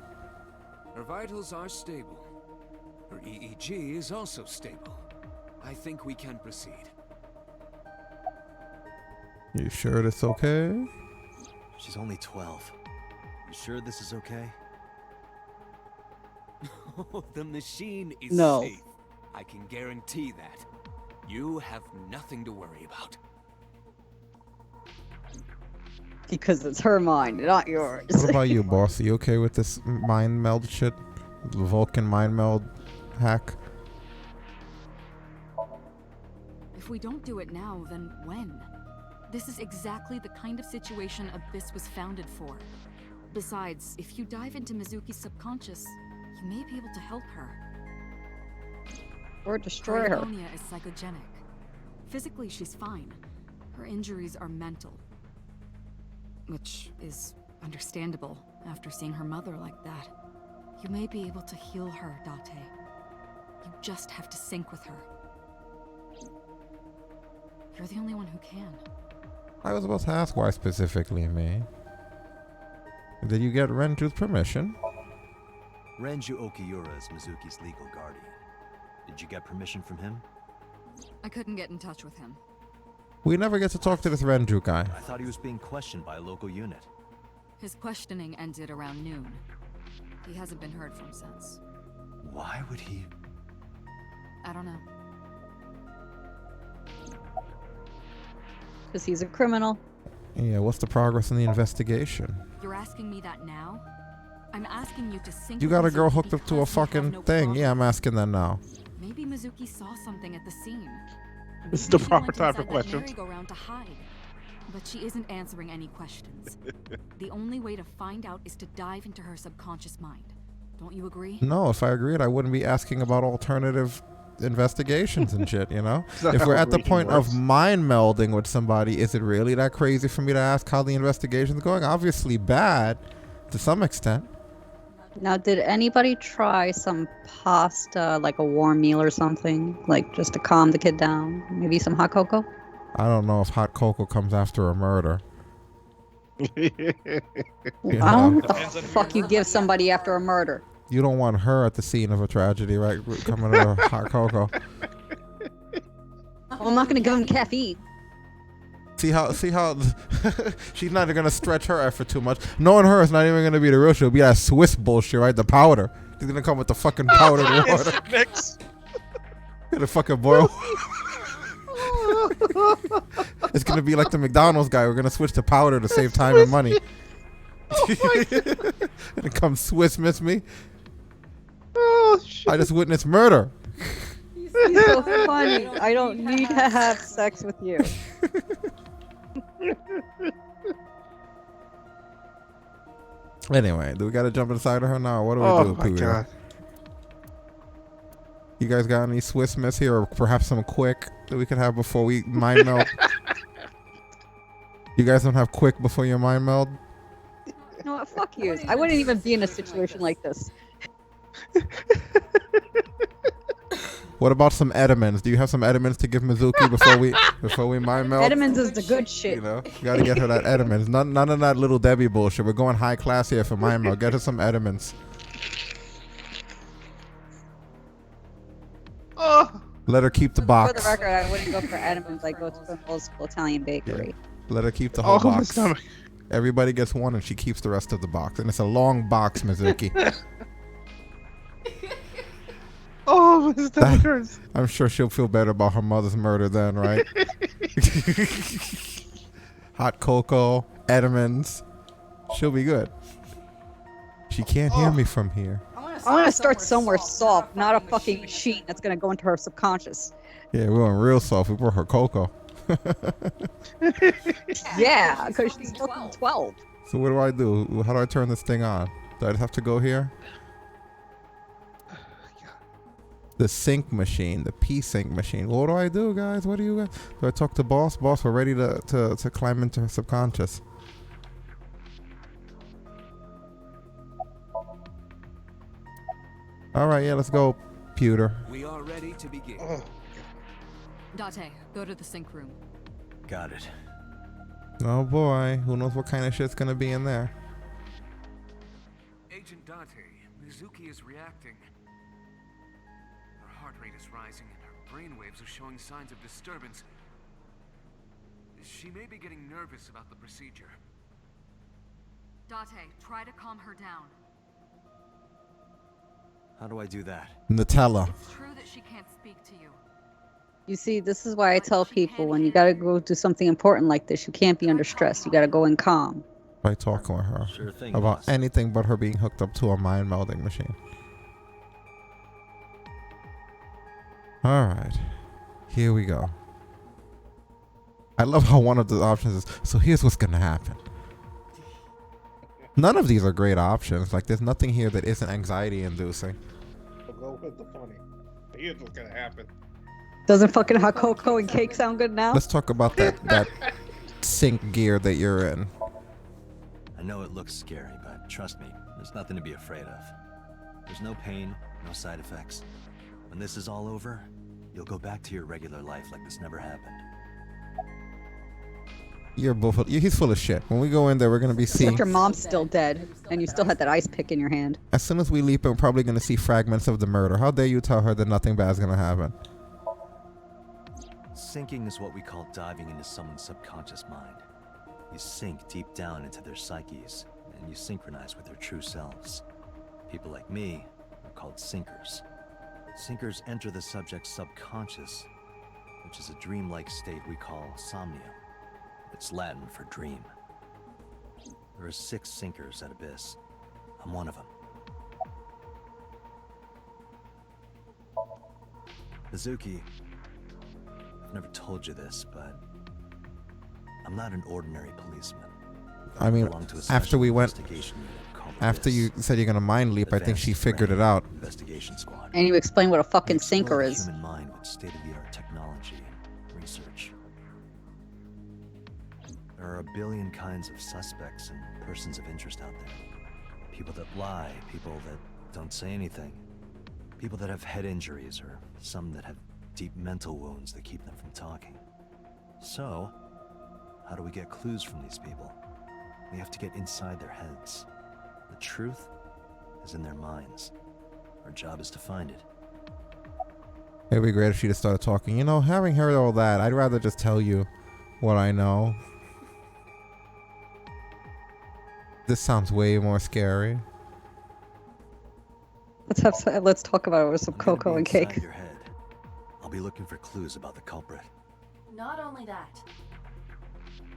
Her vitals are stable. Her EEG is also stable. I think we can proceed. You sure it's okay? She's only 12. You sure this is okay? The machine is No. safe. I can guarantee that. You have nothing to worry about. Because it's her mind, not yours. What about you, boss? Are you okay with this mind meld shit? The Vulcan mind meld hack? If we don't do it now, then when? This is exactly the kind of situation Abyss was founded for. Besides, if you dive into Mizuki's subconscious, you may be able to help her. Or destroy her. Pareidonia is psychogenic. Physically, she's fine. Her injuries are mental. Which is understandable after seeing her mother like that. You may be able to heal her, Date. You just have to sync with her. You're the only one who can. I was about to ask why specifically me. Did you get Renju's permission? Renju Okiura is Mizuki's legal guardian. Did you get permission from him? I couldn't get in touch with him. We never get to talk to this Renju guy. I thought he was being questioned by a local unit. His questioning ended around noon. He hasn't been heard from since. Why would he? I don't know. Because he's a criminal. Yeah, what's the progress in the investigation? You're asking me that now? I'm asking you to sync. You got a girl hooked up to a fucking thing. Yeah, I'm asking that now. Maybe Mizuki saw something at the scene. This is the proper time for questions. Merry-go-round to hide. But she isn't answering any questions. The only way to find out is to dive into her subconscious mind. Don't you agree? No, if I agreed, I wouldn't be asking about alternative investigations and shit, you know? If we're at the point of mind melding with somebody, is it really that crazy for me to ask how the investigation's going? Obviously bad, to some extent. Now, did anybody try some pasta, like a warm meal or something? Like, just to calm the kid down? Maybe some hot cocoa? I don't know if hot cocoa comes after a murder. Well, what the fuck you give somebody after a murder? You don't want her at the scene of a tragedy, right? Coming to hot cocoa. Well, I'm not going to give him caffeine. See how she's not gonna stretch her effort too much. Knowing her is not even gonna be the real shit. It'll be that Swiss bullshit, right? The powder. She's gonna come with the fucking powdered water. Mix. Gonna fucking boil. It's gonna be like the McDonald's guy. We're gonna switch to powder to save time and money. And it comes Swiss Miss Me. Oh shit! I just witnessed murder. He's so funny. I don't need to have sex with you. Anyway, do we gotta jump inside of her now? What do we do, Oh my god! You guys got any Swiss Miss here, or perhaps some Quick that we could have before we mind meld? You guys don't have Quick before your mind meld? You know what? Fuck you. I wouldn't even be in a situation like this. What about some Edamins? Do you have some Edamins to give Mizuki before we mind meld? Edamins is the good shit. You know, you gotta get her that Edamins. None of that little Debbie bullshit. We're going high class here for mind meld. Get her some Edamins. Oh. Let her keep the For box. the record, I wouldn't go for Edamins. I go to an old school Italian bakery. Let her keep the whole Oh, my box. stomach. Everybody gets one, and she keeps the rest of the box. And it's a long box, Mizuki. Oh, my stomach hurts. I'm sure she'll feel better about her mother's murder then, right? Hot cocoa, Edamins. She'll be good. She can't hear me from here. I want to start somewhere soft, not a fucking machine that's going to go into her subconscious. Yeah, we went real soft. We brought her cocoa. Yeah, because she's fucking 12. So what do? How do I turn this thing on? Do I just have to go here? The sync machine, the P-sync machine. What do I do, guys? What do you guys? Do I talk to boss? Boss, we're ready to climb into her subconscious. All right, yeah, let's go, pewter. We are ready to begin. Date, go to the sync room. Got it. Oh boy, who knows what kind of shit's gonna be in there? Agent Date, Mizuki is reacting. Her heart rate is rising and her brainwaves are showing signs of disturbance. She may be getting nervous about the procedure. Date, try to calm her down. How do I do that? Nutella. It's true that she can't speak to you. You see, this is why I tell people when you gotta go do something important like this, you can't be under stress. You gotta go in calm. By talking with her Sure thing, about boss. anything but her being hooked up to a mind melding machine. All right, here we go. I love how one of the options is, so here's what's gonna happen. None of these are great options. Like, there's nothing here that isn't anxiety inducing. So go with the funny. Here's what's gonna happen. Doesn't fucking hot cocoa and cake sound good now? Let's talk about that sync gear that you're in. I know it looks scary, but trust me, there's nothing to be afraid of. There's no pain, no side effects. When this is all over, you'll go back to your regular life like this never happened. He's full of shit. When we go in there, we're gonna be seeing. Except your mom's still dead, and you still had that ice pick in your hand. As soon as we leap in, we're probably gonna see fragments of the murder. How dare you tell her that nothing bad's gonna happen? Sinking is what we call diving into someone's subconscious mind. You sink deep down into their psyches, and you synchronize with their true selves. People like me are called sinkers. Sinkers enter the subject's subconscious, which is a dreamlike state we call somnium. It's Latin for dream. There are 6 sinkers at Abyss. I'm one of them. Mizuki, I've never told you this, but I'm not an ordinary policeman. I mean, belong to a after special we went, investigation unit called after you Abyss. said you're gonna mind leap, I think she Advanced figured it Brain out. Investigation Squad. And you explain what a fucking We explore sinker the is. human mind with state-of-the-art technology and research. There are a billion kinds of suspects and persons of interest out there. People that lie, people that don't say anything, people that have head injuries, or some that have deep mental wounds that keep them from talking. So, how do we get clues from these people? We have to get inside their heads. The truth is in their minds. Our job is to find it. It'd be great if she just started talking. You know, having heard all that, I'd rather just tell you what I know. This sounds way more scary. Let's talk about it with some I'm gonna cocoa be and inside cake. your head. I'll be looking for clues about the culprit. Not only that,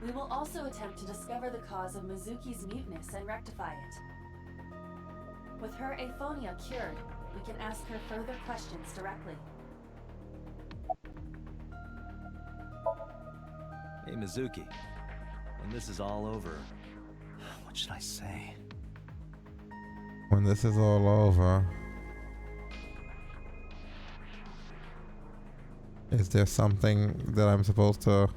we will also attempt to discover the cause of Mizuki's muteness and rectify it. With her aphonia cured, we can ask her further questions directly. Hey, Mizuki. When this is all over, what should I say? When this is all over, is there something that I'm supposed to...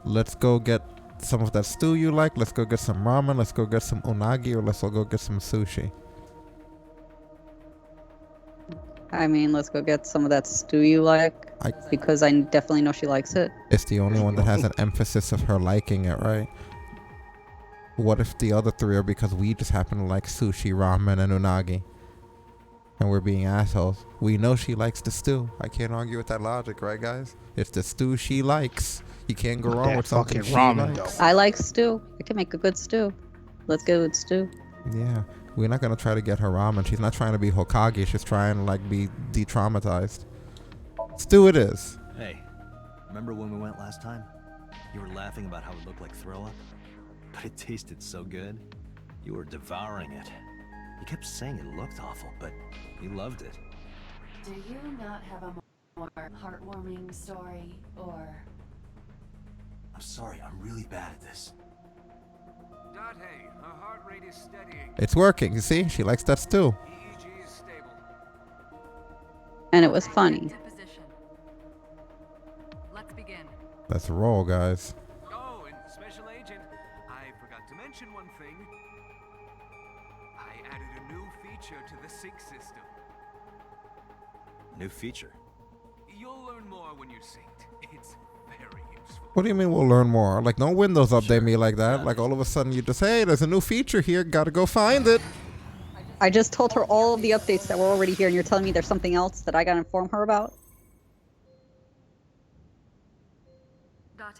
Let's go get some of that stew you like. Let's go get some ramen. Let's go get some unagi, or let's go get some sushi. I mean, let's go get some of that stew you like, because I definitely know she likes it. It's the only one that has an emphasis of her liking it, right? What if the other 3 are because we just happen to like sushi, ramen, and unagi? And we're being assholes. We know she likes the stew. I can't argue with that logic, right, guys? It's the stew she likes. You can't go wrong with something she likes. I like stew. I can make a good stew. Let's go with stew. Yeah, we're not gonna try to get her ramen. She's not trying to be Hokage. She's trying to like be de-traumatized. Stew it is. Hey, remember when we went last time? You were laughing about how it looked like throw up? But it tasted so good. You were devouring it. You kept saying it looked awful, but you loved it. Do you not have a more heartwarming story, or... I'm sorry, I'm really bad at this. Date, her heart rate is steadying. It's working. You see, she likes that stew. EEG is stable. And it was funny. Let's begin. Let's roll, guys. Oh, and Special Agent, I forgot to mention one thing. I added a new feature to the sync system. New feature. You'll learn more when you're synced. It's very useful. What do you mean we'll learn more? Like, no Windows update me like that. Like, all of a sudden you just, hey, there's a new feature here. Gotta go find it. I just told her all of the updates that were already here, and you're telling me there's something else that I gotta inform her about? Date,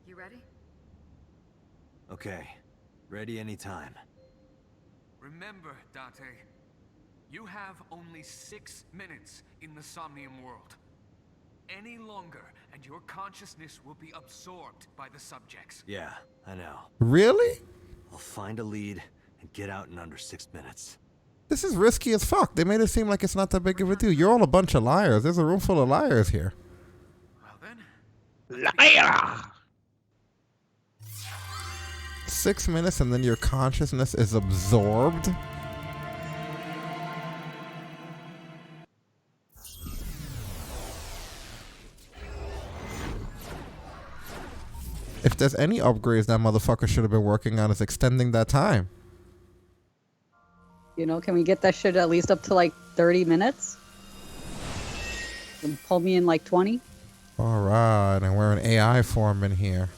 you ready? Okay, Ready anytime. Remember, Date, you have only 6 minutes in the Somnium world. Any longer, and your consciousness will be absorbed by the subjects. Yeah, I know. Really? I'll find a lead and get out in under 6 minutes. This is risky as fuck. They made it seem like it's not that big of a deal. You're all a bunch of liars. There's a room full of liars here. Well then, Liar! 6 minutes and then your consciousness is absorbed? If there's any upgrades that motherfucker should have been working on, is extending that time. You know, can we get that shit at least up to like 30 minutes? And pull me in like 20? Alright, and we're in AI form in here.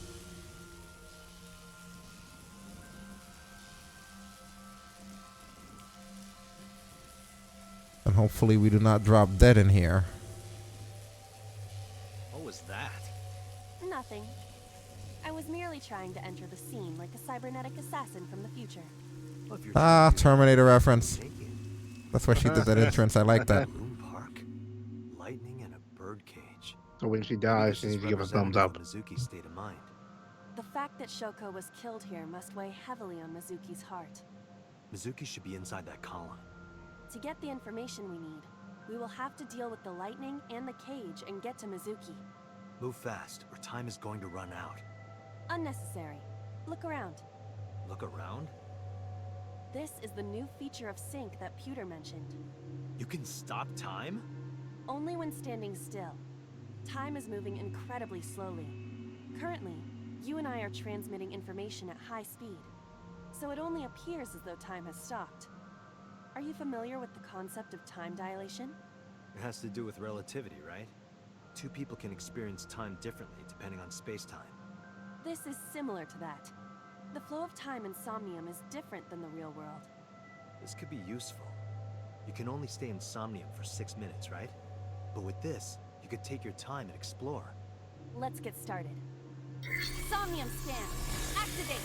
And hopefully we do not drop dead in here. What was that? Nothing. I was merely trying to enter the scene like a cybernetic assassin from the future. Well, if you're Ah, trying to do Terminator that, reference. take it. That's why she did that entrance. I like that. Moon Park, lightning, and a birdcage. So when she dies, she needs to give a thumbs up. Mizuki's state of mind. The fact that Shoko was killed here must weigh heavily on Mizuki's heart. Mizuki should be inside that column. To get the information we need, we will have to deal with the lightning and the cage and get to Mizuki. Move fast, or time is going to run out. Unnecessary. Look around. Look around? This is the new feature of Sync that Pewter mentioned. You can stop time? Only when standing still. Time is moving incredibly slowly. Currently, you and I are transmitting information at high speed, so it only appears as though time has stopped. Are you familiar with the concept of time dilation? It has to do with relativity, right? Two people can experience time differently depending on space-time. This is similar to that. The flow of time in Somnium is different than the real world. This could be useful. You can only stay in Somnium for 6 minutes, right? But with this, you could take your time and explore. Let's get started. Somnium scan! Activate!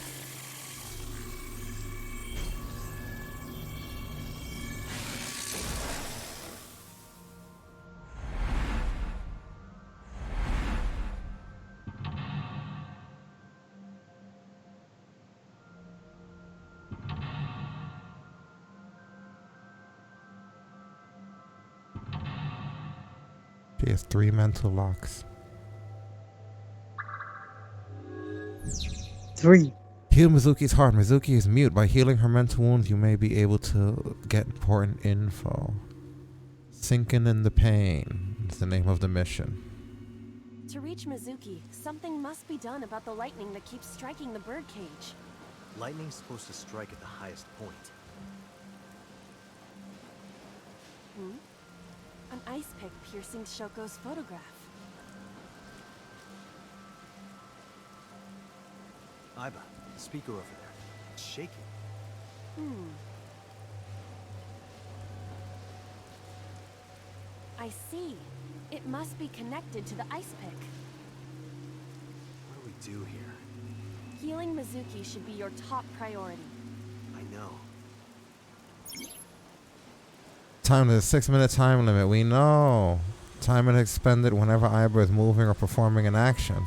She has 3 mental locks. 3. Heal Mizuki's heart. Mizuki is mute. By healing her mental wounds, you may be able to get important info. Sinking in the pain is the name of the mission. To reach Mizuki, something must be done about the lightning that keeps striking the birdcage. Lightning's supposed to strike at the highest point. An ice pick piercing Shoko's photograph. Aiba, the speaker over there. It's shaking. I see. It must be connected to the ice pick. What do we do here? Healing Mizuki should be your top priority. I know. Time to the 6-minute time limit. We know. Time is expended whenever Aiba is moving or performing an action.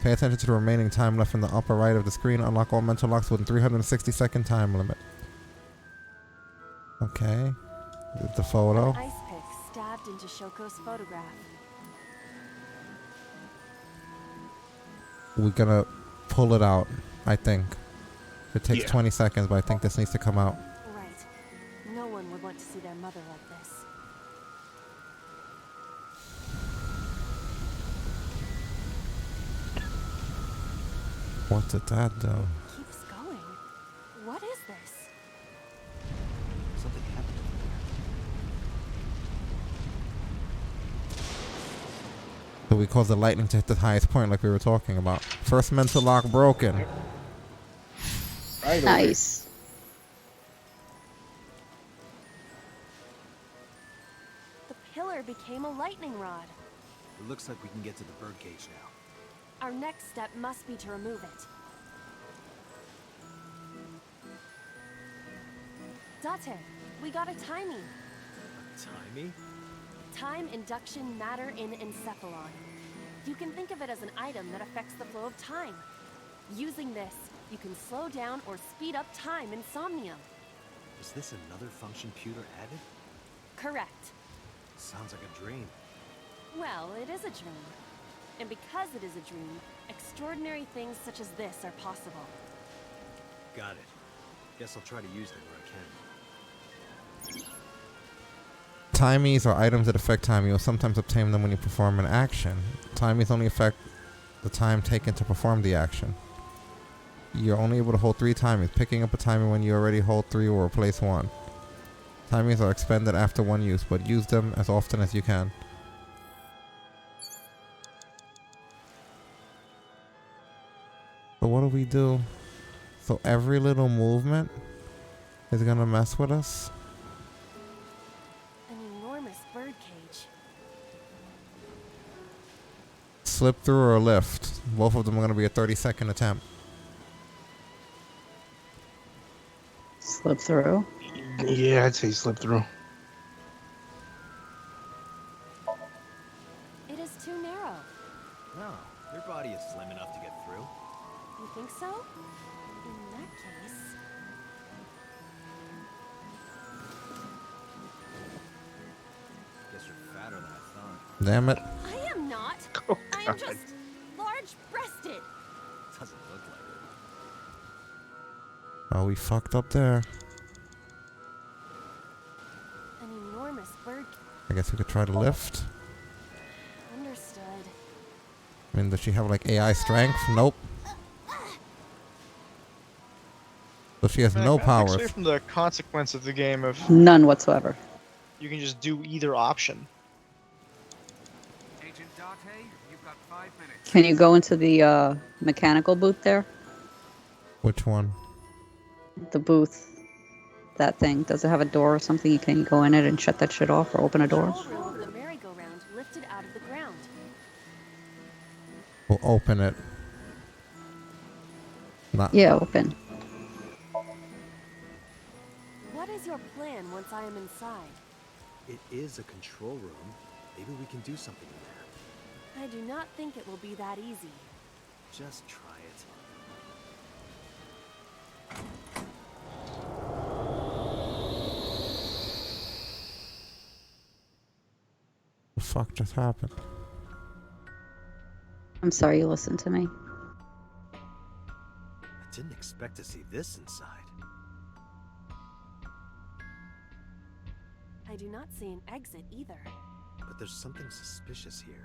Pay attention to the remaining time left in the upper right of the screen. Unlock all mental locks within 360-second time limit. Okay. The photo. An ice pick stabbed into Shoko's photograph. We're gonna pull it out, I think. It takes 20 seconds, but I think this needs to come out. Right. No one would want to see their mother like this. What did that do? Keeps going. What is this? Something happened over there. So we cause the lightning to hit the highest point like we were talking about. First mental lock broken. Nice. The pillar became a lightning rod. It looks like we can get to the birdcage now. Our next step must be to remove it. Date, we got a timing. Timey? Time induction matter in encephalon. You can think of it as an item that affects the flow of time. Using this, you can slow down or speed up time in Somnium. Is this another function Pewter added? Correct. Sounds like a dream. Well, it is a dream. And because it is a dream, extraordinary things such as this are possible. Got it. Guess I'll try to use them where I can. Timies are items that affect time. You'll sometimes obtain them when you perform an action. Timies only affect the time taken to perform the action. You're only able to hold 3 timies. Picking up a timie when you already hold 3 will replace 1. Timies are expended after 1 use, but use them as often as you can. So what do we do? So every little movement is gonna mess with us? An enormous birdcage. Slip through or lift. Both of them are gonna be a 30-second attempt. Slip through. Yeah, I'd say slip through. It is too narrow. No, your body is slim enough to get through. You think so? In that case... Guess you're fatter than I thought. Damn it. I am not. Oh, I am God. just large-breasted. Doesn't look like it. Oh, we fucked up there. An enormous bird. I guess we could try to lift. Understood. I mean, does she have like AI strength? Nope. So she has no powers. Actually, from the consequence of the game of None whatsoever. you can just do either option. Agent Date, you've got 5 minutes. Can you go into the mechanical booth there? Which one? The booth. That thing. Does it have a door or something? Can you go in it and shut that shit off or open a door? The whole room of the merry-go-round lifted out of the ground. We'll open it. Not. Yeah, open. What is your plan once I am inside? It is a control room. Maybe we can do something in there. I do not think it will be that easy. Just try it. The fuck just happened? I'm sorry you listened to me. I didn't expect to see this inside. I do not see an exit either. But there's something suspicious here.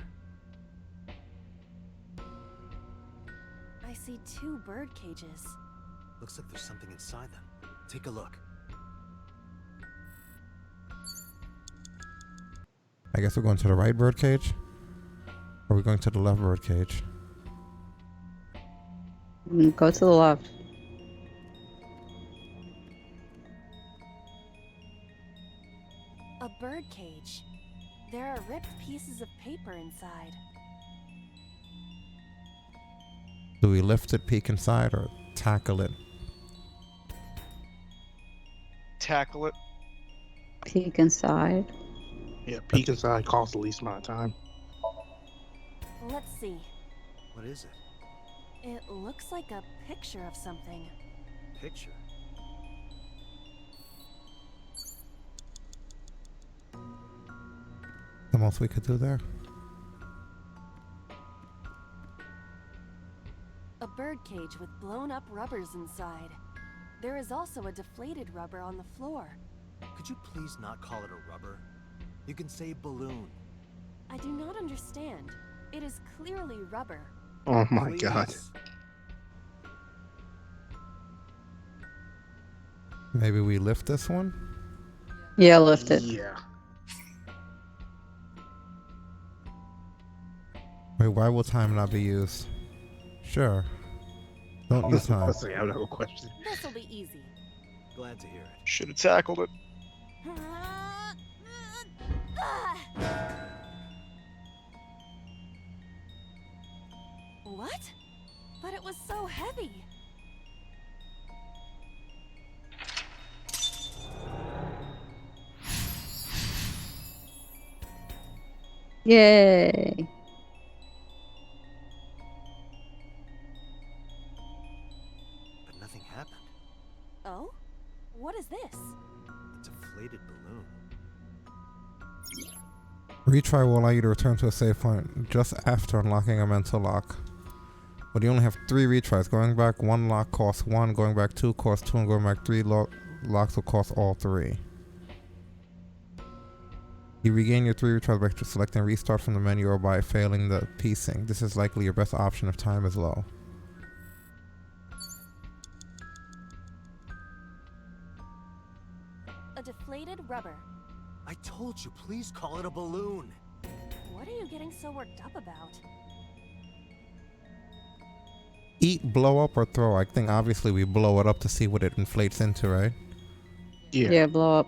I see 2 bird cages. Looks like there's something inside them. Take a look. I guess we're going to the right birdcage? Or are we going to the left birdcage? Go to the left. A bird cage. There are ripped pieces of paper inside. Do we lift it, peek inside, or tackle it? Tackle it. Peek inside. Yeah, peek inside costs the least amount of time. Let's see. What is it? It looks like a picture of something. Picture? The most we could do there? A bird cage with blown up rubbers inside. There is also a deflated rubber on the floor. Could you please not call it a rubber? You can say balloon. I do not understand. It is clearly rubber. Oh my Please. God. Maybe we lift this one? Yeah, lift it. Yeah. Wait, why will time not be used? Sure. Don't use time. Let's see, I have no question. This will be easy. Glad to hear it. Should have tackled it. What? But it was so heavy. Yay. But nothing happened. Oh? What is this? A deflated balloon. Retry will allow you to return to a save point just after unlocking a mental lock. But you only have 3 retries. Going back 1 lock costs 1, going back 2 costs 2, and going back 3 locks will cost all 3. You regain your 3 retries by selecting restart from the menu or by failing the piecing. This is likely your best option if time is low. A deflated rubber. I told you, please call it a balloon. What are you getting so worked up about? Eat, blow up, or throw. I think obviously we blow it up to see what it inflates into, right? Yeah, blow up.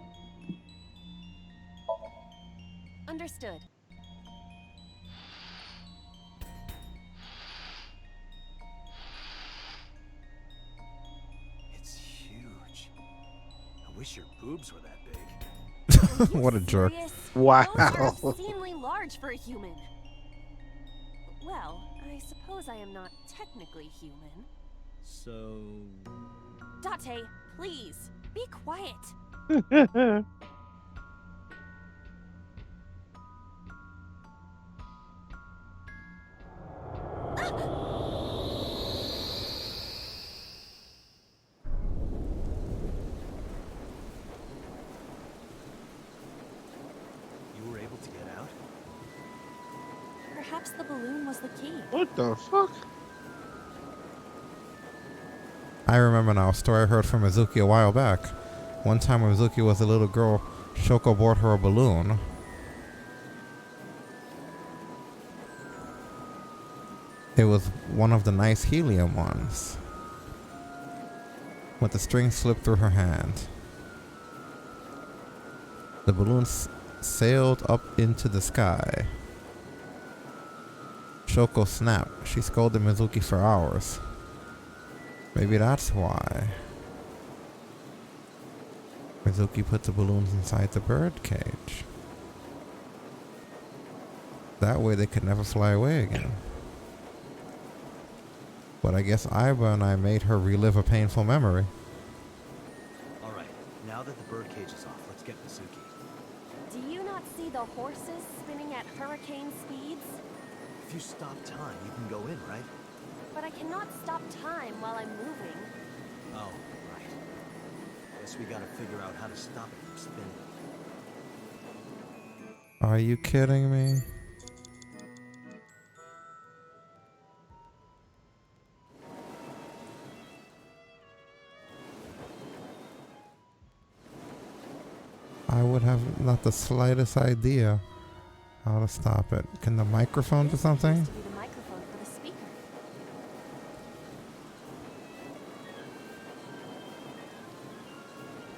Understood. It's huge. I wish your boobs were that big. What a jerk. Wow. Those are obscenely large for a human. Well, I suppose I am not technically human. So... Date, please, be quiet. You were able to get out? Perhaps the balloon was the key. What the fuck? I remember now a story I heard from Mizuki a while back. One time when Mizuki was a little girl, Shoko bought her a balloon. It was one of the nice helium ones. But the string slipped through her hand. The balloon sailed up into the sky. Shoko snapped. She scolded Mizuki for hours. Maybe that's why. Mizuki put the balloons inside the bird cage. That way they could never fly away again. But I guess Aiba and I made her relive a painful memory. Alright, now that the bird cage is off, let's get Mizuki. Do you not see the horses spinning at hurricane speeds? If you stop time, you can go in, right? But I cannot stop time while I'm moving. Oh, right. Guess we gotta figure out how to stop it from spinning. Are you kidding me? I would have not the slightest idea how to stop it. Can the microphone do something? To be the microphone for the speaker.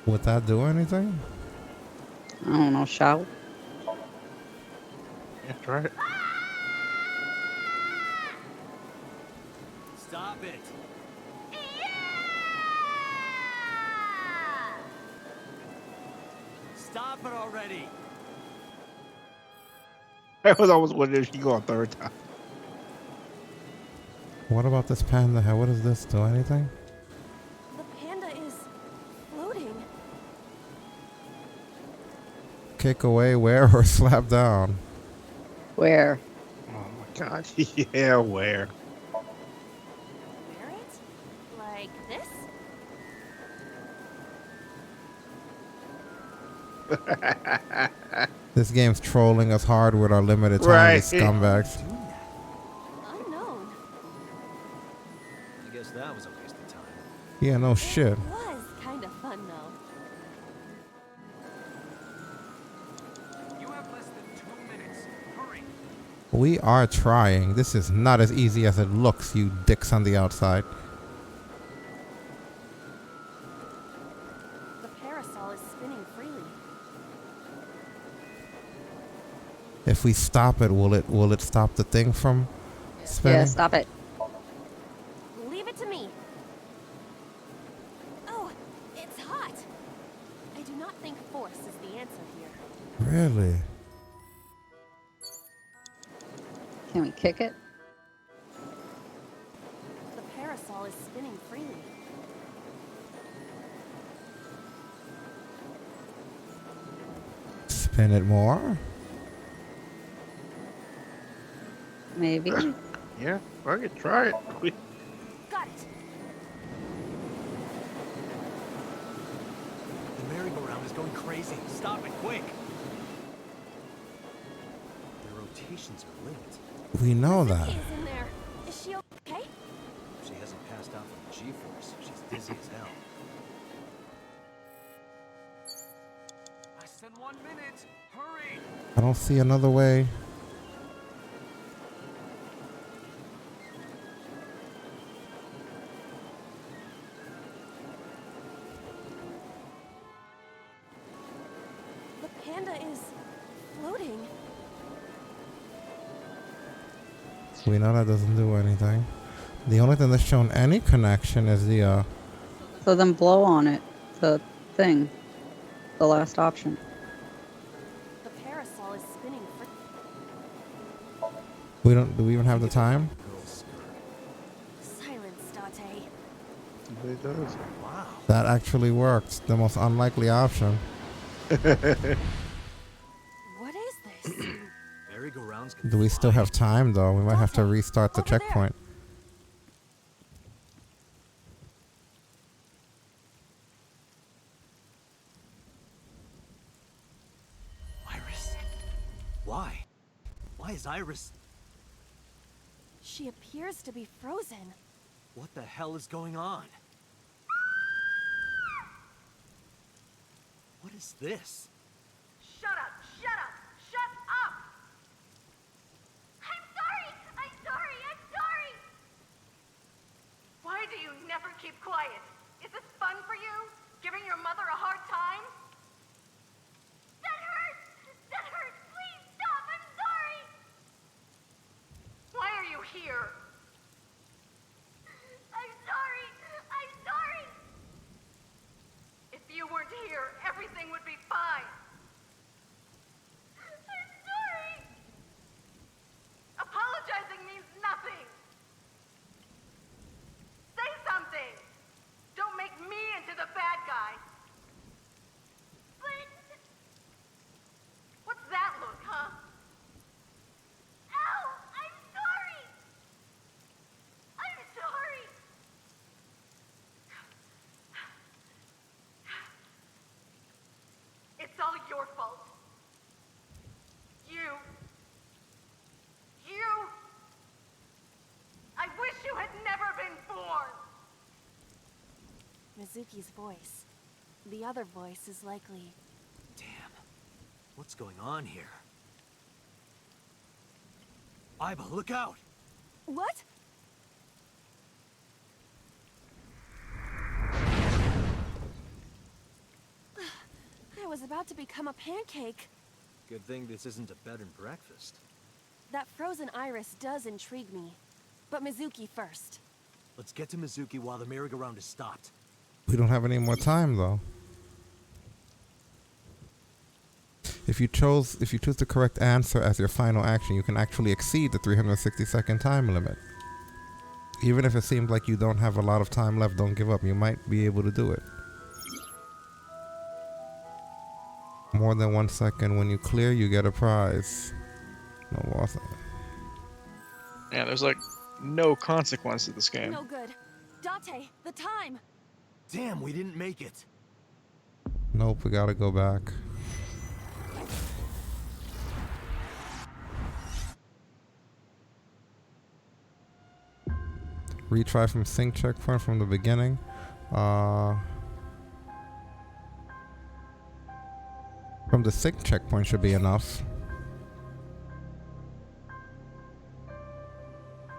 Would that do anything? I don't know, shout. That's right. Stop it! Stop it already! I was always wondering if she go a third time. What about this panda head? What does this do? Anything? The panda is floating. Kick away, where, or slap down? Where? Oh my god. Yeah, where? Wear it? Like this? This game's trolling us hard with our limited time, Right. you scumbags. Unknown. I guess that was a waste of time. Yeah, no shit. Was kind of fun though. You have less than 2 minutes. Hurry. We are trying. This is not as easy as it looks, you dicks on the outside. The parasol is spinning freely. If we stop it, will it stop the thing from spinning? Yeah, stop it. Leave it to me. Oh, it's hot. I do not think force is the answer here. Really? Can we kick it? The parasol is spinning freely. Spin it more? Maybe. Yeah, I could try it. Got it. The merry-go-round is going crazy. Stop it, quick! Their rotations are linked. We know that. Is in there. Is she okay? She hasn't passed out from the G-force. She's dizzy as hell. Less than 1 minute. Hurry! I don't see another way. The panda is floating. We know that doesn't do anything. The only thing that's shown any connection is the So then blow on it. The thing. The last option. The parasol is spinning do we even have the time? Silence, Date. It does. Wow. That actually worked. The most unlikely option. What is this? Merry-go-rounds can Do we still have time though? We might have to restart the Over there. checkpoint. Iris. Why? Why is Iris... She appears to be frozen. What the hell is going on? What is this? Shut up! Shut up! Shut up! I'm sorry! I'm sorry! I'm sorry! Why do you never keep quiet? Is this fun for you? Giving your mother a hard time? That hurts! That hurts! Please stop! I'm sorry! Why are you here? I'm sorry! I'm sorry! If you weren't here, everything would be fine. I'm sorry! Apologizing means nothing. Say something. Don't make me into the bad guy. But... What's that look, huh? Ow! I'm sorry! I'm sorry! It's all your fault. You. I wish you had never been born. Mizuki's voice. The other voice is likely... Damn. What's going on here? Aiba, look out! What? I was about to become a pancake. Good thing this isn't a bed and breakfast. That frozen iris does intrigue me. But Mizuki first. Let's get to Mizuki while the merry-go-round is stopped. We don't have any more time though. If you choose the correct answer as your final action, you can actually exceed the 360-second time limit. Even if it seems like you don't have a lot of time left, don't give up. You might be able to do it. More than 1 second. When you clear, you get a prize. No more. Yeah, there's like no consequence to this game. No good. Date, the time! Damn, we didn't make it. Nope, we gotta go back. Retry from sync checkpoint from the beginning. From the sync checkpoint should be enough.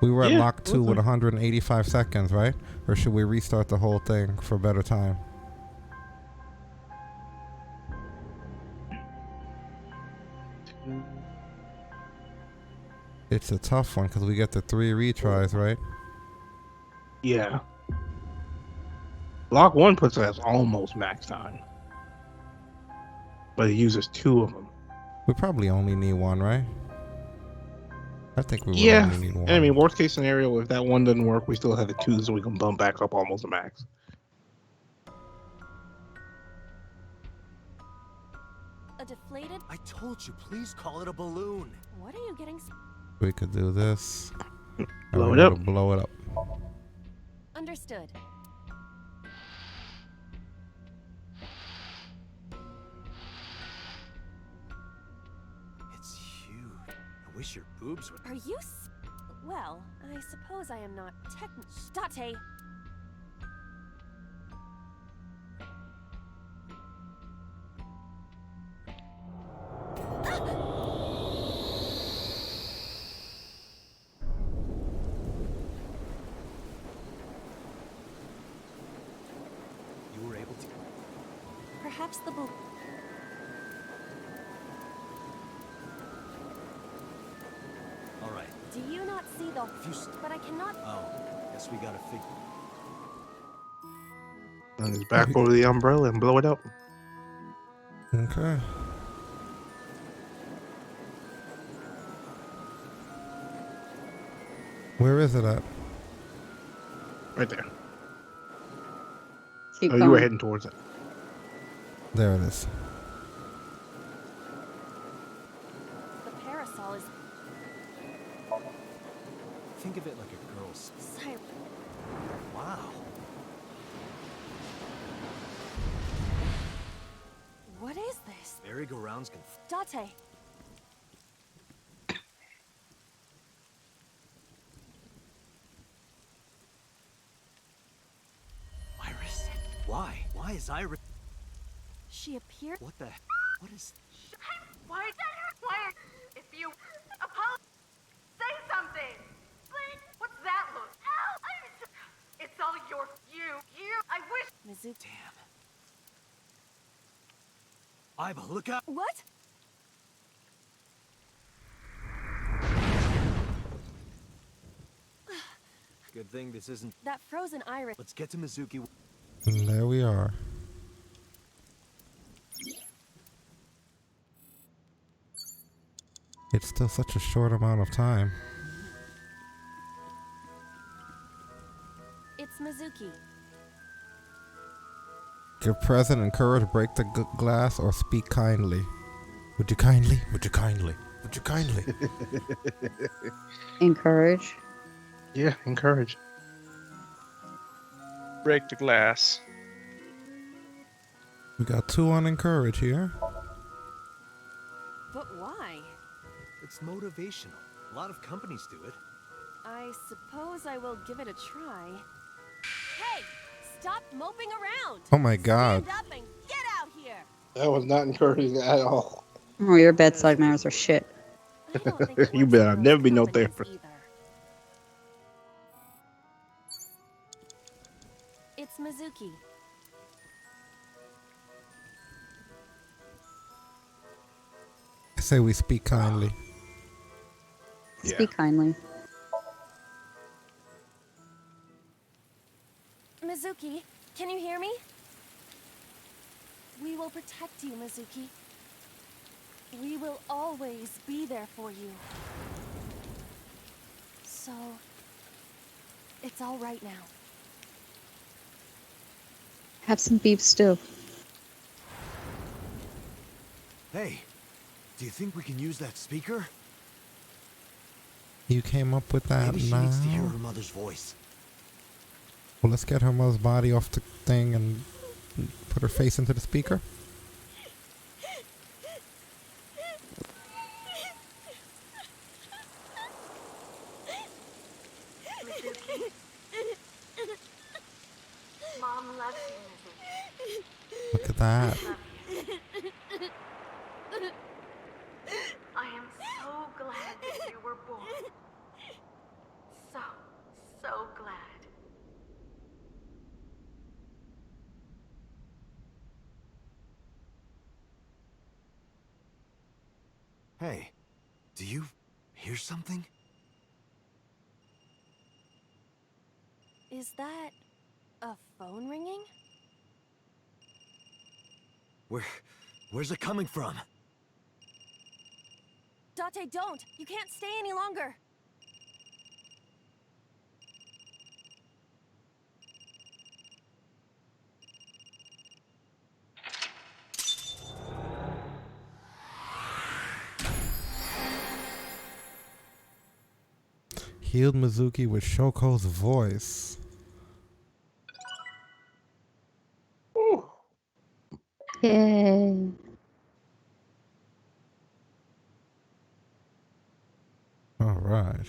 We were at lock 2 with 185 seconds, right? Or should we restart the whole thing for better time? It's a tough one because we get the 3 retries, right? Yeah. Lock 1 puts us almost max time. But it uses 2 of them. We probably only need 1, right? I think we would Yeah. only need one. And I mean, worst case scenario, if that one doesn't work, we still have the two, so we can bump back up almost to max. A deflated? I told you, please call it a balloon. What are you getting? We could do this. Blow and it we up. gotta blow it up. Understood. It's huge. I wish your boobs would. Are you? Well, I suppose I am not Date. You were able to. Perhaps the balloon. All right. Do you not see the? If you. But I cannot. Oh, guess we gotta figure. And it's back over the umbrella and blow it up. Okay. Where is it at? Right there. Keep Oh, going. you were heading towards it. There it is. The parasol is Think of it like a girl's. silent. Wow. What is this? Merry-go-rounds can. Date. Iris. Why? Why is Iris? She appeared. What the? What is? Why? Why? If you say something. What's that look? Ow! It's all your you. I wish. Mizuki. Damn. Iva, look out! What? Good thing this isn't. That frozen iris. Let's get to Mizuki. And there we are. It's still such a short amount of time. It's Mizuki. Give present and courage, break the glass, or speak kindly. Would you kindly? Would you kindly? Would you kindly? Encourage. Yeah, encourage. Break the glass. We got 2 on encourage here. But why? It's motivational. A lot of companies do it. I suppose I will give it a try. Hey! Stop moping around! Oh my god. Stand up and get out here! That was not encouraging at all. Oh, your bedside manners are shit. I don't think it You works better for most never be no companies therapist. either. It's Mizuki. I say we speak kindly. Yeah. Speak kindly. Mizuki, can you hear me? We will protect you, Mizuki. We will always be there for you. So, it's all right now. Have some beef stew. Hey, do you think we can use that speaker? You came up with that Maybe she now? needs to hear her mother's voice. Well, let's get her mother's body off the thing and put her face into the speaker. Mom loves you, Mizuki. Look at that. I am so glad that you were born. So glad. Hey, do you hear something? Is that a phone ringing? Where's it coming from? Date, don't! You can't stay any longer! Healed Mizuki with Shoko's voice. Yay. All right.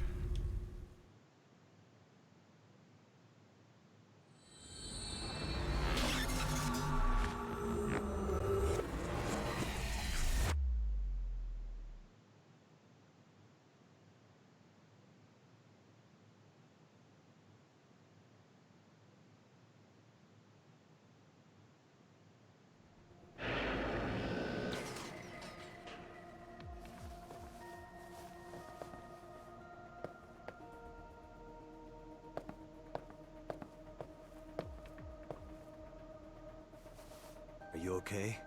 Are you okay?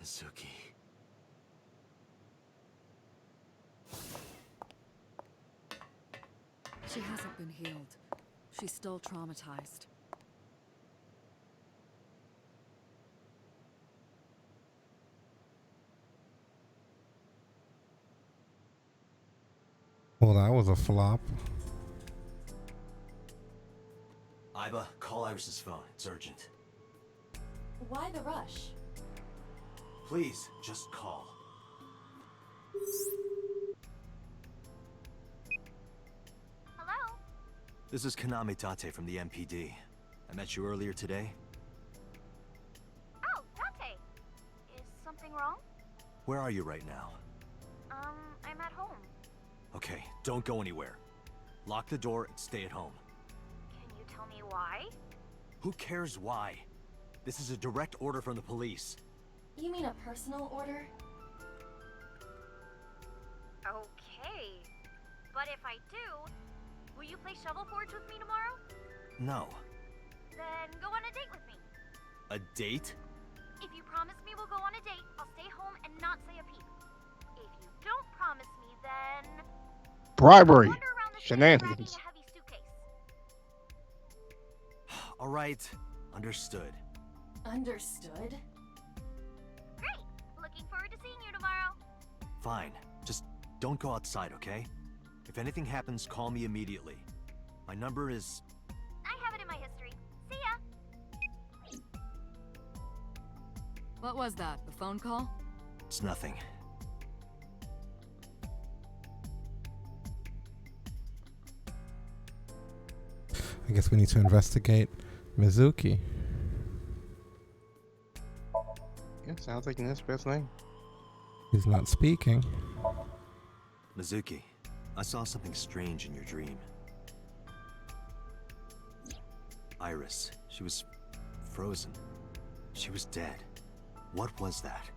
Mizuki. She hasn't been healed. She's still traumatized. Well, that was a flop. Iba, call Iris's phone. It's urgent. Why the rush? Please, just call. Hello? This is Kaname Tate from the MPD. I met you earlier today. Oh, Tate. Is something wrong? Where are you right now? I'm at home. Okay, don't go anywhere. Lock the door and stay at home. Can you tell me why? Who cares why? This is a direct order from the police. You mean a personal order? Okay. But if I do, will you play Shovel Forge with me tomorrow? No. Then go on a date with me. A date? If you promise me we'll go on a date, I'll stay home and not say a peep. If you don't promise me, then... Bribery. Wander around the city Shenanigans. dragging a heavy suitcase. All right. Understood. Understood? Great! Looking forward to seeing you tomorrow. Fine. Just don't go outside, okay? If anything happens, call me immediately. My number is... I have it in my history. See ya! What was that? The phone call? It's nothing. I guess we need to investigate Mizuki. Yeah, sounds like the next best thing. He's not speaking. Mizuki, I saw something strange in your dream. Iris, she was frozen. She was dead. What was that?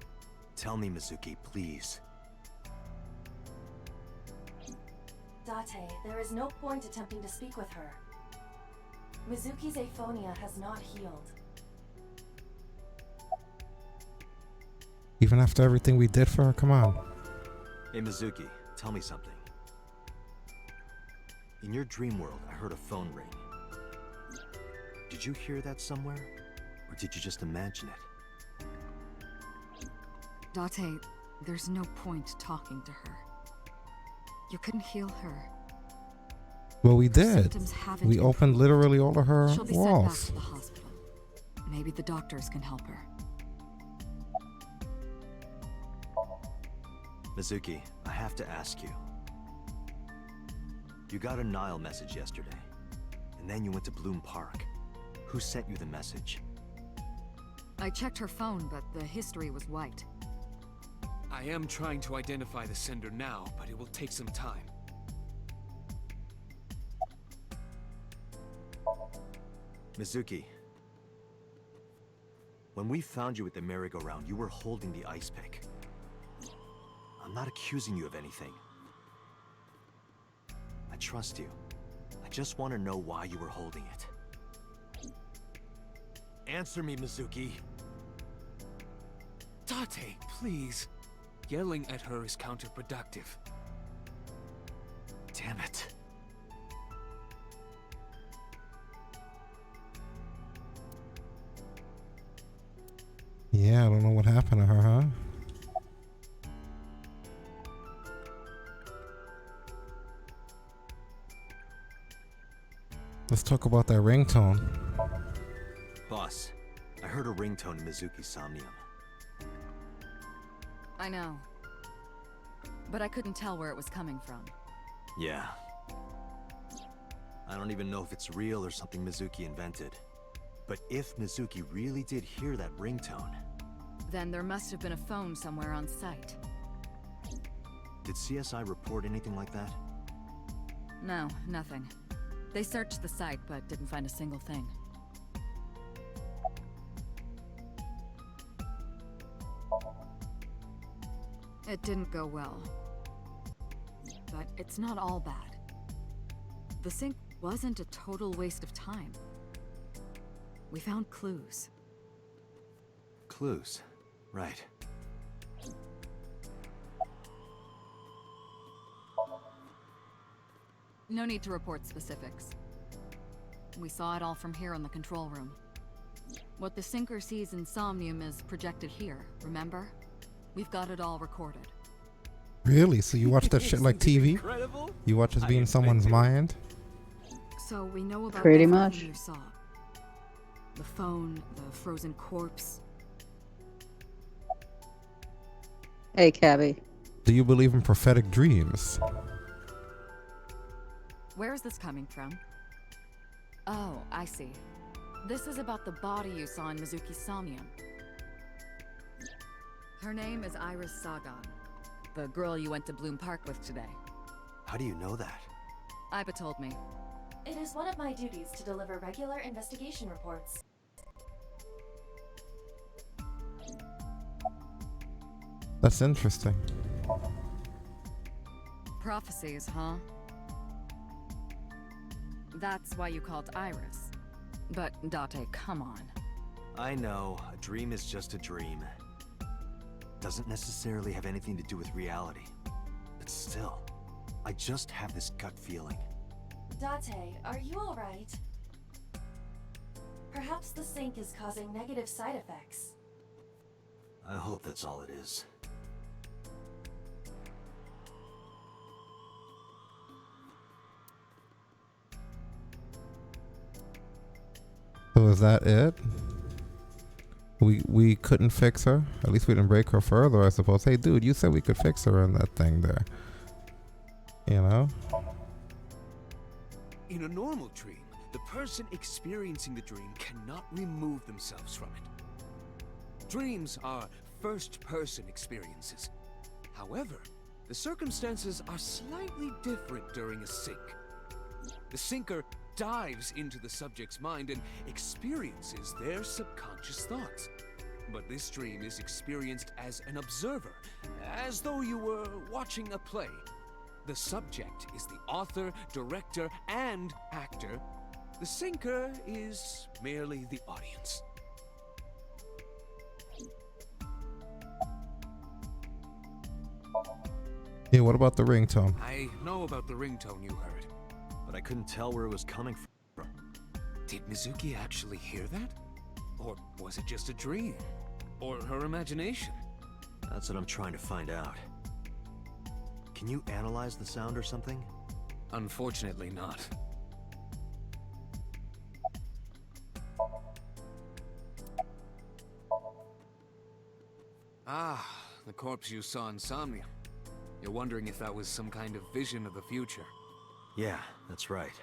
Tell me, Mizuki, please. Date, there is no point attempting to speak with her. Mizuki's aphonia has not healed. Even after everything we did for her, come on. Hey, Mizuki, tell me something. In your dream world, I heard a phone ring. Did you hear that somewhere? Or did you just imagine it? Date, there's no point talking to her. You couldn't heal her. Well, we Her did. symptoms haven't We opened improved. literally all of her She'll be sent back walls. to the hospital. Maybe the doctors can help her. Mizuki, I have to ask you. You got a Nile message yesterday, and then you went to Bloom Park. Who sent you the message? I checked her phone, but the history was wiped. I am trying to identify the sender now, but it will take some time. Mizuki, when we found you at the merry-go-round, you were holding the ice pick. I'm not accusing you of anything. I trust you. I just want to know why you were holding it. Answer me, Mizuki. Date, please. Yelling at her is counterproductive. Damn it. Yeah, I don't know what happened to her, huh? Let's talk about that ringtone. Boss, I heard a ringtone in Mizuki's Somnium. I know. But I couldn't tell where it was coming from. Yeah. I don't even know if it's real or something Mizuki invented. But if Mizuki really did hear that ringtone... Then there must have been a phone somewhere on site. Did CSI report anything like that? No, nothing. They searched the site, but didn't find a single thing. It didn't go well. But it's not all bad. The sync wasn't a total waste of time. We found clues. Clues. Right. No need to report specifics. We saw it all from here in the control room. What the Sinker sees in Somnium is projected here, remember? We've got it all recorded. Really? So you watch that shit like TV? Incredible? You watch us be in someone's mind? So we know about Pretty everything much. you saw. The phone, the frozen corpse. Hey, Cabby. Do you believe in prophetic dreams? Where is this coming from? Oh, I see. This is about the body you saw in Mizuki's Somnium. Her name is Iris Sagan, the girl you went to Bloom Park with today. How do you know that? Iba told me. It is one of my duties to deliver regular investigation reports. That's interesting. Prophecies, huh? That's why you called Iris. But, Date, come on. I know, a dream is just a dream. Doesn't necessarily have anything to do with reality. But still, I just have this gut feeling. Date, are you alright? Perhaps the sync is causing negative side effects. I hope that's all it is. So is that it? We couldn't fix her? At least we didn't break her further, I suppose. Hey dude, you said we could fix her in that thing there. You know? In a normal dream, the person experiencing the dream cannot remove themselves from it. Dreams are first-person experiences. However, the circumstances are slightly different during a sync. The syncer dives into the subject's mind and experiences their subconscious thoughts. But this dream is experienced as an observer, as though you were watching a play. The subject is the author, director, and actor. The syncer is merely the audience. Yeah, what about the ringtone? I know about the ringtone you heard. But I couldn't tell where it was coming from. Did Mizuki actually hear that? Or was it just a dream? Or her imagination? That's what I'm trying to find out. Can you analyze the sound or something? Unfortunately not. Ah, the corpse you saw in Somnium. You're wondering if that was some kind of vision of the future. Yeah, that's right.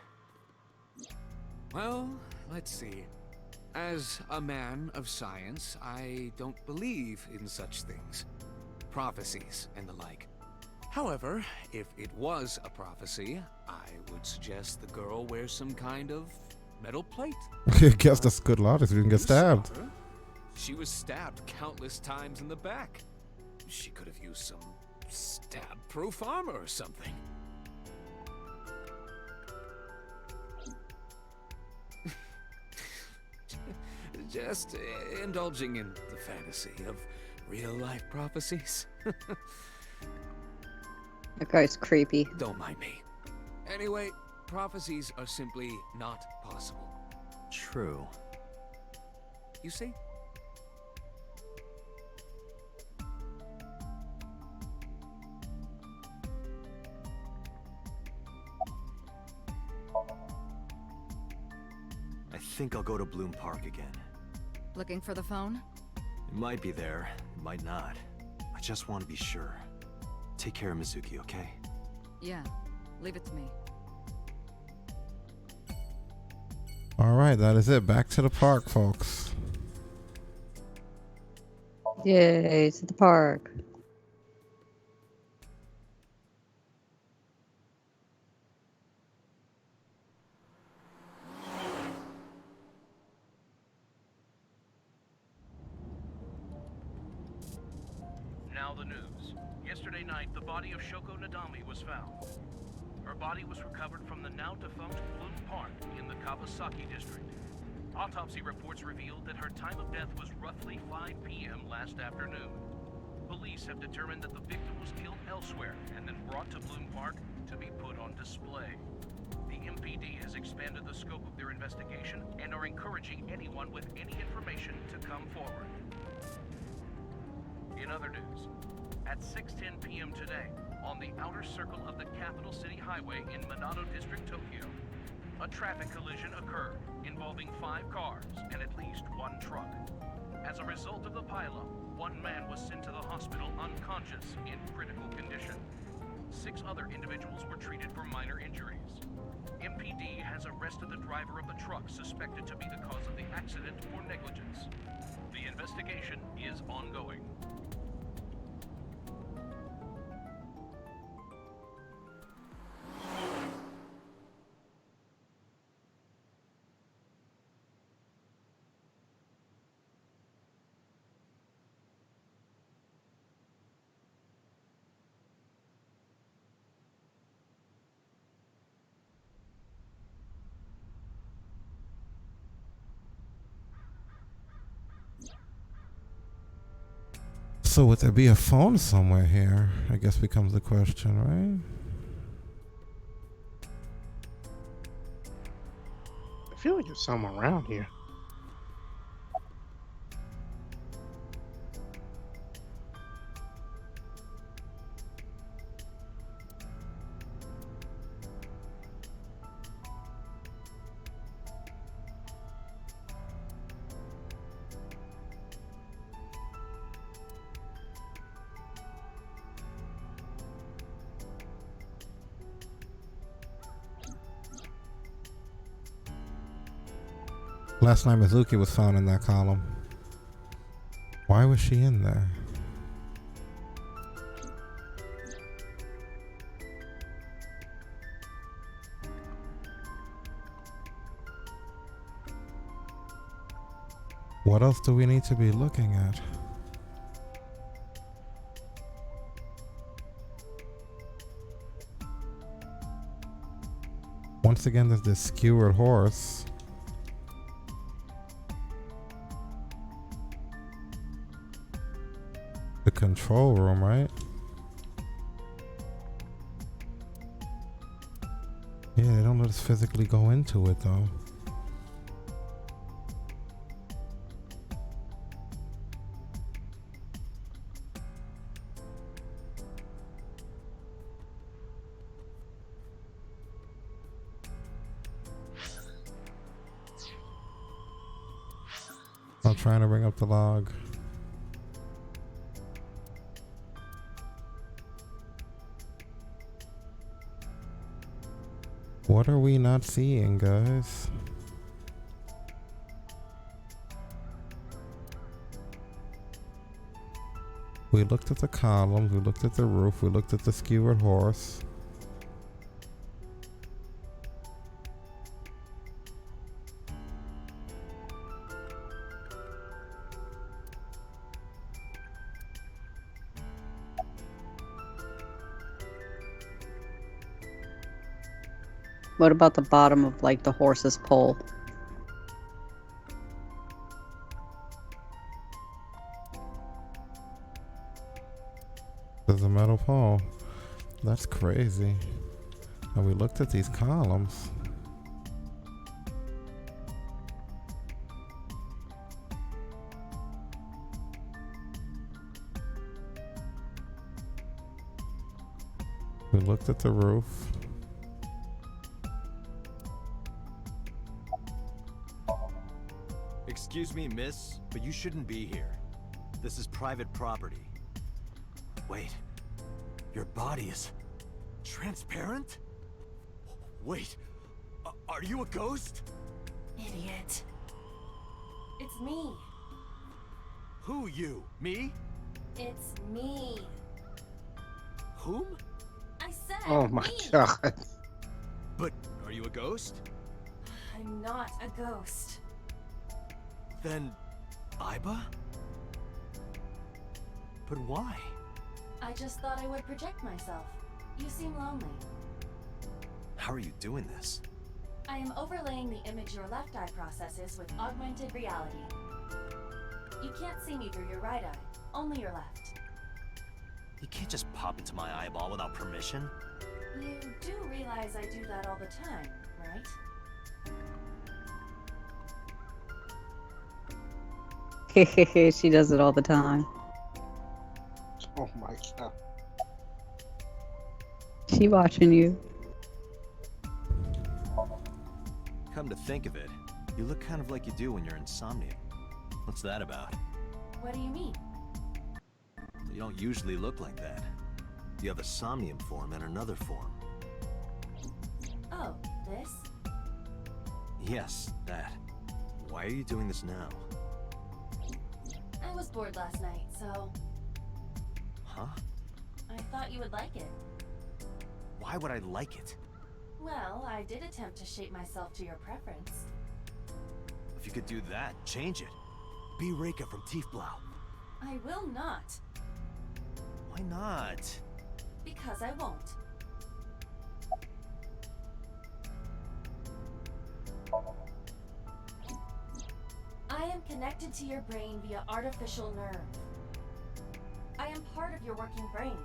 Well, let's see. As a man of science, I don't believe in such things. Prophecies and the like. However, if it was a prophecy, I would suggest the girl wear some kind of metal plate. I guess that's good logic. You can get stabbed. Saw her. She was stabbed countless times in the back. She could have used some stab-proof armor or something. Just indulging in the fantasy of real-life prophecies. That guy's creepy. Don't mind me. Anyway, prophecies are simply not possible. True. You see? think I'll go to Bloom Park again. Looking for the phone? It might be there, it might not. I just want to be sure. Take care of Mizuki, okay? Yeah, leave it to me. Alright, that is it. Back to the park, folks. Yay, to the park. Now the news. Yesterday night, the body of Shoko Nadami was found. Her body was recovered from the now-defunct Bloom Park in the Kawasaki district. Autopsy reports revealed that her time of death was roughly 5 p.m. last afternoon. Police have determined that the victim was killed elsewhere and then brought to Bloom Park to be put on display. The MPD has expanded the scope of their investigation and are encouraging anyone with any information to come forward. In other news, at 6:10 p.m. today, on the outer circle of the Capital City Highway in Minato District, Tokyo, a traffic collision occurred involving 5 cars and at least 1 truck. As a result of the pileup, 1 man was sent to the hospital unconscious in critical condition. 6 other individuals were treated for minor injuries. MPD has arrested the driver of the truck suspected to be the cause of the accident for negligence. The investigation is ongoing. So would there be a phone somewhere here? I guess becomes the question, right? I feel like there's someone around here. Last night Mizuki was found in that column. Why was she in there? What else do we need to be looking at? Once again, there's this skewered horse. The control room, right? Yeah, they don't let us physically go into it though. I'm trying to bring up the log. What are we not seeing, guys? We looked at the columns, we looked at the roof, we looked at the skewered horse. What about the bottom of like the horse's pole? There's a metal pole. That's crazy. And we looked at these columns. We looked at the roof. Excuse me, miss, but you shouldn't be here. This is private property. Wait. Your body is transparent? Wait. Are you a ghost? Idiot. It's me. Who you? Me? It's me. Whom? I said Oh my me. god. But are you a ghost? I'm not a ghost. Then, Iba? But why? I just thought I would project myself. You seem lonely. How are you doing this? I am overlaying the image your left eye processes with augmented reality. You can't see me through your right eye, only your left. You can't just pop into my eyeball without permission. You do realize I do that all the time, right? She does it all the time. Oh my god. She watching you. Come to think of it, you look kind of like you do when you're in Somnium. What's that about? What do you mean? You don't usually look like that. You have a Somnium form and another form. Oh, this? Yes, that. Why are you doing this now? I was bored last night, so Huh? I thought you would like it. Why would I like it? Well, I did attempt to shape myself to your preference. If you could do that, change it. Be Reika from Tiefblau. I will not, Why not? because I won't. I am connected to your brain via artificial nerve. I am part of your working brain.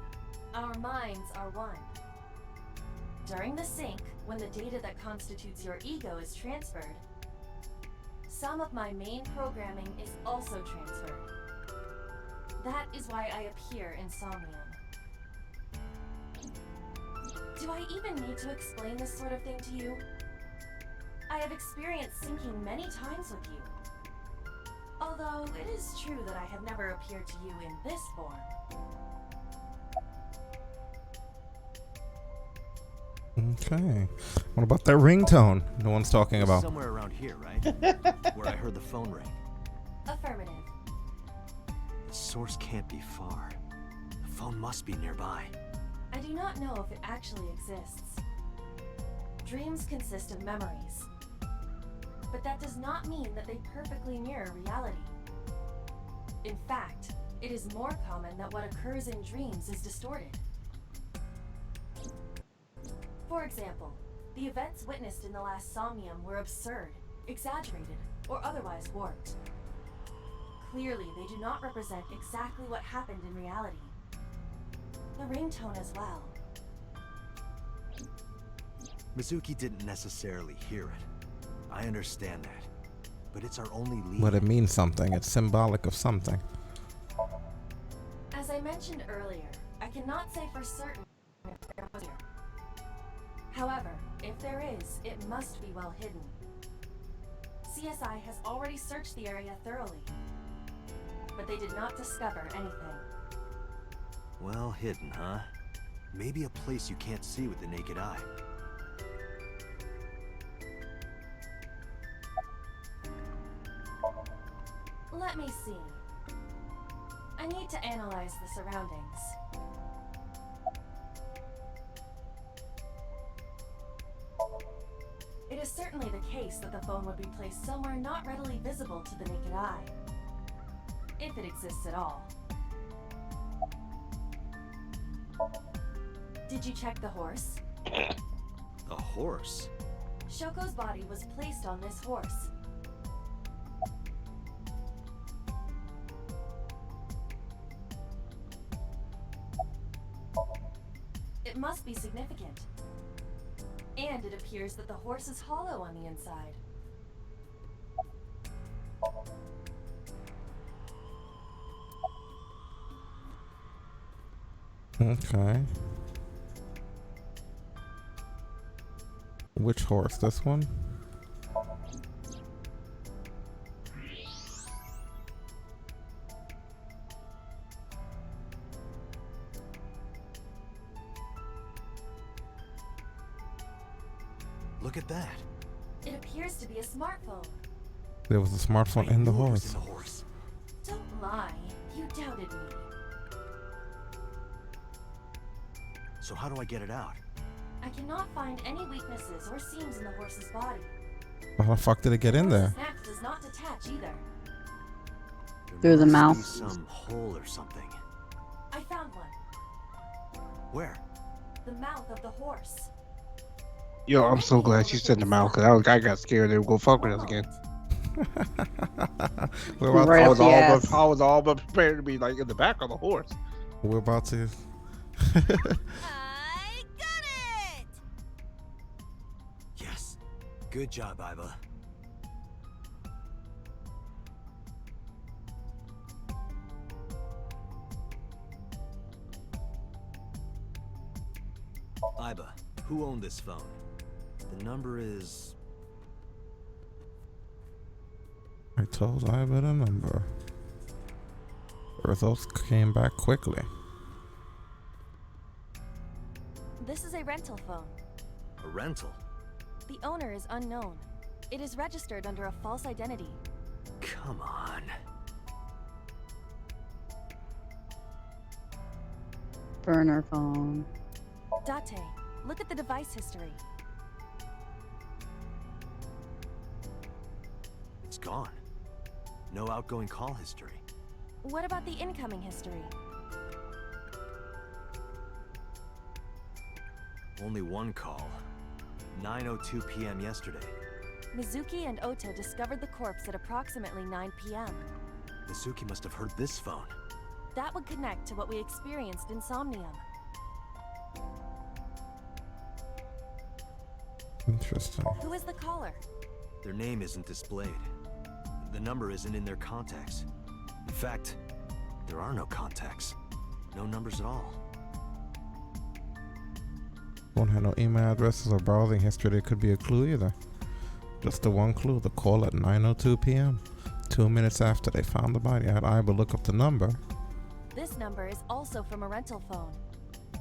Our minds are one. During the sync, when the data that constitutes your ego is transferred, some of my main programming is also transferred. That is why I appear in Somnium. Do I even need to explain this sort of thing to you? I have experienced syncing many times with you. Although it is true that I have never appeared to you in this form. Okay. What about that ringtone no one's talking about? Somewhere around here, right? Where I heard the phone ring. Affirmative. The source can't be far. The phone must be nearby. I do not know if it actually exists. Dreams consist of memories. But that does not mean that they perfectly mirror reality. In fact, it is more common that what occurs in dreams is distorted. For example, the events witnessed in the last Somnium were absurd, exaggerated, or otherwise warped. Clearly, they do not represent exactly what happened in reality. The ringtone as well. Mizuki didn't necessarily hear it. I understand that. But it's our only lead. But it means something. It's symbolic of something. As I mentioned earlier, I cannot say for certain if there was here. However, if there is, it must be well hidden. CSI has already searched the area thoroughly, but they did not discover anything. Well hidden, huh? Maybe a place you can't see with the naked eye. Let me see. I need to analyze the surroundings. It is certainly the case that the phone would be placed somewhere not readily visible to the naked eye. If it exists at all. Did you check the horse? The horse? Shoko's body was placed on this horse. It must be significant. And it appears that the horse is hollow on the inside. Okay. Which horse? This one? Look at that. It appears to be a smartphone. There was a smartphone in the horse. Don't lie. You doubted me. So how do I get it out? I cannot find any weaknesses or seams in the horse's body. How the fuck did it get in there? The neck does not detach either. Through the Must mouth. be some hole or something. I found one. Where? The mouth of the horse. Yo, I'm so glad she said the mouth, because I got scared they would go fuck with us again. Right I up the ass. was all but prepared to be like in the back of the horse. We're about to. I got it! Yes. Good job, Iba. Iba, who owned this phone? The number is... I told Iva the number. The results came back quickly. This is a rental phone. a rental. The owner is unknown. It is registered under a false identity. Come on. Burner phone. Date, look at the device history. It's gone. No outgoing call history. What about the incoming history? Only one call. 9:02 p.m. yesterday. Mizuki and Ota discovered the corpse at approximately 9 p.m. Mizuki must have heard this phone. That would connect to what we experienced in Somnium. Interesting. Who is the caller? Their name isn't displayed. The number isn't in their contacts. In fact, there are no contacts. No numbers at all. Won't have no email addresses or browsing history. There could be a clue either. Just the one clue, the call at 9:02 p.m. 2 minutes after they found the body. I had Iba look up the number. This number is also from a rental phone.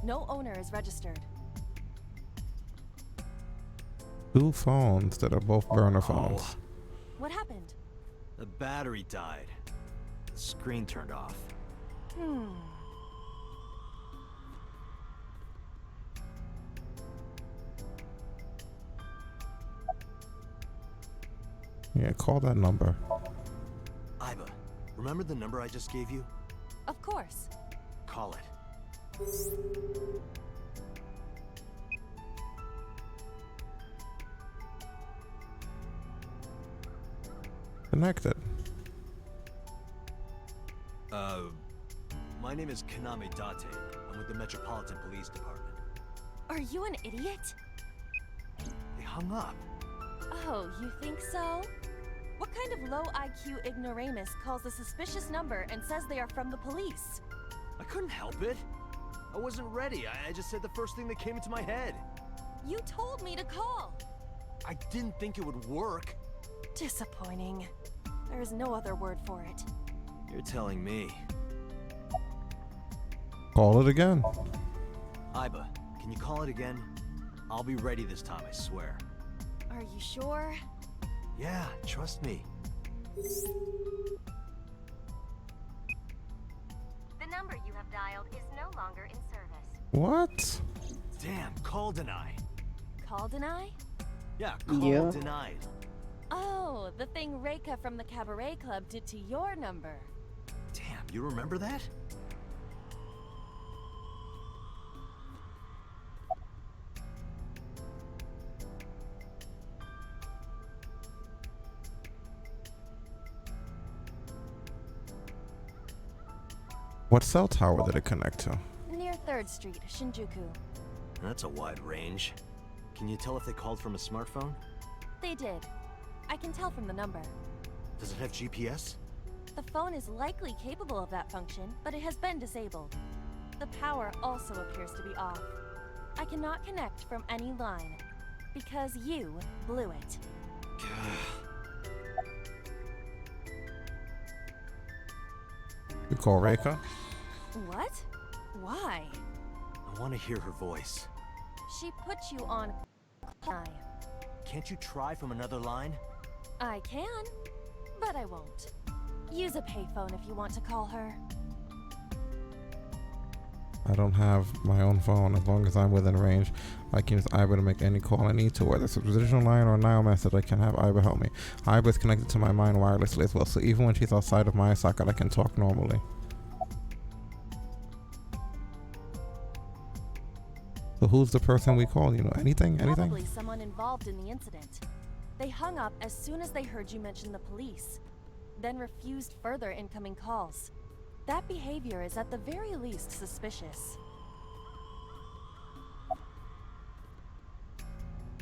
No owner is registered. 2 phones that are both burner phones. What happened? The battery died. The screen turned off. Yeah, call that number. Iba, remember the number I just gave you? Of course. Call it. Connected. My name is Kaname Date. I'm with the Metropolitan Police Department. Are you an idiot? They hung up. Oh, you think so? What kind of low IQ ignoramus calls a suspicious number and says they are from the police? I couldn't help it. I wasn't ready. I just said the first thing that came into my head. You told me to call. I didn't think it would work. Disappointing. There is no other word for it. You're telling me. Call it again. Iba, can you call it again? I'll be ready this time, I swear. Are you sure? Yeah, trust me. The number you have dialed is no longer in service. What? Damn, call deny. Call deny? Yeah, call Yeah. denied. Oh, the thing Reika from the Cabaret Club did to your number. Damn, you remember that? What cell tower did it connect to? Near 3rd Street, Shinjuku. That's a wide range. Can you tell if they called from a smartphone? They did. I can tell from the number. Does it have GPS? The phone is likely capable of that function, but it has been disabled. The power also appears to be off. I cannot connect from any line, because you blew it. You call Reika? What? Why? I want to hear her voice. She put you on time. Can't you try from another line? I can, but I won't. Use a payphone if you want to call her. I don't have my own phone. As long as I'm within range, I can use Iba to make any call I need to, whether it's a traditional line or a Nile message. I can have Iba help me. Iba is connected to my mind wirelessly as well, so even when she's outside of my eye socket, I can talk normally. So who's the person we call? You know, anything? Probably someone involved in the incident. They hung up as soon as they heard you mention the police, then refused further incoming calls. That behavior is at the very least suspicious.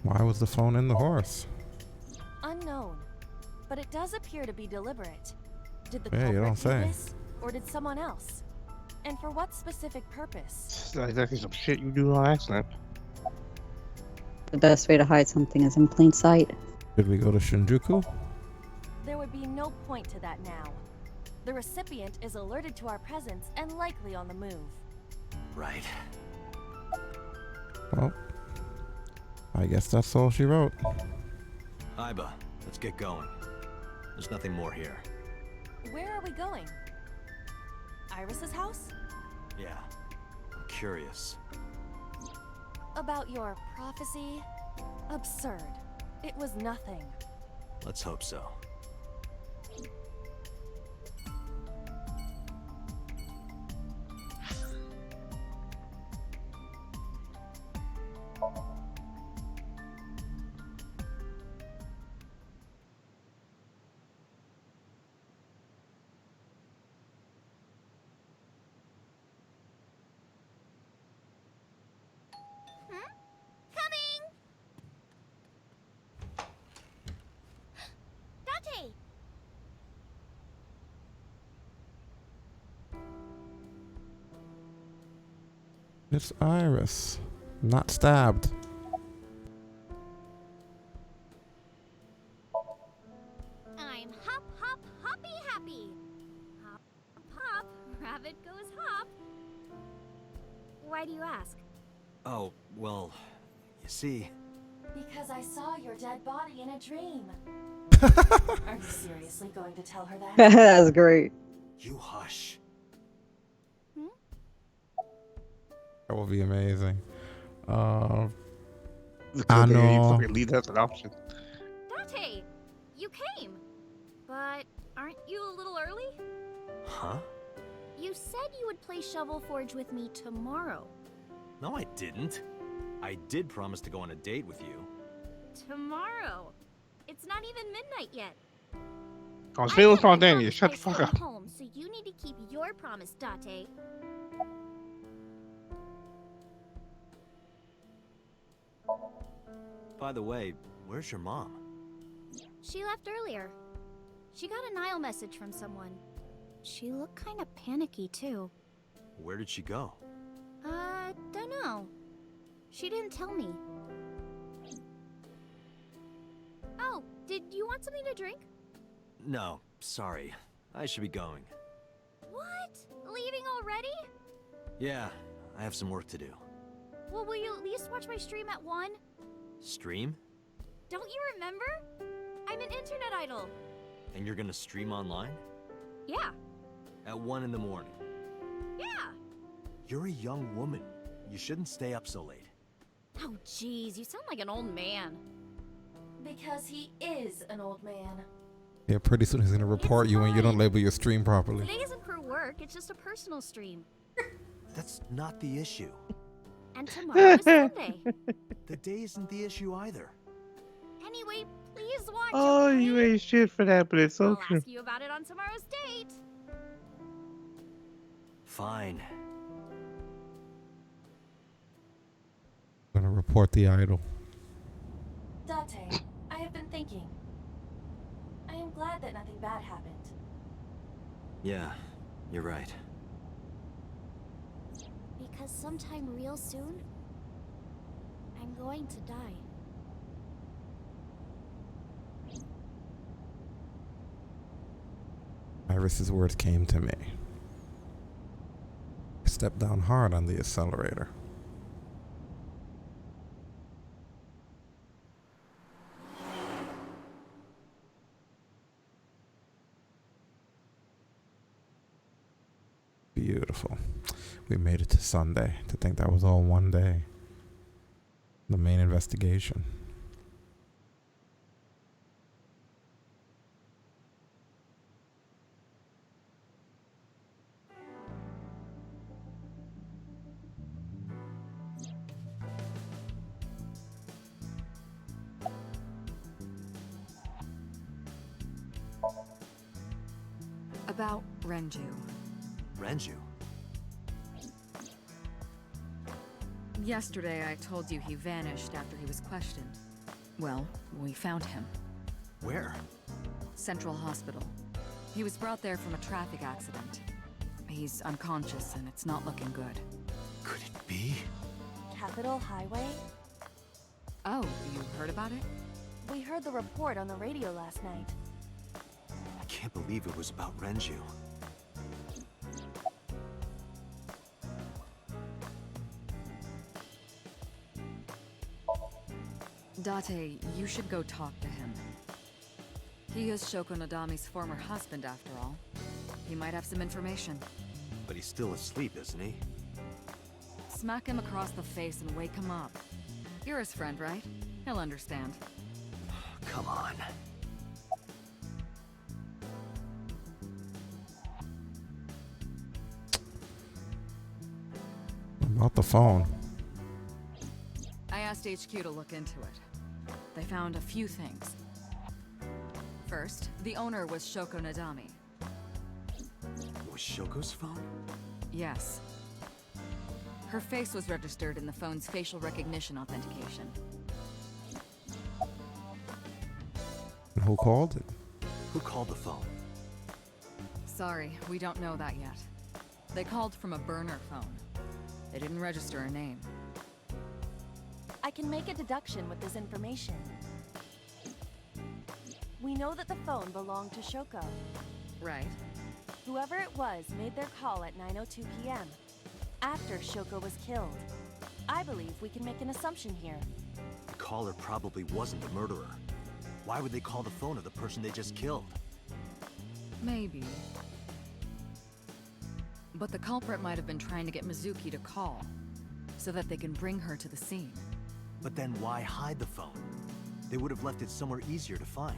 Why was the phone in the horse? Unknown, but it does appear to be deliberate. Did the Yeah, you culprit don't do say. this, or did someone else? And for what specific purpose? It's not exactly some shit you do on accident. The best way to hide something is in plain sight. Did we go to Shinjuku? There would be no point to that now. The recipient is alerted to our presence and likely on the move. Right. Well, I guess that's all she wrote. Iba, let's get going. There's nothing more here. Where are we going? Iris's house? Yeah, I'm curious. About your prophecy? Absurd. It was nothing. Let's hope so. Coming! Dante! It's Iris. Not stabbed. I'm hop, hop, hoppy happy. Hop, hop, rabbit goes hop. Why do you ask? Oh, well, you see... Because I saw your dead body in a dream. Are you seriously going to tell her that? That's great. You hush. That would be amazing. I You know. fucking leave that as an option. Dante, you came. But aren't you a little early? Huh? You said you would play Shovel Forge with me tomorrow. No, I didn't. I did promise to go on a date with you. Tomorrow? It's not even midnight yet. I was feeling kept my spontaneous. Shut promise the by fuck up. staying home, so you need to keep your promise, Dante. By the way, where's your mom? She left earlier. She got a Nile message from someone. She looked kind of panicky, too. Where did she go? Don't know. She didn't tell me. Oh, did you want something to drink? No, sorry. I should be going. What? Leaving already? Yeah, I have some work to do. Well, will you at least watch my stream at 1? Stream? Don't you remember? I'm an internet idol. And you're gonna stream online? Yeah. At 1 in the morning. Yeah. You're a young woman. You shouldn't stay up so late. Oh, jeez, you sound like an old man. Because he is an old man. Yeah, pretty soon he's gonna report you when you don't label your stream properly. Today isn't for work, it's just a personal stream. That's not the issue. And tomorrow is Sunday. The day isn't the issue either. Anyway, please watch. Oh, okay? you ain't shit for that, but it's so I'll true. ask you about it on tomorrow's date. Fine. I'm gonna report the idol. Date, I have been thinking. I am glad that nothing bad happened. Yeah, you're right. Because sometime real soon, I'm going to die. Iris's words came to me. I stepped down hard on the accelerator. Beautiful. We made it to Sunday. To think that was all one day. The main investigation. About Renju. Renju? Yesterday I told you he vanished after he was questioned. Well, we found him. Where? Central Hospital. He was brought there from a traffic accident. He's unconscious and it's not looking good. Could it be? Capitol Highway? Oh, you heard about it? We heard the report on the radio last night. I can't believe it was about Renju. Date, you should go talk to him. He is Shoko Nadami's former husband, after all. He might have some information. But he's still asleep, isn't he? Smack him across the face and wake him up. You're his friend, right? He'll understand. Come on. About the phone. I asked HQ to look into it. They found a few things. First, the owner was Shoko Nadami. It was Shoko's phone? Yes. Her face was registered in the phone's facial recognition authentication. And who called it? Who called the phone? Sorry, we don't know that yet. They called from a burner phone. They didn't register a name. I can make a deduction with this information. We know that the phone belonged to Shoko. Right. Whoever it was made their call at 9:02 p.m. after Shoko was killed. I believe we can make an assumption here. The caller probably wasn't the murderer. Why would they call the phone of the person they just killed? Maybe. But the culprit might have been trying to get Mizuki to call, so that they can bring her to the scene. But then why hide the phone? They would have left it somewhere easier to find.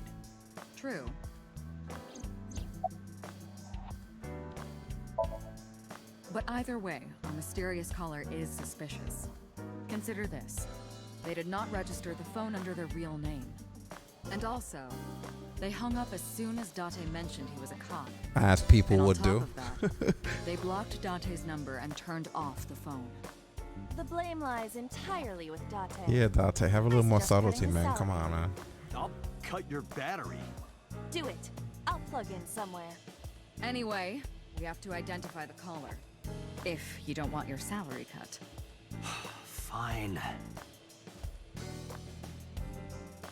True. But either way, our mysterious caller is suspicious. Consider this. They did not register the phone under their real name. And also, they hung up as soon as Date mentioned he was a cop. As people And on would top do. of that, they blocked Date's number and turned off the phone. The blame lies entirely with Date. Yeah, Date, have a little more subtlety, cutting man. this Come out. on, man. I'll cut your battery. Do it. I'll plug in somewhere. Anyway, we have to identify the caller. If you don't want your salary cut. Fine.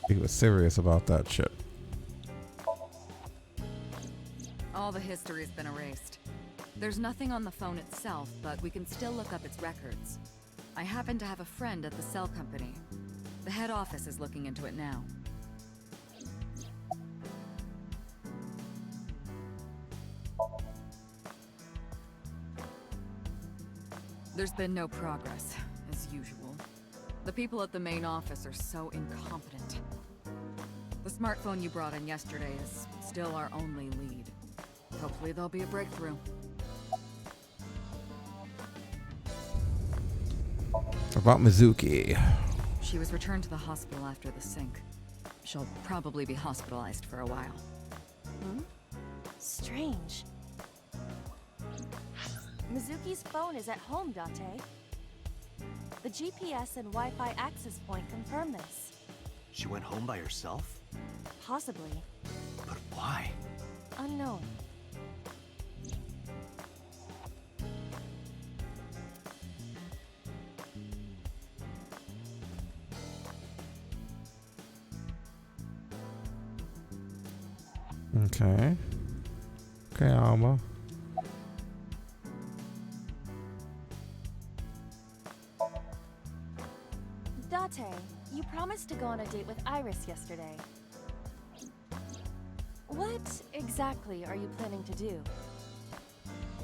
He was serious about that shit. All the history's been erased. There's nothing on the phone itself, but we can still look up its records. I happen to have a friend at the cell company. The head office is looking into it now. There's been no progress, as usual. The people at the main office are so incompetent. The smartphone you brought in yesterday is still our only lead. Hopefully there'll be a breakthrough. About Mizuki. She was returned to the hospital after the sync. She'll probably be hospitalized for a while. Strange. Mizuki's phone is at home, Date. The GPS and Wi-Fi access point confirm this. She went home by herself? Possibly. But why? Unknown. Okay. Okay, Alma. Date, you promised to go on a date with Iris yesterday. What exactly are you planning to do?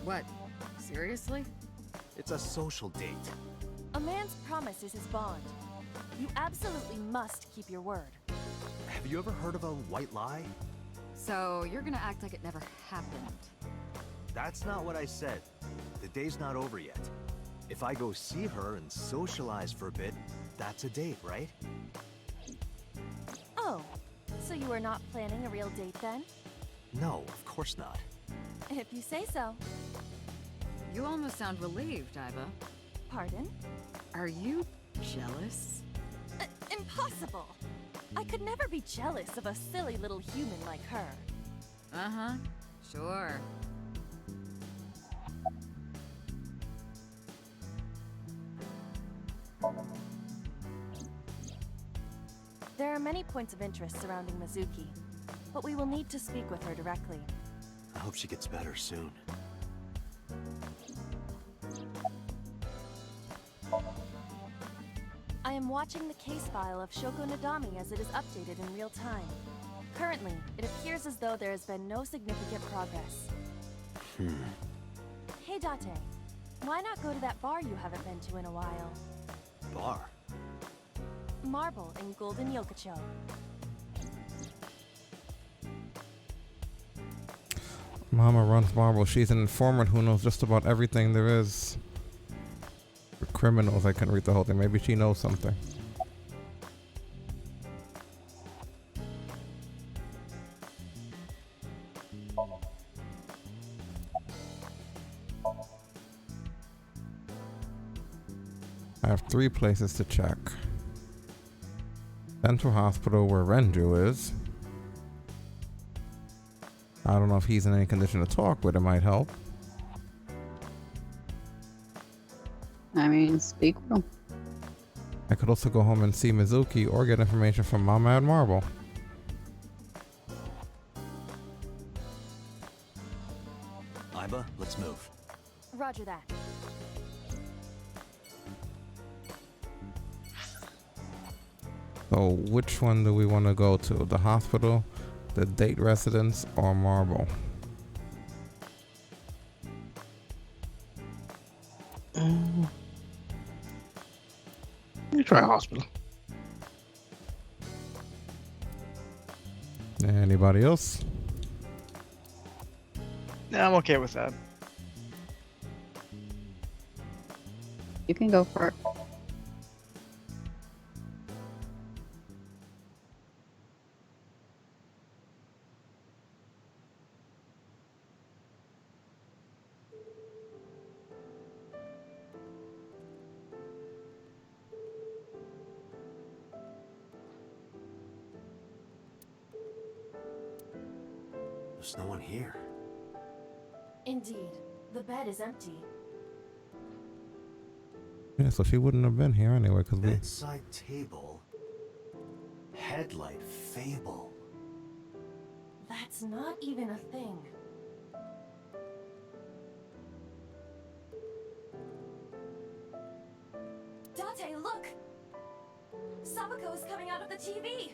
What? Seriously? It's a social date. A man's promise is his bond. You absolutely must keep your word. Have you ever heard of a white lie? So you're gonna act like it never happened. That's not what I said. The day's not over yet. If I go see her and socialize for a bit, that's a date, right? Oh, so you are not planning a real date then? No, of course not. If you say so. You almost sound relieved, Iva. Pardon? Are you jealous? Impossible! I could never be jealous of a silly little human like her. Uh-huh. Sure. There are many points of interest surrounding Mizuki, but we will need to speak with her directly. I hope she gets better soon. I am watching the case file of Shoko Nadami as it is updated in real time. Currently, it appears as though there has been no significant progress. Hey Date, why not go to that bar you haven't been to in a while? Bar? Marble in Golden Yokocho. Mama runs Marble. She's an informant who knows just about everything there is. For criminals, I couldn't read the whole thing. Maybe she knows something. I have 3 places to check. Central Hospital, where Renju is. I don't know if he's in any condition to talk, but it might help. I mean, speak with him. I could also go home and see Mizuki or get information from Mama at Marble. Iba, let's move. Roger that. So which one do we want to go to? The hospital, the date residence, or Marble? You try hospital. Anybody else? Yeah, I'm okay with that. You can go for it. There's no one here. Indeed, the bed is empty. Yeah, so she wouldn't have been here anyway, because we... Bedside table. Headlight fable. That's not even a thing. Date, look! Sabako is coming out of the TV!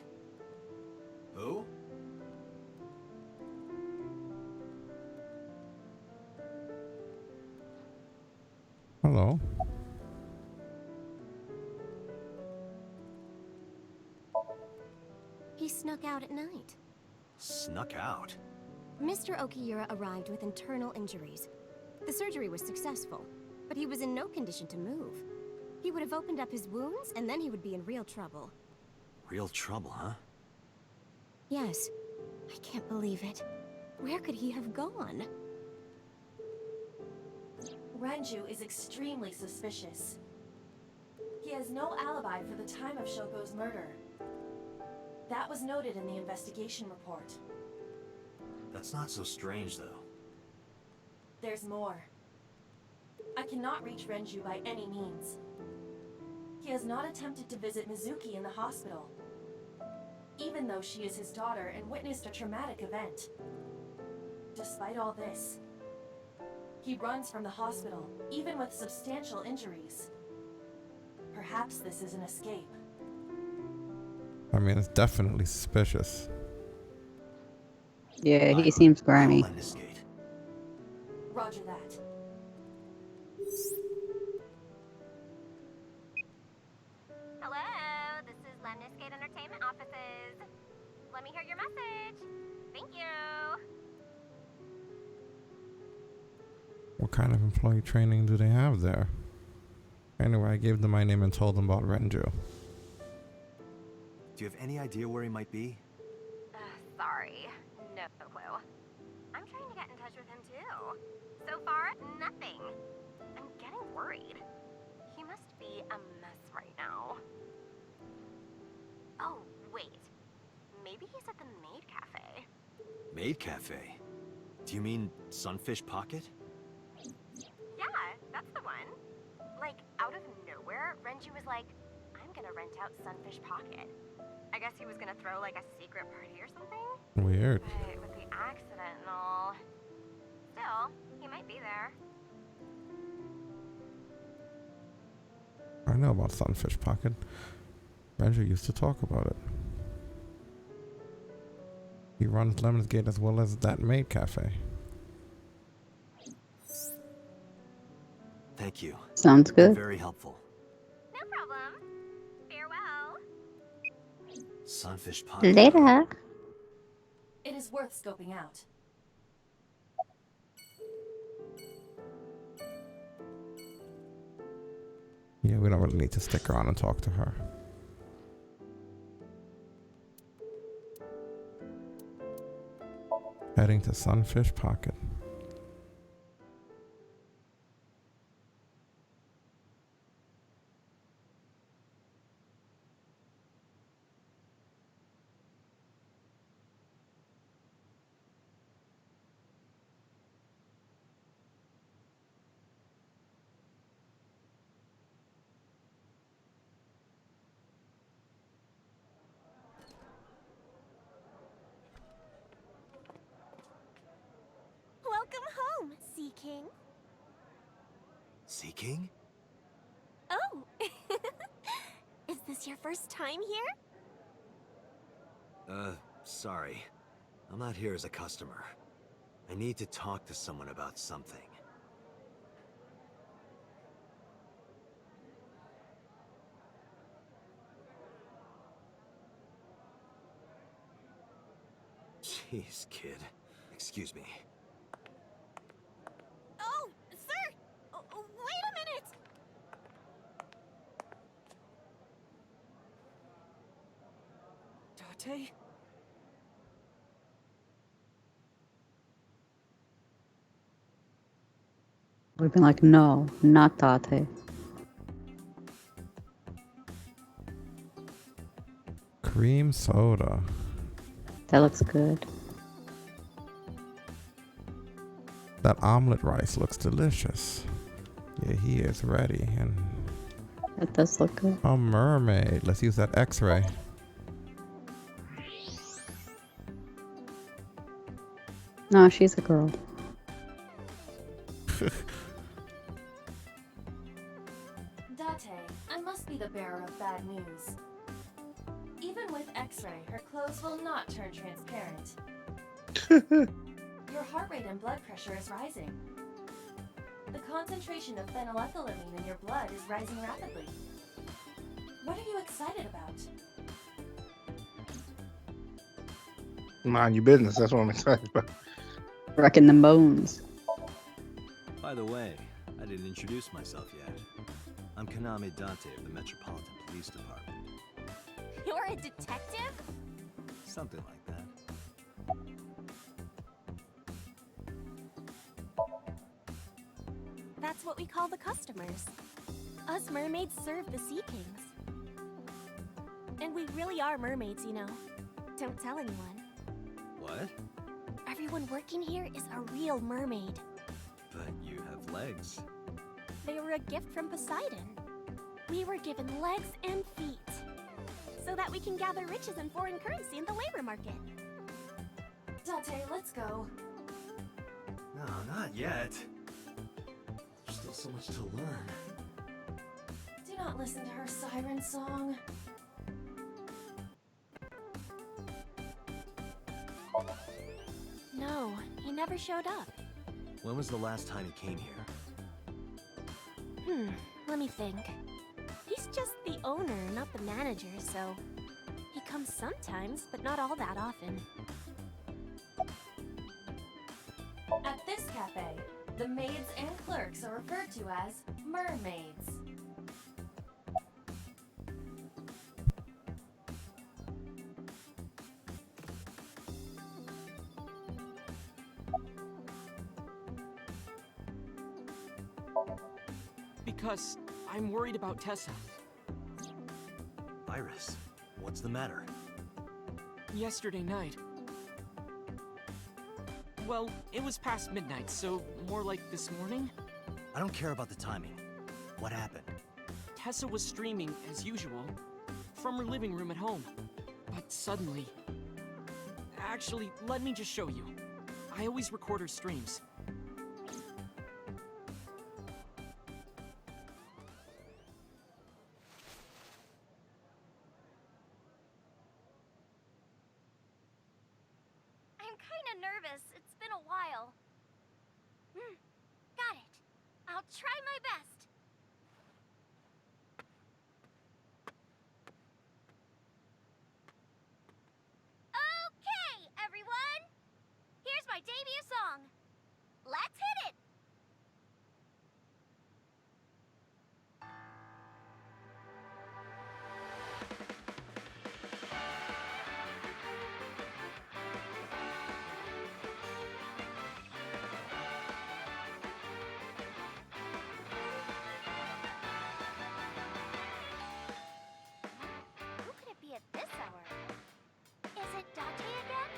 Who? Hello. He snuck out at night. Snuck out? Mr. Okiura arrived with internal injuries. The surgery was successful, but he was in no condition to move. He would have opened up his wounds, and then he would be in real trouble. Real trouble, huh? Yes. I can't believe it. Where could he have gone? Renju is extremely suspicious. He has no alibi for the time of Shoko's murder. That was noted in the investigation report. That's not so strange, though. There's more. I cannot reach Renju by any means. He has not attempted to visit Mizuki in the hospital, even though she is his daughter and witnessed a traumatic event. Despite all this, he runs from the hospital, even with substantial injuries. Perhaps this is an escape. I mean, it's definitely suspicious. Yeah, he seems grimy. Roger that. What kind of employee training do they have there? Anyway, I gave them my name and told them about Renju. Do you have any idea where he might be? Sorry. No clue. I'm trying to get in touch with him too. So far, nothing. I'm getting worried. He must be a mess right now. Oh, wait. Maybe he's at the Maid Cafe. Maid Cafe? Do you mean Sunfish Pocket? Yeah, that's the one. Like, out of nowhere, Renju was like, I'm gonna rent out Sunfish Pocket. I guess he was gonna throw like a secret party or something? Weird. But with the accident and all... Still, he might be there. I know about Sunfish Pocket. Renju used to talk about it. He runs Lemon's Gate as well as that Maid Cafe. Thank you. Sounds good. Very helpful. No problem. Farewell. Sunfish Pocket. Later. It is worth scoping out. Yeah, we don't really need to stick around and talk to her. Heading to Sunfish Pocket. Welcome home, Sea King. Sea King? Oh! Is this your first time here? Sorry. I'm not here as a customer. I need to talk to someone about something. Jeez, kid. Excuse me. Oh, sir! Wait a minute! Date? We've been like, no, not Tate. Cream soda. That looks good. That omelet rice looks delicious. Yeah, he is ready. And That does look good. a mermaid. Let's use that X-ray. No, she's a girl. Date, I must be the bearer of bad news. Even with X-ray, her clothes will not turn transparent. Your heart rate and blood pressure is rising. The concentration of phenylethylamine in your blood is rising rapidly. What are you excited about? Mind your business. That's what I'm excited about. Wrecking the bones. By the way, I didn't introduce myself yet. I'm Kaname Dante of the Metropolitan Police Department. You're a detective? Something like that. That's what we call the customers. Us mermaids serve the Sea Kings. And we really are mermaids, you know. Don't tell anyone. What? Everyone working here is a real mermaid. But you have legs. They were a gift from Poseidon. We were given legs and feet. So that we can gather riches and foreign currency in the labor market. Date, let's go. No, not yet. There's still so much to learn. Do not listen to her siren song. No, he never showed up. When was the last time he came here? Let me think. He's just the owner, not the manager, so... He comes sometimes, but not all that often. At this cafe, The maids and clerks are referred to as mermaids. Because I'm worried about Tessa. Iris, what's the matter? Yesterday night. Well, it was past midnight, so more like this morning. I don't care about the timing. What happened? Tessa was streaming, as usual, from her living room at home. But suddenly... Actually, let me just show you. I always record her streams. I'm kinda nervous. It's been a while. Got it. I'll try my best. Okay, everyone! Here's my debut song. Let's hit it! Who could it be at this hour? Is it Dante again?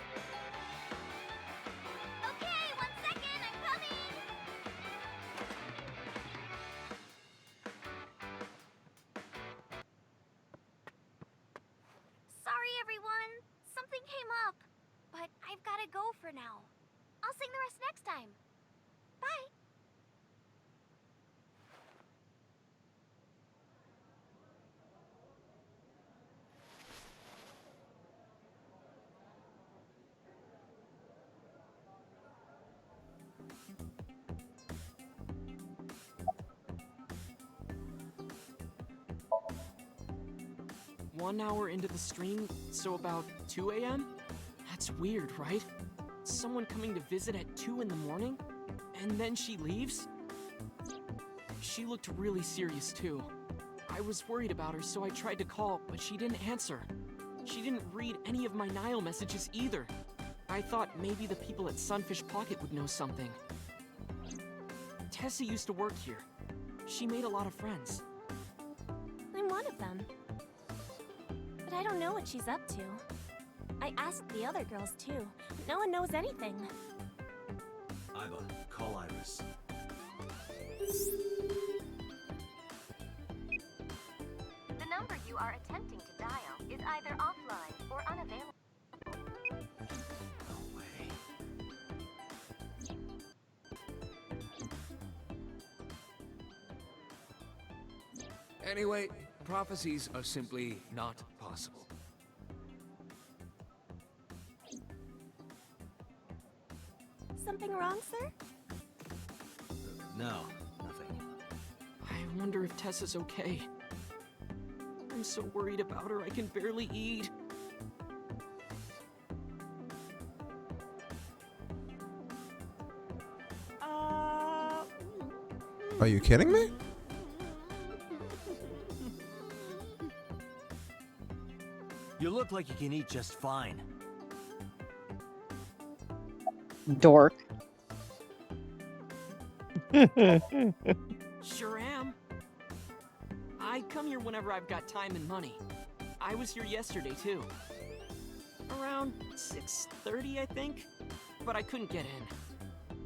Okay, 1 second, I'm coming! Sorry, everyone. Something came up. But I've gotta go for now. I'll sing the rest next time. Bye! One hour into the stream, so about 2 a.m.? That's weird, right? Someone coming to visit at 2 in the morning? And then she leaves? She looked really serious, too. I was worried about her, so I tried to call, but she didn't answer. She didn't read any of my Nile messages either. I thought maybe the people at Sunfish Pocket would know something. Tessa used to work here. She made a lot of friends. I'm one of them. But I don't know what she's up to. I asked the other girls too. But no one knows anything. Iva, call Iris. The number you are attempting to dial is either offline or unavailable. No way. Anyway, prophecies are simply not possible. Something wrong, sir? No, nothing. I wonder if Tessa's okay. I'm so worried about her, I can barely eat. Are you kidding me? You look like you can eat just fine. Dork. Sure am. I come here whenever I've got time and money. I was here yesterday, too. Around 6:30, I think? But I couldn't get in.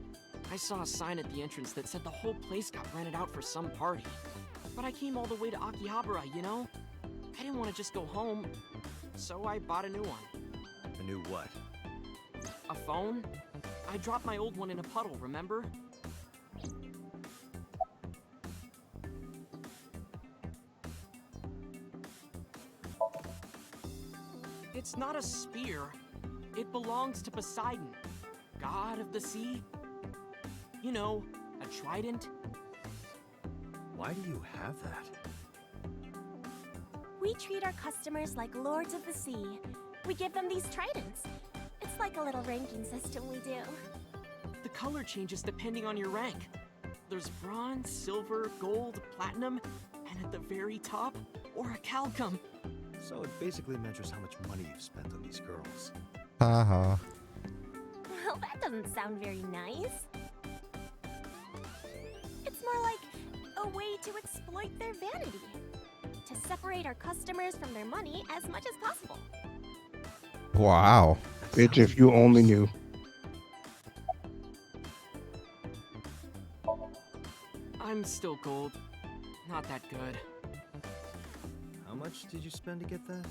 I saw a sign at the entrance that said the whole place got rented out for some party. But I came all the way to Akihabara, you know? I didn't want to just go home, so I bought a new one. A new what? A phone? I dropped my old one in a puddle, remember? It's not a spear. It belongs to Poseidon, god of the sea. You know, a trident. Why do you have that? We treat our customers like lords of the sea. We give them these tridents. It's like a little ranking system we do. The color changes depending on your rank. There's bronze, silver, gold, platinum, and at the very top, orichalcum. So it basically measures how much money you've spent on these girls. Haha. Well, that doesn't sound very nice. It's more like a way to exploit their vanity. To separate our customers from their money as much as possible. Wow. Bitch, if you only knew. I'm still gold. Not that good. How much did you spend to get that?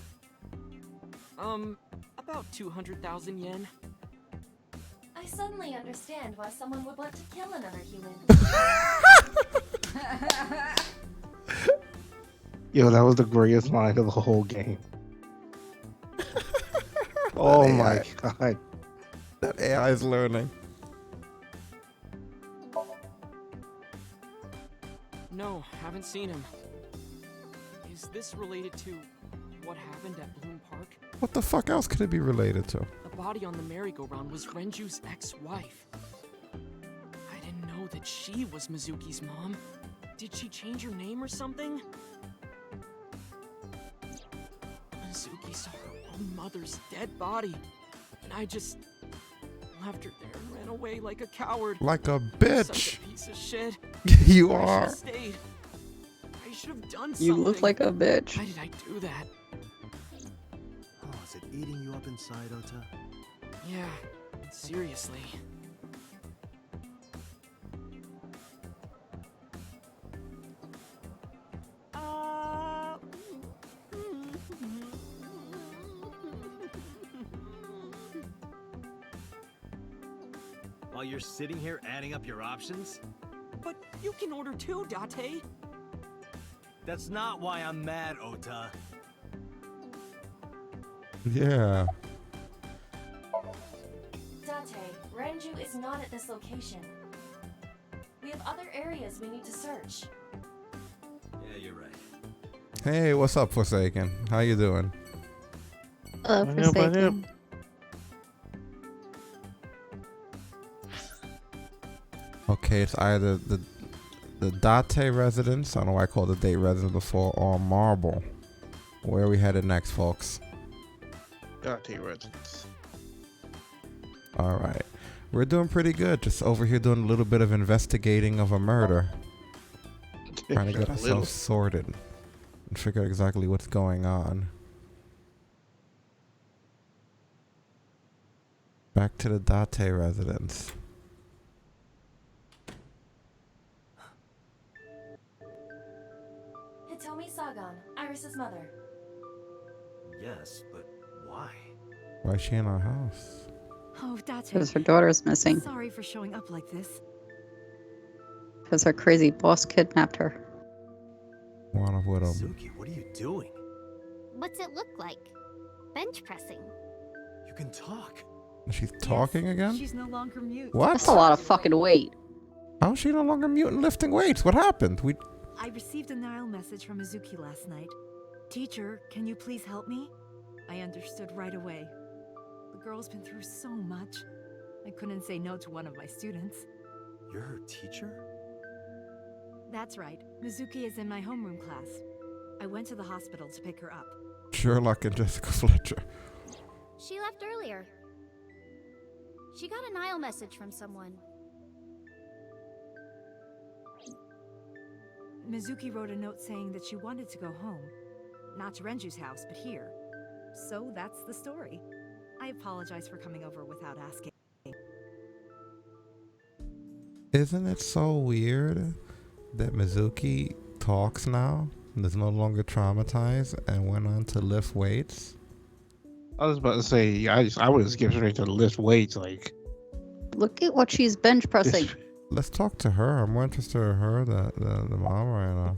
About 200,000 yen. I suddenly understand why someone would want to kill another human. Yo, that was the greatest line of the whole game. Oh my god. That AI is learning. No, haven't seen him. Is this related to what happened at Bloom Park? What the fuck else could it be related to? The body on the merry-go-round was Renju's ex-wife. I didn't know that she was Mizuki's mom. Did she change her name or something? Mizuki saw her own mother's dead body, and I just left her there and ran away like a coward. Like a Such bitch. a piece of shit. You I are. should've stayed. I should have done something. You look like a bitch. Why did I do that? Oh, is it eating you up inside, Ota? Yeah, seriously. While you're sitting here adding up your options? But you can order too, Date. That's not why I'm mad, Ota. Yeah. Date, Renju is not at this location. We have other areas we need to search. Yeah, you're right. Hey, what's up, Forsaken? How you doing? Forsaken. Okay, it's either the Date residence, I don't know why I called it Date residence before, or Marble. Where are we headed next, folks? Date residence. Alright. We're doing pretty good. Just over here doing a little bit of investigating of a murder. Trying to get ourselves sorted and figure out exactly what's going on. Back to the Date residence. Hitomi Sagan, Iris's mother. Yes, but why? Why is she in our house? Oh, Date. Because her daughter's missing. Sorry for showing up like this. Because her crazy boss kidnapped her. One of what Suki, what are you doing? What's it look like? Bench pressing. You can talk. She's talking again? She's no longer mute. What? That's a lot of fucking weight. How is she no longer mute and lifting weights? What happened? I received a Nile message from Mizuki last night. Teacher, can you please help me? I understood right away. The girl's been through so much. I couldn't say no to one of my students. You're her teacher? That's right. Mizuki is in my homeroom class. I went to the hospital to pick her up. Sherlock and Jessica Fletcher. She left earlier. She got a Nile message from someone. Mizuki wrote a note saying that she wanted to go home. Not to Renju's house, but here. So that's the story. I apologize for coming over without asking. Isn't it so weird that Mizuki talks now and is no longer traumatized and went on to lift weights? I was about to say, I would have skipped straight to the lift weights. Like, look at what she's bench pressing. Let's talk to her. I'm more interested in her, the mom right now.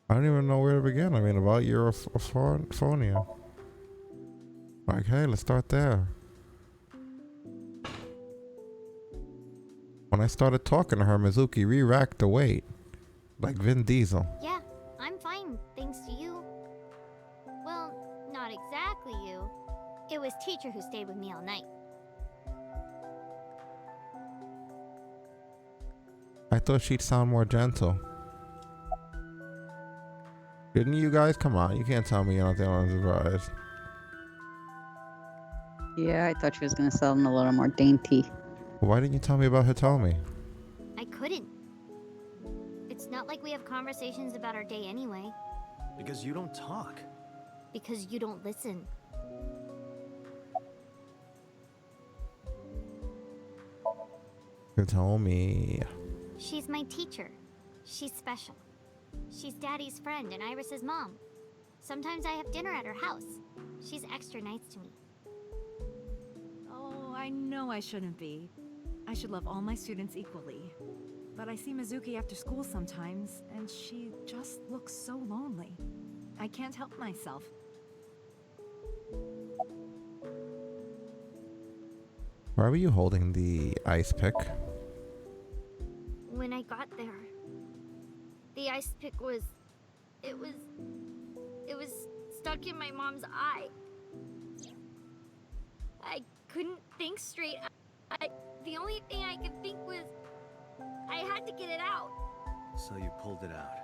I don't even know where to begin. I mean, about Europhonia. Like, hey, let's start there. When I started talking to her, Mizuki re-racked the weight. Like Vin Diesel. Yeah, I'm fine, thanks to you. Well, not exactly you. It It was teacher who stayed with me all night. I thought she'd sound more gentle. Didn't you guys? Come on, you can't tell me you're not the only surprised. Yeah, I thought she was gonna sound a little more dainty. Why didn't you tell me about her telling me? I couldn't. It's not like we have conversations about our day anyway. Because you don't talk. Because you don't listen. You told me. She's my teacher. She's special. She's Daddy's friend and Iris's mom. Sometimes I have dinner at her house. She's extra nice to me. Oh, I know I shouldn't be. I should love all my students equally. But I see Mizuki after school sometimes, and she just looks so lonely. I can't help myself. Why were you holding the ice pick? When I got there, the ice pick was... It was stuck in my mom's eye. I couldn't think straight. The only thing I could think was... I had to get it out. So you pulled it out.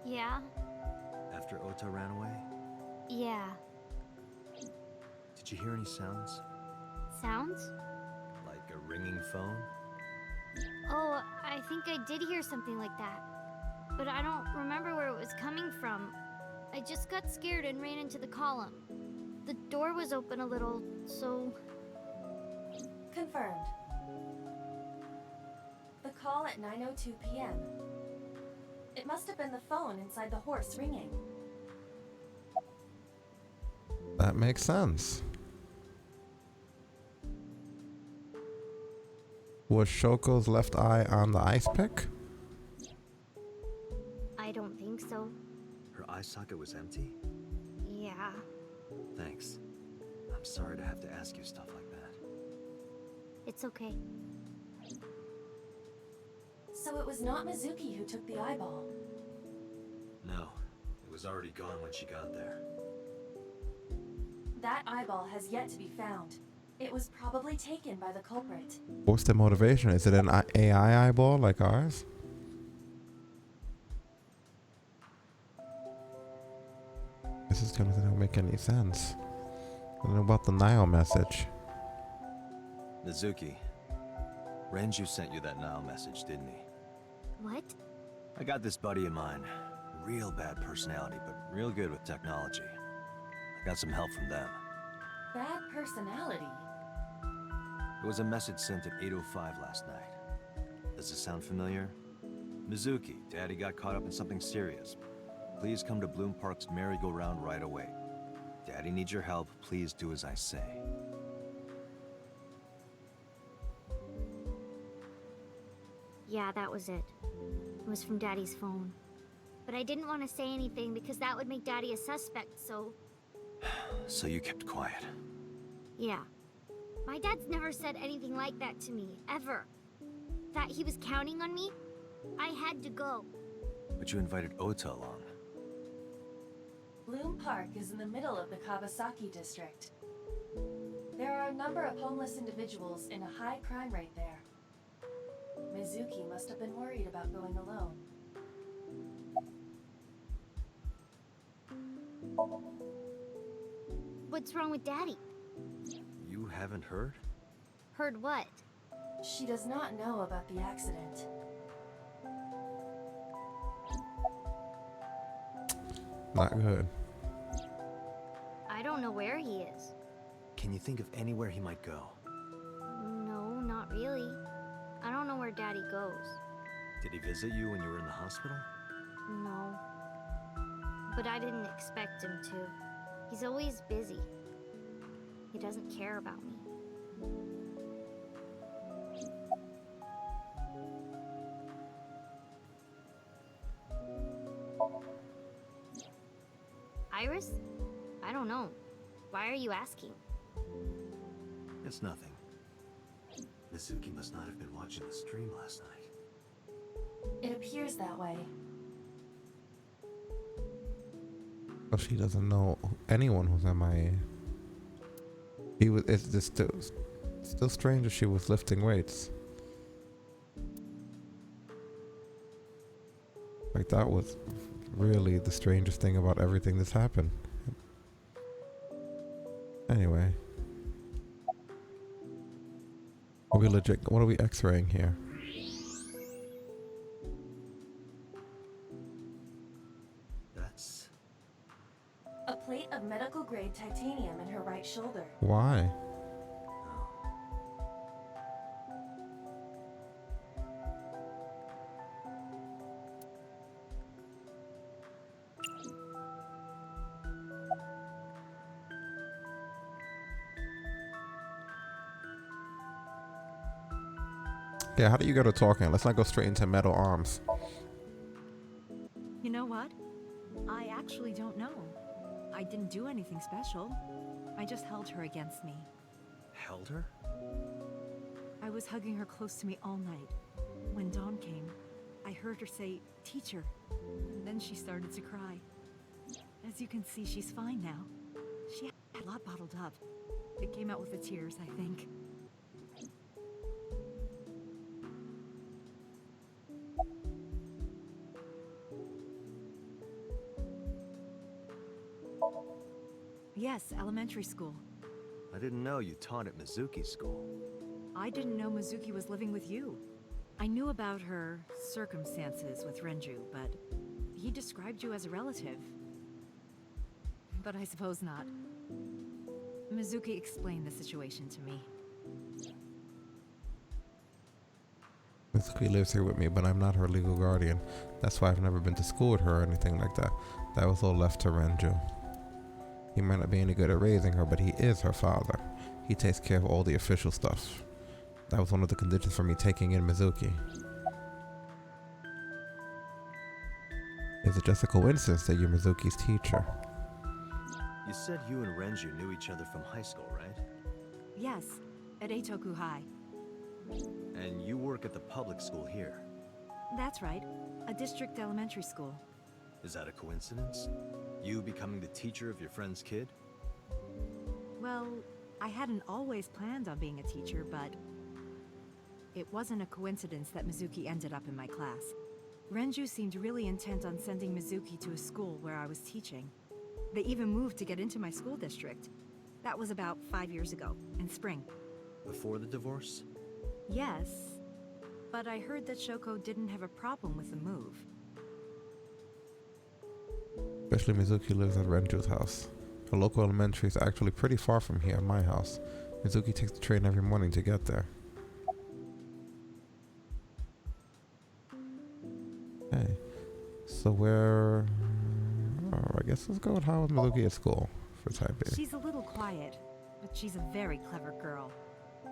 Yeah? After Ota ran away? Yeah. Did you hear any sounds? Sounds? Like a ringing phone? Oh, I think I did hear something like that. But I don't remember where it was coming from. I just got scared and ran into the column. The door was open a little, so... Confirmed. The call at 9:02 p.m. It must have been the phone inside the horse ringing. That makes sense. Was Shoko's left eye on the ice pick? I don't think so. Her eye socket was empty? Yeah. Thanks. I'm sorry to have to ask you stuff like that. It's okay. So it was not Mizuki who took the eyeball. No, it was already gone when she got there. That eyeball has yet to be found. It was probably taken by the culprit. What's the motivation? Is it an AI eyeball like ours? This is gonna not make any sense. I don't know about the Nile message. Mizuki, Renju sent you that Nile message, didn't he? What? I got this buddy of mine. Real bad personality, but real good with technology. I got some help from them. Bad personality? It was a message sent at 8:05 last night. Does it sound familiar? Mizuki, Daddy got caught up in something serious. Please come to Bloom Park's merry-go-round right away. Daddy needs your help. Please do as I say. Yeah, that was it. It was from Daddy's phone. But I didn't want to say anything because that would make Daddy a suspect, so... So you kept quiet. Yeah. My dad's never said anything like that to me, ever. That he was counting on me, I had to go. But you invited Ota along. Bloom Park is in the middle of the Kawasaki district. There are a number of homeless individuals in a high crime rate there. Mizuki must have been worried about going alone. What's wrong with Daddy? You haven't heard? Heard what? She does not know about the accident. Not good. I don't know where he is. Can you think of anywhere he might go? No, not really. I don't know where Daddy goes. Did he visit you when you were in the hospital? No. But I didn't expect him to. He's always busy. He doesn't care about me. Iris? I don't know. Why are you asking? It's nothing. Mizuki must not have been watching the stream last night. It appears that way. Well, she doesn't know anyone who's MIA. He was. It's just still strange that she was lifting weights. Like that was really the strangest thing about everything that's happened. Anyway, are we legit? What are we X-raying here? That's... A plate of medical grade titanium in her right shoulder. Why? Yeah, how do you go to talking? Let's not go straight into metal arms. You know what? I actually don't know. I didn't do anything special. I just held her against me. Held her? I was hugging her close to me all night. When dawn came, I heard her say, "Teacher," and then she started to cry. As you can see, she's fine now. She had a lot bottled up. It came out with the tears, I think. Yes, elementary school. I didn't know you taught at Mizuki School. I didn't know Mizuki was living with you. I knew about her circumstances with Renju, but he described you as a relative. But I suppose not. Mizuki explained the situation to me. Mizuki lives here with me, but I'm not her legal guardian. That's why I've never been to school with her or anything like that. That was all left to Renju. He might not be any good at raising her, but he is her father. He takes care of all the official stuff. That was one of the conditions for me taking in Mizuki. Is it just a coincidence that you're Mizuki's teacher? You said you and Renju knew each other from high school, right? Yes, at Eitoku High. And you work at the public school here. That's right, a district elementary school. Is that a coincidence? You becoming the teacher of your friend's kid? Well, I hadn't always planned on being a teacher, but it wasn't a coincidence that Mizuki ended up in my class. Renju seemed really intent on sending Mizuki to a school where I was teaching. They even moved to get into my school district. That was about 5 years ago, in spring. Before the divorce? Yes, but I heard that Shoko didn't have a problem with the move. Especially Mizuki lives at Renju's house. Her local elementary is actually pretty far from here, my house. Mizuki takes the train every morning to get there. Okay, so where... I guess let's go with how is Mizuki at school for the time being. She's a little quiet, but she's a very clever girl.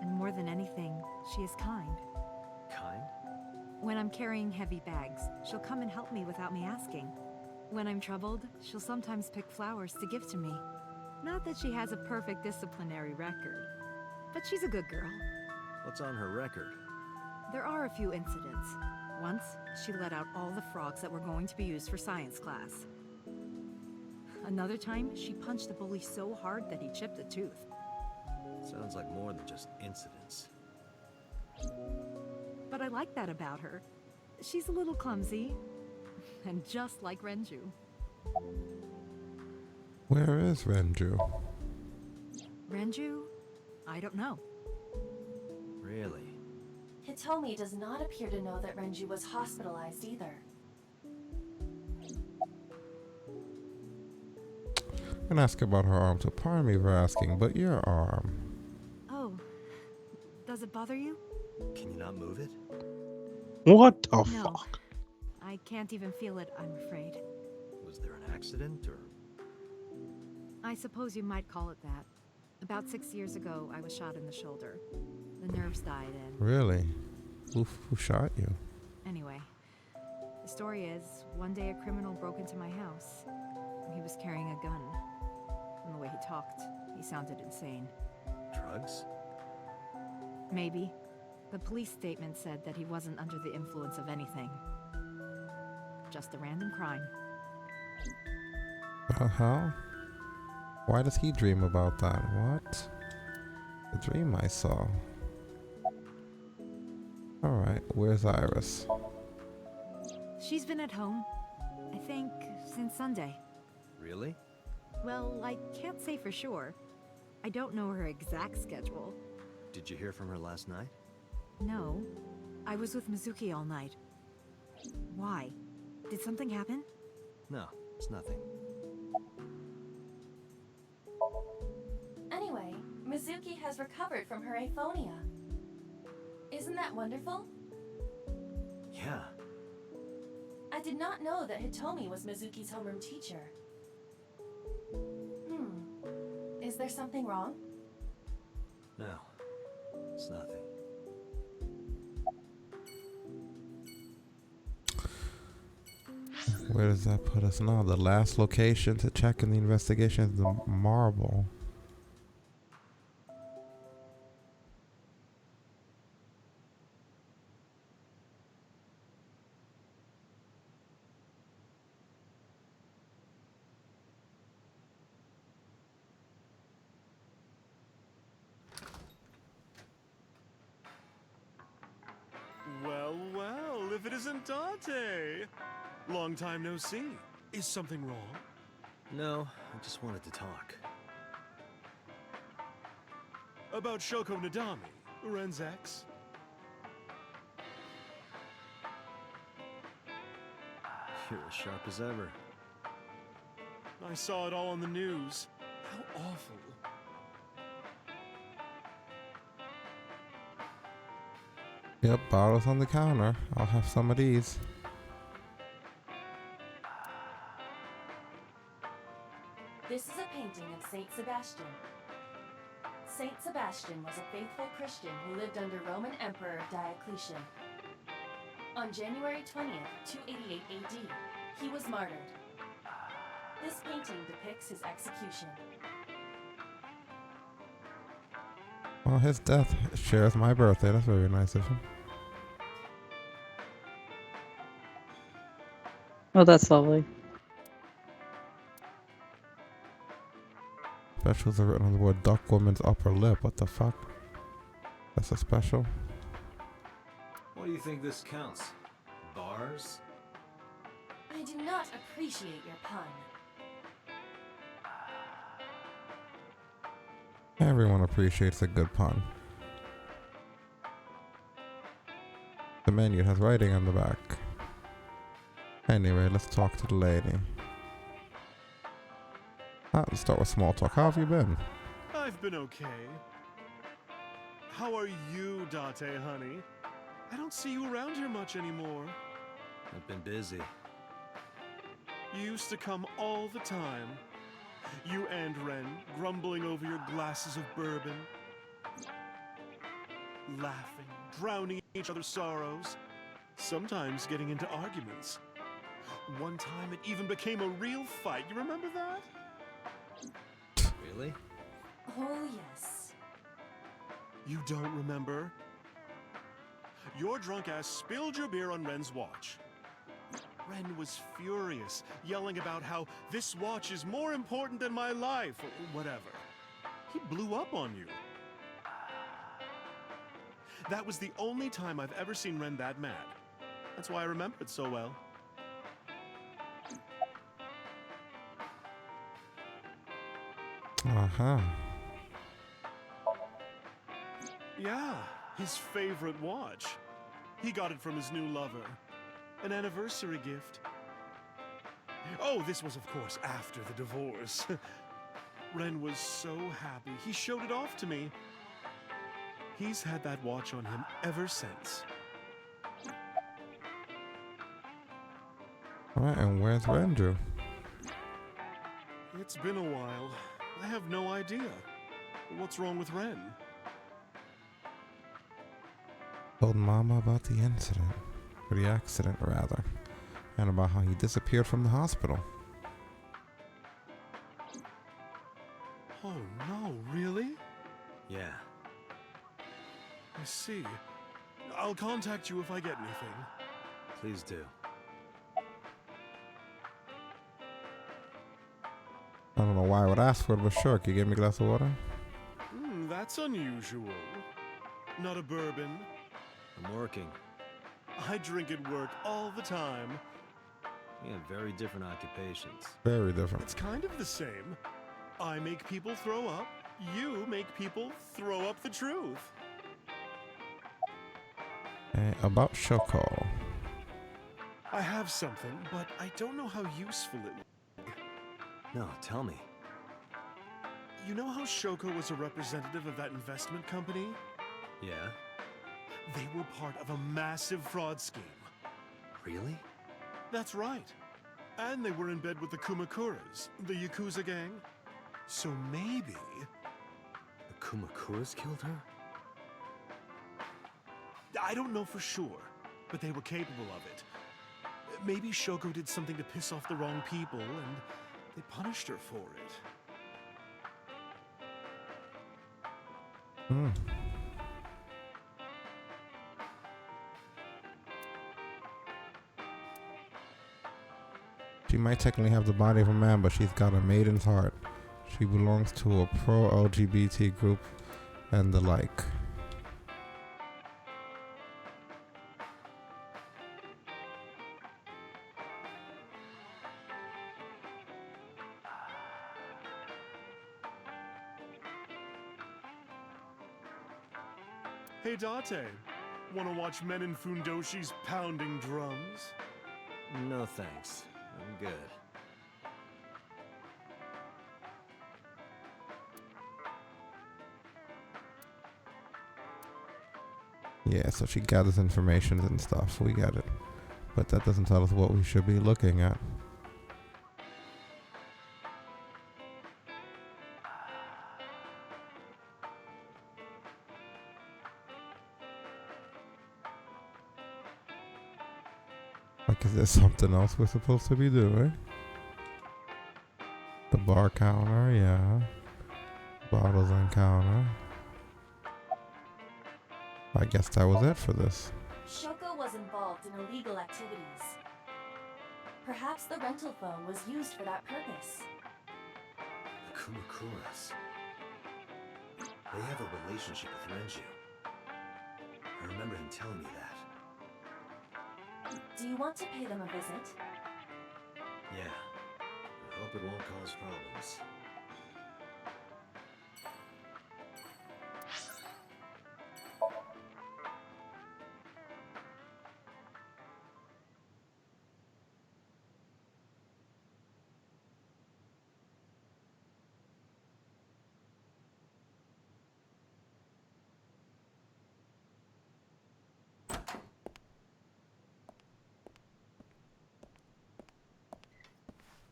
And more than anything, she is kind. Kind? When I'm carrying heavy bags, she'll come and help me without me asking. When I'm troubled, she'll sometimes pick flowers to give to me. Not that she has a perfect disciplinary record, but she's a good girl. What's on her record? There are a few incidents. Once, she let out all the frogs that were going to be used for science class. Another time, she punched a bully so hard that he chipped a tooth. Sounds like more than just incidents. But I like that about her. She's a little clumsy, and just like Renju. Where is Renju? Renju? I don't know. Really? Hitomi does not appear to know that Renju was hospitalized either. I'm gonna ask about her arm, so pardon me for asking, but your arm. Oh, does it bother you? Can you not move it? What the No. fuck? I can't even feel it, I'm afraid. Was there an accident, or...? I suppose you might call it that. About 6 years ago, I was shot in the shoulder. The nerves died and... Really? Who shot you? Anyway, the story is, one day a criminal broke into my house. He was carrying a gun. From the way he talked, he sounded insane. Drugs? Maybe. The police statement said that he wasn't under the influence of anything. Just a random crime. How? Why does he dream about that? What? The dream I saw. Alright, where's Iris? She's been at home, I think, since Sunday. Really? Well, I can't say for sure. I don't know her exact schedule. Did you hear from her last night? No. I was with Mizuki all night. Why? Did something happen? No, it's nothing. Anyway, Mizuki has recovered from her aphonia. Isn't that wonderful? Yeah. I did not know that Hitomi was Mizuki's homeroom teacher. Is there something wrong? No, it's nothing. Where does that put us now? The last location to check in the investigation is the marble. Well, well, if it isn't Dante! Long time no see. Is something wrong? No, I just wanted to talk. About Shoko Nadami, Ren's ex? You're as sharp as ever. I saw it all on the news. How awful. Yep, bottles on the counter. I'll have some of these. This is a painting of Saint Sebastian. Saint Sebastian was a faithful Christian who lived under Roman Emperor Diocletian. On January 20th, 288 AD, he was martyred. This painting depicts his execution. Well, his death shares my birthday. That's very nice of him. Oh, that's lovely. Specials are written on the word duck woman's upper lip. What the fuck? That's a special. What do you think this counts? Bars? I do not appreciate your pun. Everyone appreciates a good pun. The menu has writing on the back. Anyway, let's talk to the lady. Let's start with small talk. How have you been? I've been okay. How are you, Date, honey? I don't see you around here much anymore. I've been busy. You used to come all the time. You and Ren, grumbling over your glasses of bourbon. Laughing, drowning in each other's sorrows. Sometimes getting into arguments. One time it even became a real fight. You remember that? Really? Oh, yes. You don't remember? Your drunk ass spilled your beer on Ren's watch. Ren was furious, yelling about how this watch is more important than my life, or whatever. He blew up on you. That was the only time I've ever seen Ren that mad. That's why I remember it so well. Uh-huh. Yeah, his favorite watch. He got it from his new lover. An anniversary gift. Oh, this was, of course, after the divorce. Ren was so happy. He showed it off to me. He's had that watch on him ever since. Alright, and where's Rendrew? It's been a while. I have no idea. What's wrong with Ren? Told Mama about the incident. Or the accident, rather. And about how he disappeared from the hospital. Oh no, really? Yeah. I see. I'll contact you if I get anything. Please do. I don't know why I would ask for it, but sure, can you give me a glass of water? That's unusual. Not a bourbon. I'm working. I drink at work all the time. We have very different occupations. Very different. It's kind of the same. I make people throw up. You make people throw up the truth. About Shoko. I have something, but I don't know how useful it will be. No, tell me. You know how Shoko was a representative of that investment company? Yeah? They were part of a massive fraud scheme. Really? That's right. And they were in bed with the Kumakuras, the Yakuza gang. So maybe... The Kumakuras killed her? I don't know for sure, but they were capable of it. Maybe Shoko did something to piss off the wrong people, and they punished her for it. Hmm. She might technically have the body of a man, but she's got a maiden's heart. She belongs to a pro-LGBT group and the like. Hey Date, wanna watch men in Fundoshis pounding drums? No thanks. I'm good. Yeah, so she gathers information and stuff. We get it. But that doesn't tell us what we should be looking at. Like, is there something else we're supposed to be doing? The bar counter, yeah. Bottles and counter. I guess that was it for this. Shoko was involved in illegal activities. Perhaps the rental phone was used for that purpose. The Kumakuras. They have a relationship with Renju. I remember him telling me that. Do you want to pay them a visit? Yeah. I hope it won't cause problems.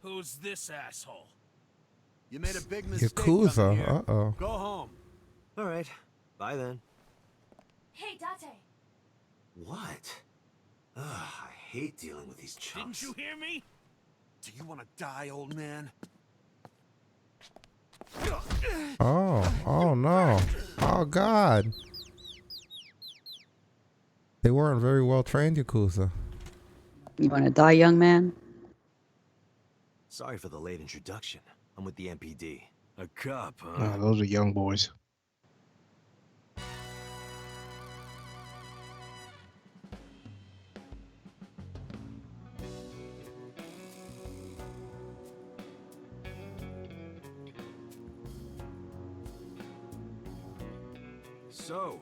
Who's this asshole? You made a big mistake. Yakuza, uh-oh. Go home. All right. Bye then. Hey, Date. What? Ugh, I hate dealing with these chumps. Didn't you hear me? Do you want to die, old man? Oh no. Oh God. They weren't very well trained, Yakuza. You want to die, young man? Sorry for the late introduction. I'm with the MPD. A cop, huh? Nah, those are young boys. So,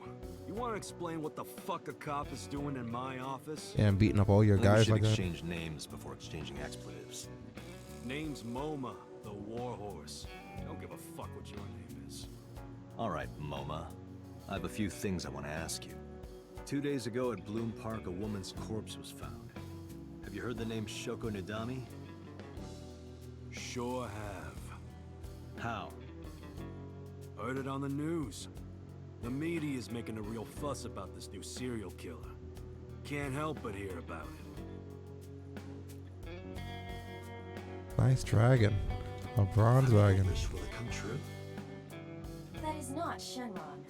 you want to explain what the fuck a cop is doing in my office? Yeah, and beating up all your I think we guys should like that. exchange names before exchanging expletives. Name's MoMA, the Warhorse. Don't give a fuck what your name is. All right, MoMA. I have a few things I want to ask you. 2 days ago at Bloom Park, a woman's corpse was found. Have you heard the name Shoko Nadami? Sure have. How? Heard it on the news. The media's making a real fuss about this new serial killer. Can't help but hear about it. Nice dragon. A bronze dragon. Will it come true? That is not Shenron.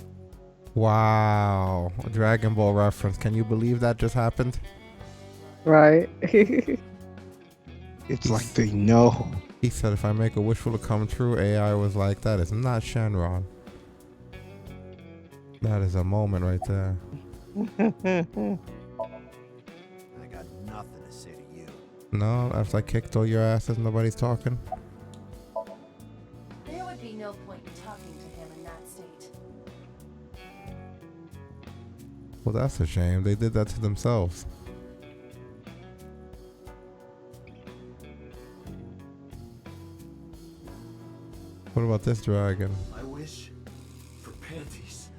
Wow. A Dragon Ball reference. Can you believe that just happened? Right. It's like they know. He said if I make a wish will it come true, AI was like, that is not Shenron. That is a moment right there. I got nothing to say to you. No, after I kicked all your asses, nobody's talking. There would be no point in talking to him in that state. Well, that's a shame. They did that to themselves. What about this dragon? I wish for panties.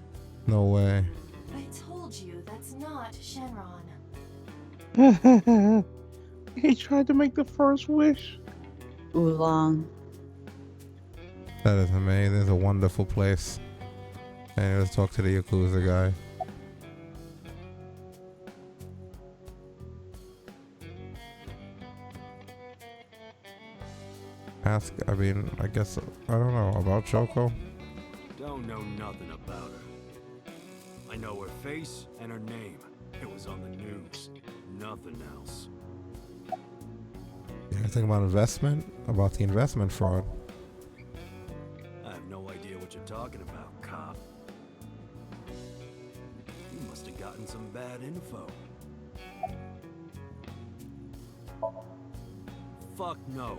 No way. I told you that's not Shenron. He tried to make the first wish. Oolong. That is amazing. It's a wonderful place. And let's talk to the Yakuza guy. Ask, I mean, I guess, I don't know, about Choco? Don't know nothing about her. I know her face and her name. It was on the news. Nothing else. You think about investment? About the investment fraud? I have no idea what you're talking about, cop. You must have gotten some bad info. Fuck no.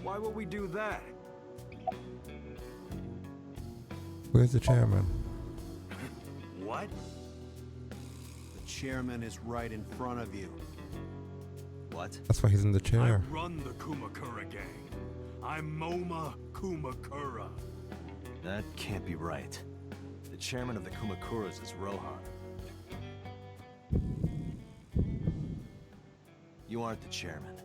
Why would we do that? Where's the chairman? What? The chairman is right in front of you. What? That's why he's in the I chair. run the Kumakura gang. I'm Moma Kumakura. That can't be right. The chairman of the Kumakuras is Rohan. You aren't the chairman.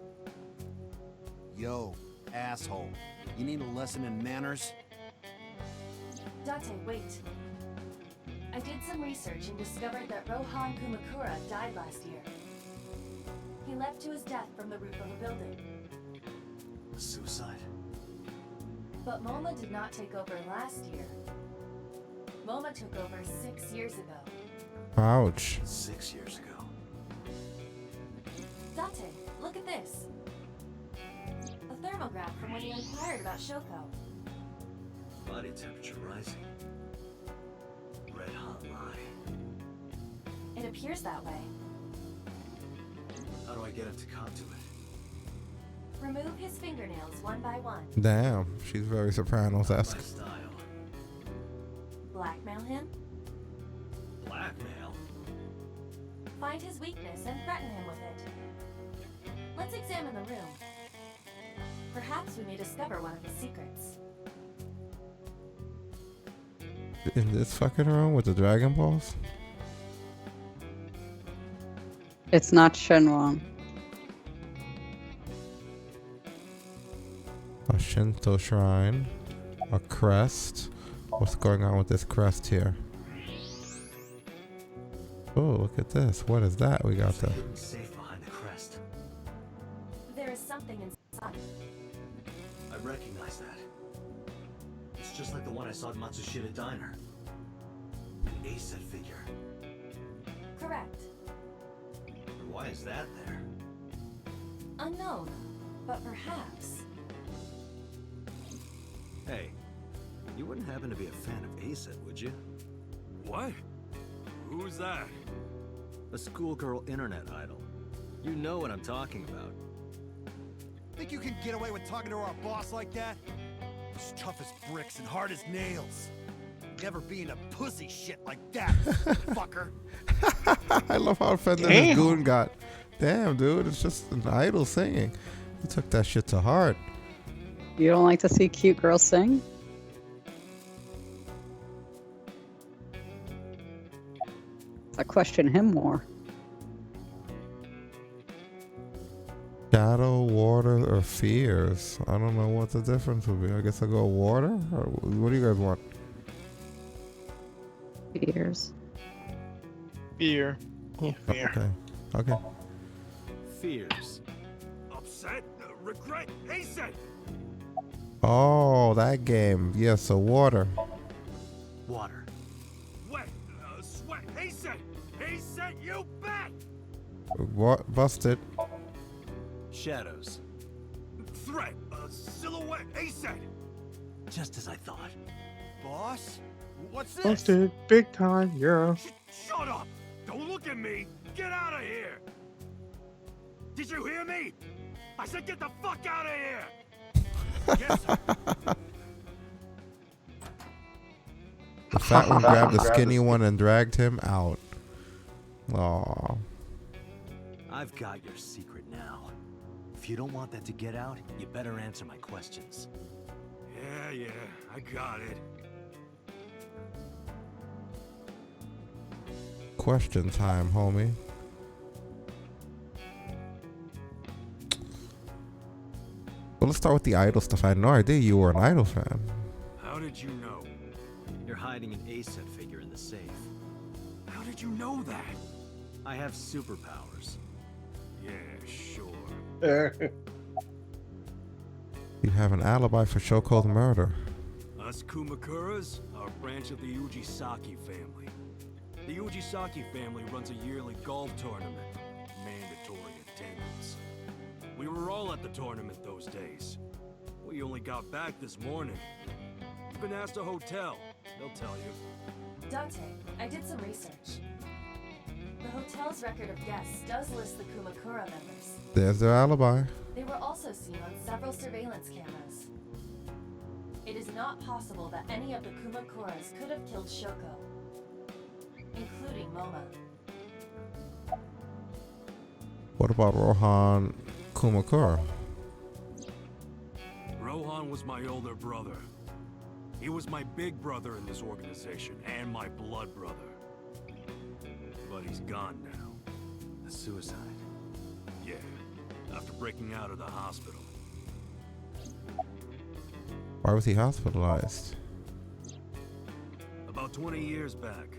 Yo, asshole. You need a lesson in manners? Date, wait. I did some research and discovered that Rohan Kumakura died last year. He leapt to his death from the roof of a building. A suicide? But MoMA did not take over last year. MoMA took over 6 years ago. Ouch. 6 years ago. Date, look at this. A thermograph from when you inquired about Shoko. Body temperature rising. Red hot lie. It appears that way. How do I get him to cop to it? Remove his fingernails one by one. Damn, she's very Sopranos-esque. My style. Blackmail him. Blackmail? Find his weakness and threaten him with it. Let's examine the room. Perhaps we may discover one of his secrets. In this fucking room with the Dragon Balls? It's not Shenron. A Shinto shrine. A crest. What's going on with this crest here? Oh, look at this. What is that? We got the... Hidden safe behind the crest. There is something inside. I recognize that. It's just like the one I saw at Matsushita Diner. An A-set figure. Correct. Why is that there? Unknown, but perhaps. Hey, you wouldn't happen to be a fan of A-set, would you? What? Who's that? A schoolgirl internet idol. You know what I'm talking about. Think you can get away with talking to our boss like that? He's tough as bricks and hard as nails. Never being a pussy shit like that, fucker. I love how offended this goon got. Damn, dude, it's just an idol singing. You took that shit to heart. You don't like to see cute girls sing? I question him more. Shadow, water, or fears? I don't know what the difference would be. I guess I'll go water? Or what do you guys want? Fears. Fear. Yeah, fear. Okay. Okay. Fears. Upset? Regret? Hasten! Oh, that game. Yeah, so water. Water. Wet, sweat, hasten! Hasten, you bet! What? Busted. Shadows. Threat, silhouette, hasten! Just as I thought. Boss? What's this? Busted big time, yeah. Shut up! Don't look at me! Get out of here! Did you hear me? I said get the fuck out of here! Yes, sir. The fat one grabbed the skinny one and dragged him out. Aw. I've got your secret now. If you don't want that to get out, you better answer my questions. Yeah, I got it. Question time, homie. Well, let's start with the Idol stuff. I had no idea you were an Idol fan. How did you know? You're hiding an ASET figure in the safe. How did you know that? I have superpowers. Yeah, sure. You have an alibi for Shoko's murder. Us Kumakuras are a branch of the Ujisaki family. The Ujisaki family runs a yearly golf tournament. Mandatory attendance. We were all at the tournament those days. We only got back this morning. You can ask the hotel. They'll tell you. Dante, I did some research. The hotel's record of guests does list the Kumakura members. There's their alibi. They were also seen on several surveillance cameras. It is not possible that any of the Kumakuras could have killed Shoko, including Moma. What about Rohan Kumakura? Rohan was my older brother. He was my big brother in this organization, and my blood brother. But he's gone now. A suicide? Yeah, after breaking out of the hospital. Why was he hospitalized? About 20 years back,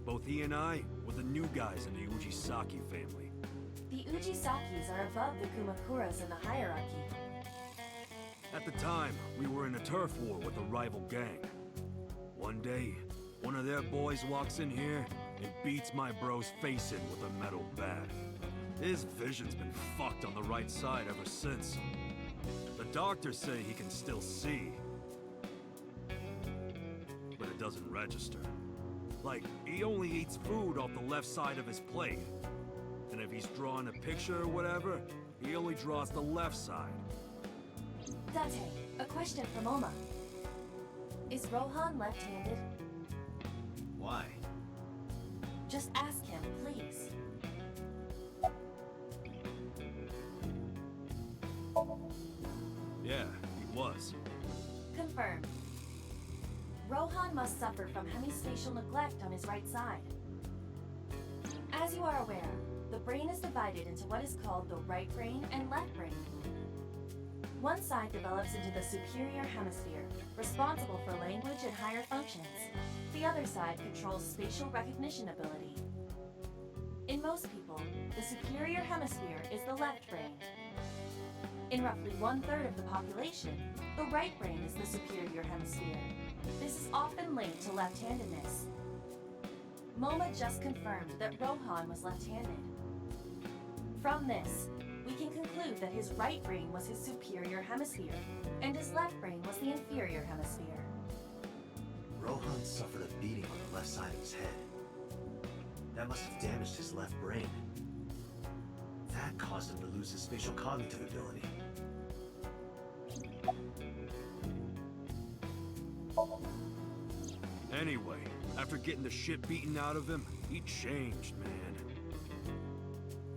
both he and I were the new guys in the Ujisaki family. The Ujisakis are above the Kumakuras in the hierarchy. At the time, we were in a turf war with a rival gang. One day, one of their boys walks in here and beats my bro's face in with a metal bat. His vision's been fucked on the right side ever since. The doctors say he can still see, but it doesn't register. Like, he only eats food off the left side of his plate. And if he's drawing a picture or whatever, he only draws the left side. Dante, a question for Moma. Is Rohan left-handed? Why? Just ask him, please. Yeah, he was. Confirmed. Rohan must suffer from hemispatial neglect on his right side. As you are aware, the brain is divided into what is called the right brain and left brain. One side develops into the superior hemisphere, responsible for language and higher functions. The other side controls spatial recognition ability. In most people, the superior hemisphere is the left brain. In roughly 1/3 of the population, the right brain is the superior hemisphere. This is often linked to left-handedness. Moma just confirmed that Rohan was left-handed. From this, we can conclude that his right brain was his superior hemisphere, and his left brain was the inferior hemisphere. Rohan suffered a beating on the left side of his head. That must have damaged his left brain. That caused him to lose his spatial cognitive ability. Anyway, after getting the shit beaten out of him, he changed, man.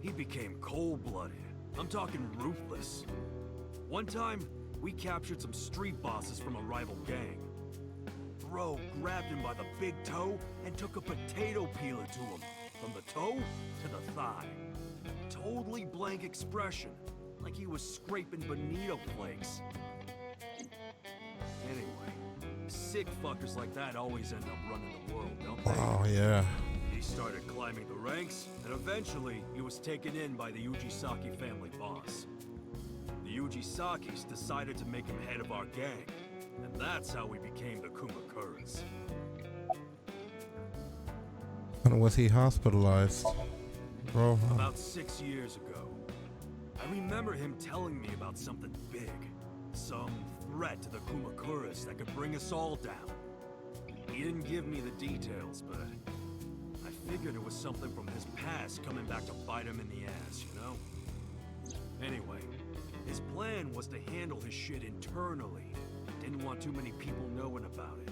He became cold-blooded. I'm talking ruthless. One time, we captured some street bosses from a rival gang. Bro grabbed him by the big toe and took a potato peeler to him, from the toe to the thigh. Totally blank expression, like he was scraping bonito flakes. Anyway, sick fuckers like that always end up running the world, don't they? Oh, yeah. He started climbing the ranks, and eventually he was taken in by the Ujisaki family boss. The Ujisakis decided to make him head of our gang, and that's how we became the Kumakuras. When was he hospitalized? Rohan. About 6 years ago. I remember him telling me about something big. Some threat to the Kumakuras that could bring us all down. He didn't give me the details, but I figured it was something from his past coming back to bite him in the ass, you know? Anyway, his plan was to handle his shit internally. Didn't want too many people knowing about it.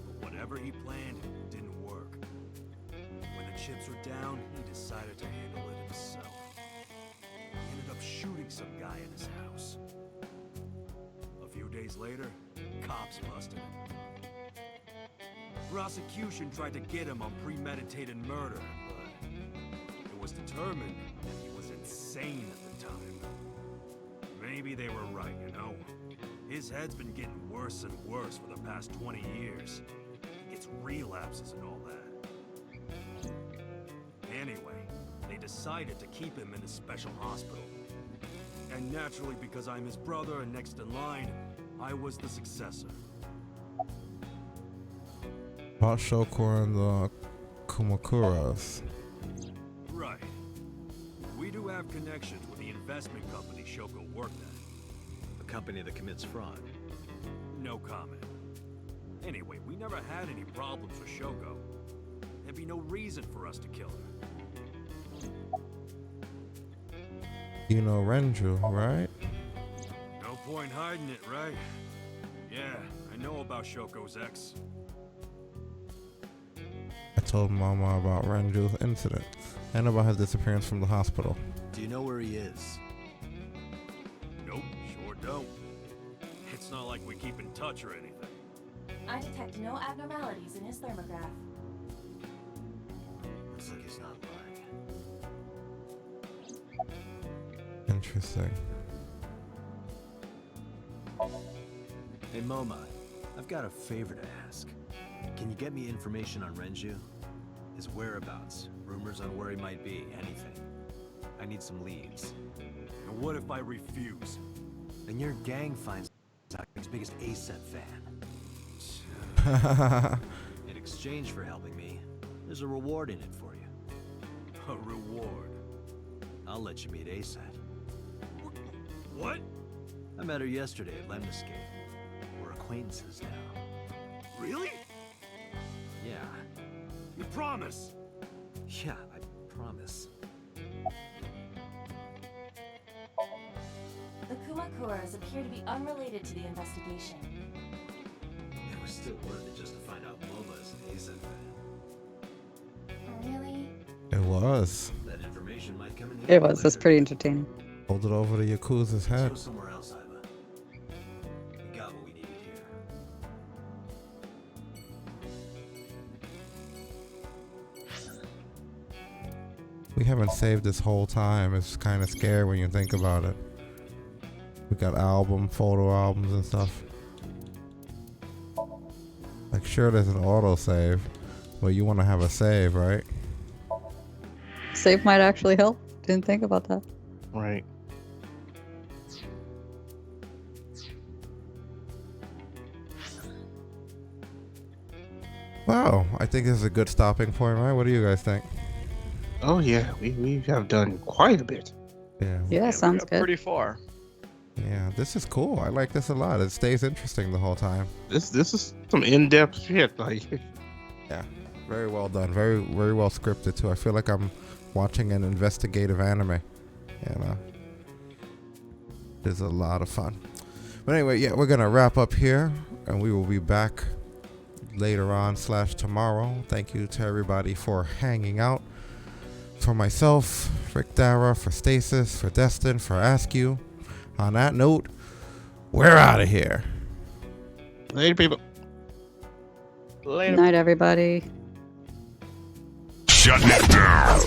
But whatever he planned didn't work. When the chips were down, he decided to handle it himself. He ended up shooting some guy in his house. A few days later, cops busted him. Prosecution tried to get him on premeditated murder, but it was determined that he was insane at the time. Maybe they were right, you know? His head's been getting worse and worse for the past 20 years. He gets relapses and all that. Anyway, they decided to keep him in a special hospital. And naturally, because I'm his brother and next in line, I was the successor. About Shoko and the Kumakuras. Right. We do have connections with the investment company Shoko worked at. A company that commits fraud. No comment. Anyway, we never had any problems with Shoko. There'd be no reason for us to kill her. You know Renju, right? No point hiding it, right? Yeah, I know about Shoko's ex. I told Mama about Renju's incident and about his disappearance from the hospital. Do you know where he is? Nope, sure don't. It's not like we keep in touch or anything. I detect no abnormalities in his thermograph. Looks like he's not lying. Interesting. Hey Moma, I've got a favor to ask. Can you get me information on Renju? His whereabouts, rumors on where he might be, anything. I need some leads. And what if I refuse? Then your gang finds out he's biggest ASET fan. In exchange for helping me, there's a reward in it for you. A reward? I'll let you meet ASET. What? I met her yesterday at Lemniscate. We're acquaintances now. Really? Yeah. You promise? Yeah, I promise. The Kumakuras appear to be unrelated to the investigation. It was still worth it just to find out Moma's an ASET fan. Really? It was. That information might come in It handy was. That's later. pretty entertaining. Hold it over to Yakuza's head. Let's go somewhere else, Iva. We got what we needed here. We haven't saved this whole time. It's kind of scary when you think about it. We got photo albums and stuff. Like, sure, there's an autosave, but you want to have a save, right? Save might actually help. Didn't think about that. Right. Wow, I think this is a good stopping point, right? What do you guys think? Oh yeah, we have done quite a bit. Yeah. Yeah, sounds good. Pretty far. Yeah, this is cool. I like this a lot. It stays interesting the whole time. This is some in-depth shit. Like, yeah, very well done. Very well scripted too. I feel like I'm watching an investigative anime. You know, it's a lot of fun. But anyway, yeah, we're gonna wrap up here, and we will be back later on / tomorrow. Thank you to everybody for hanging out. For myself, Rick Dara, for Stasis, for Destin, for Askew. On that note, we're out of here. Later, people. Good night, everybody. Shut it down.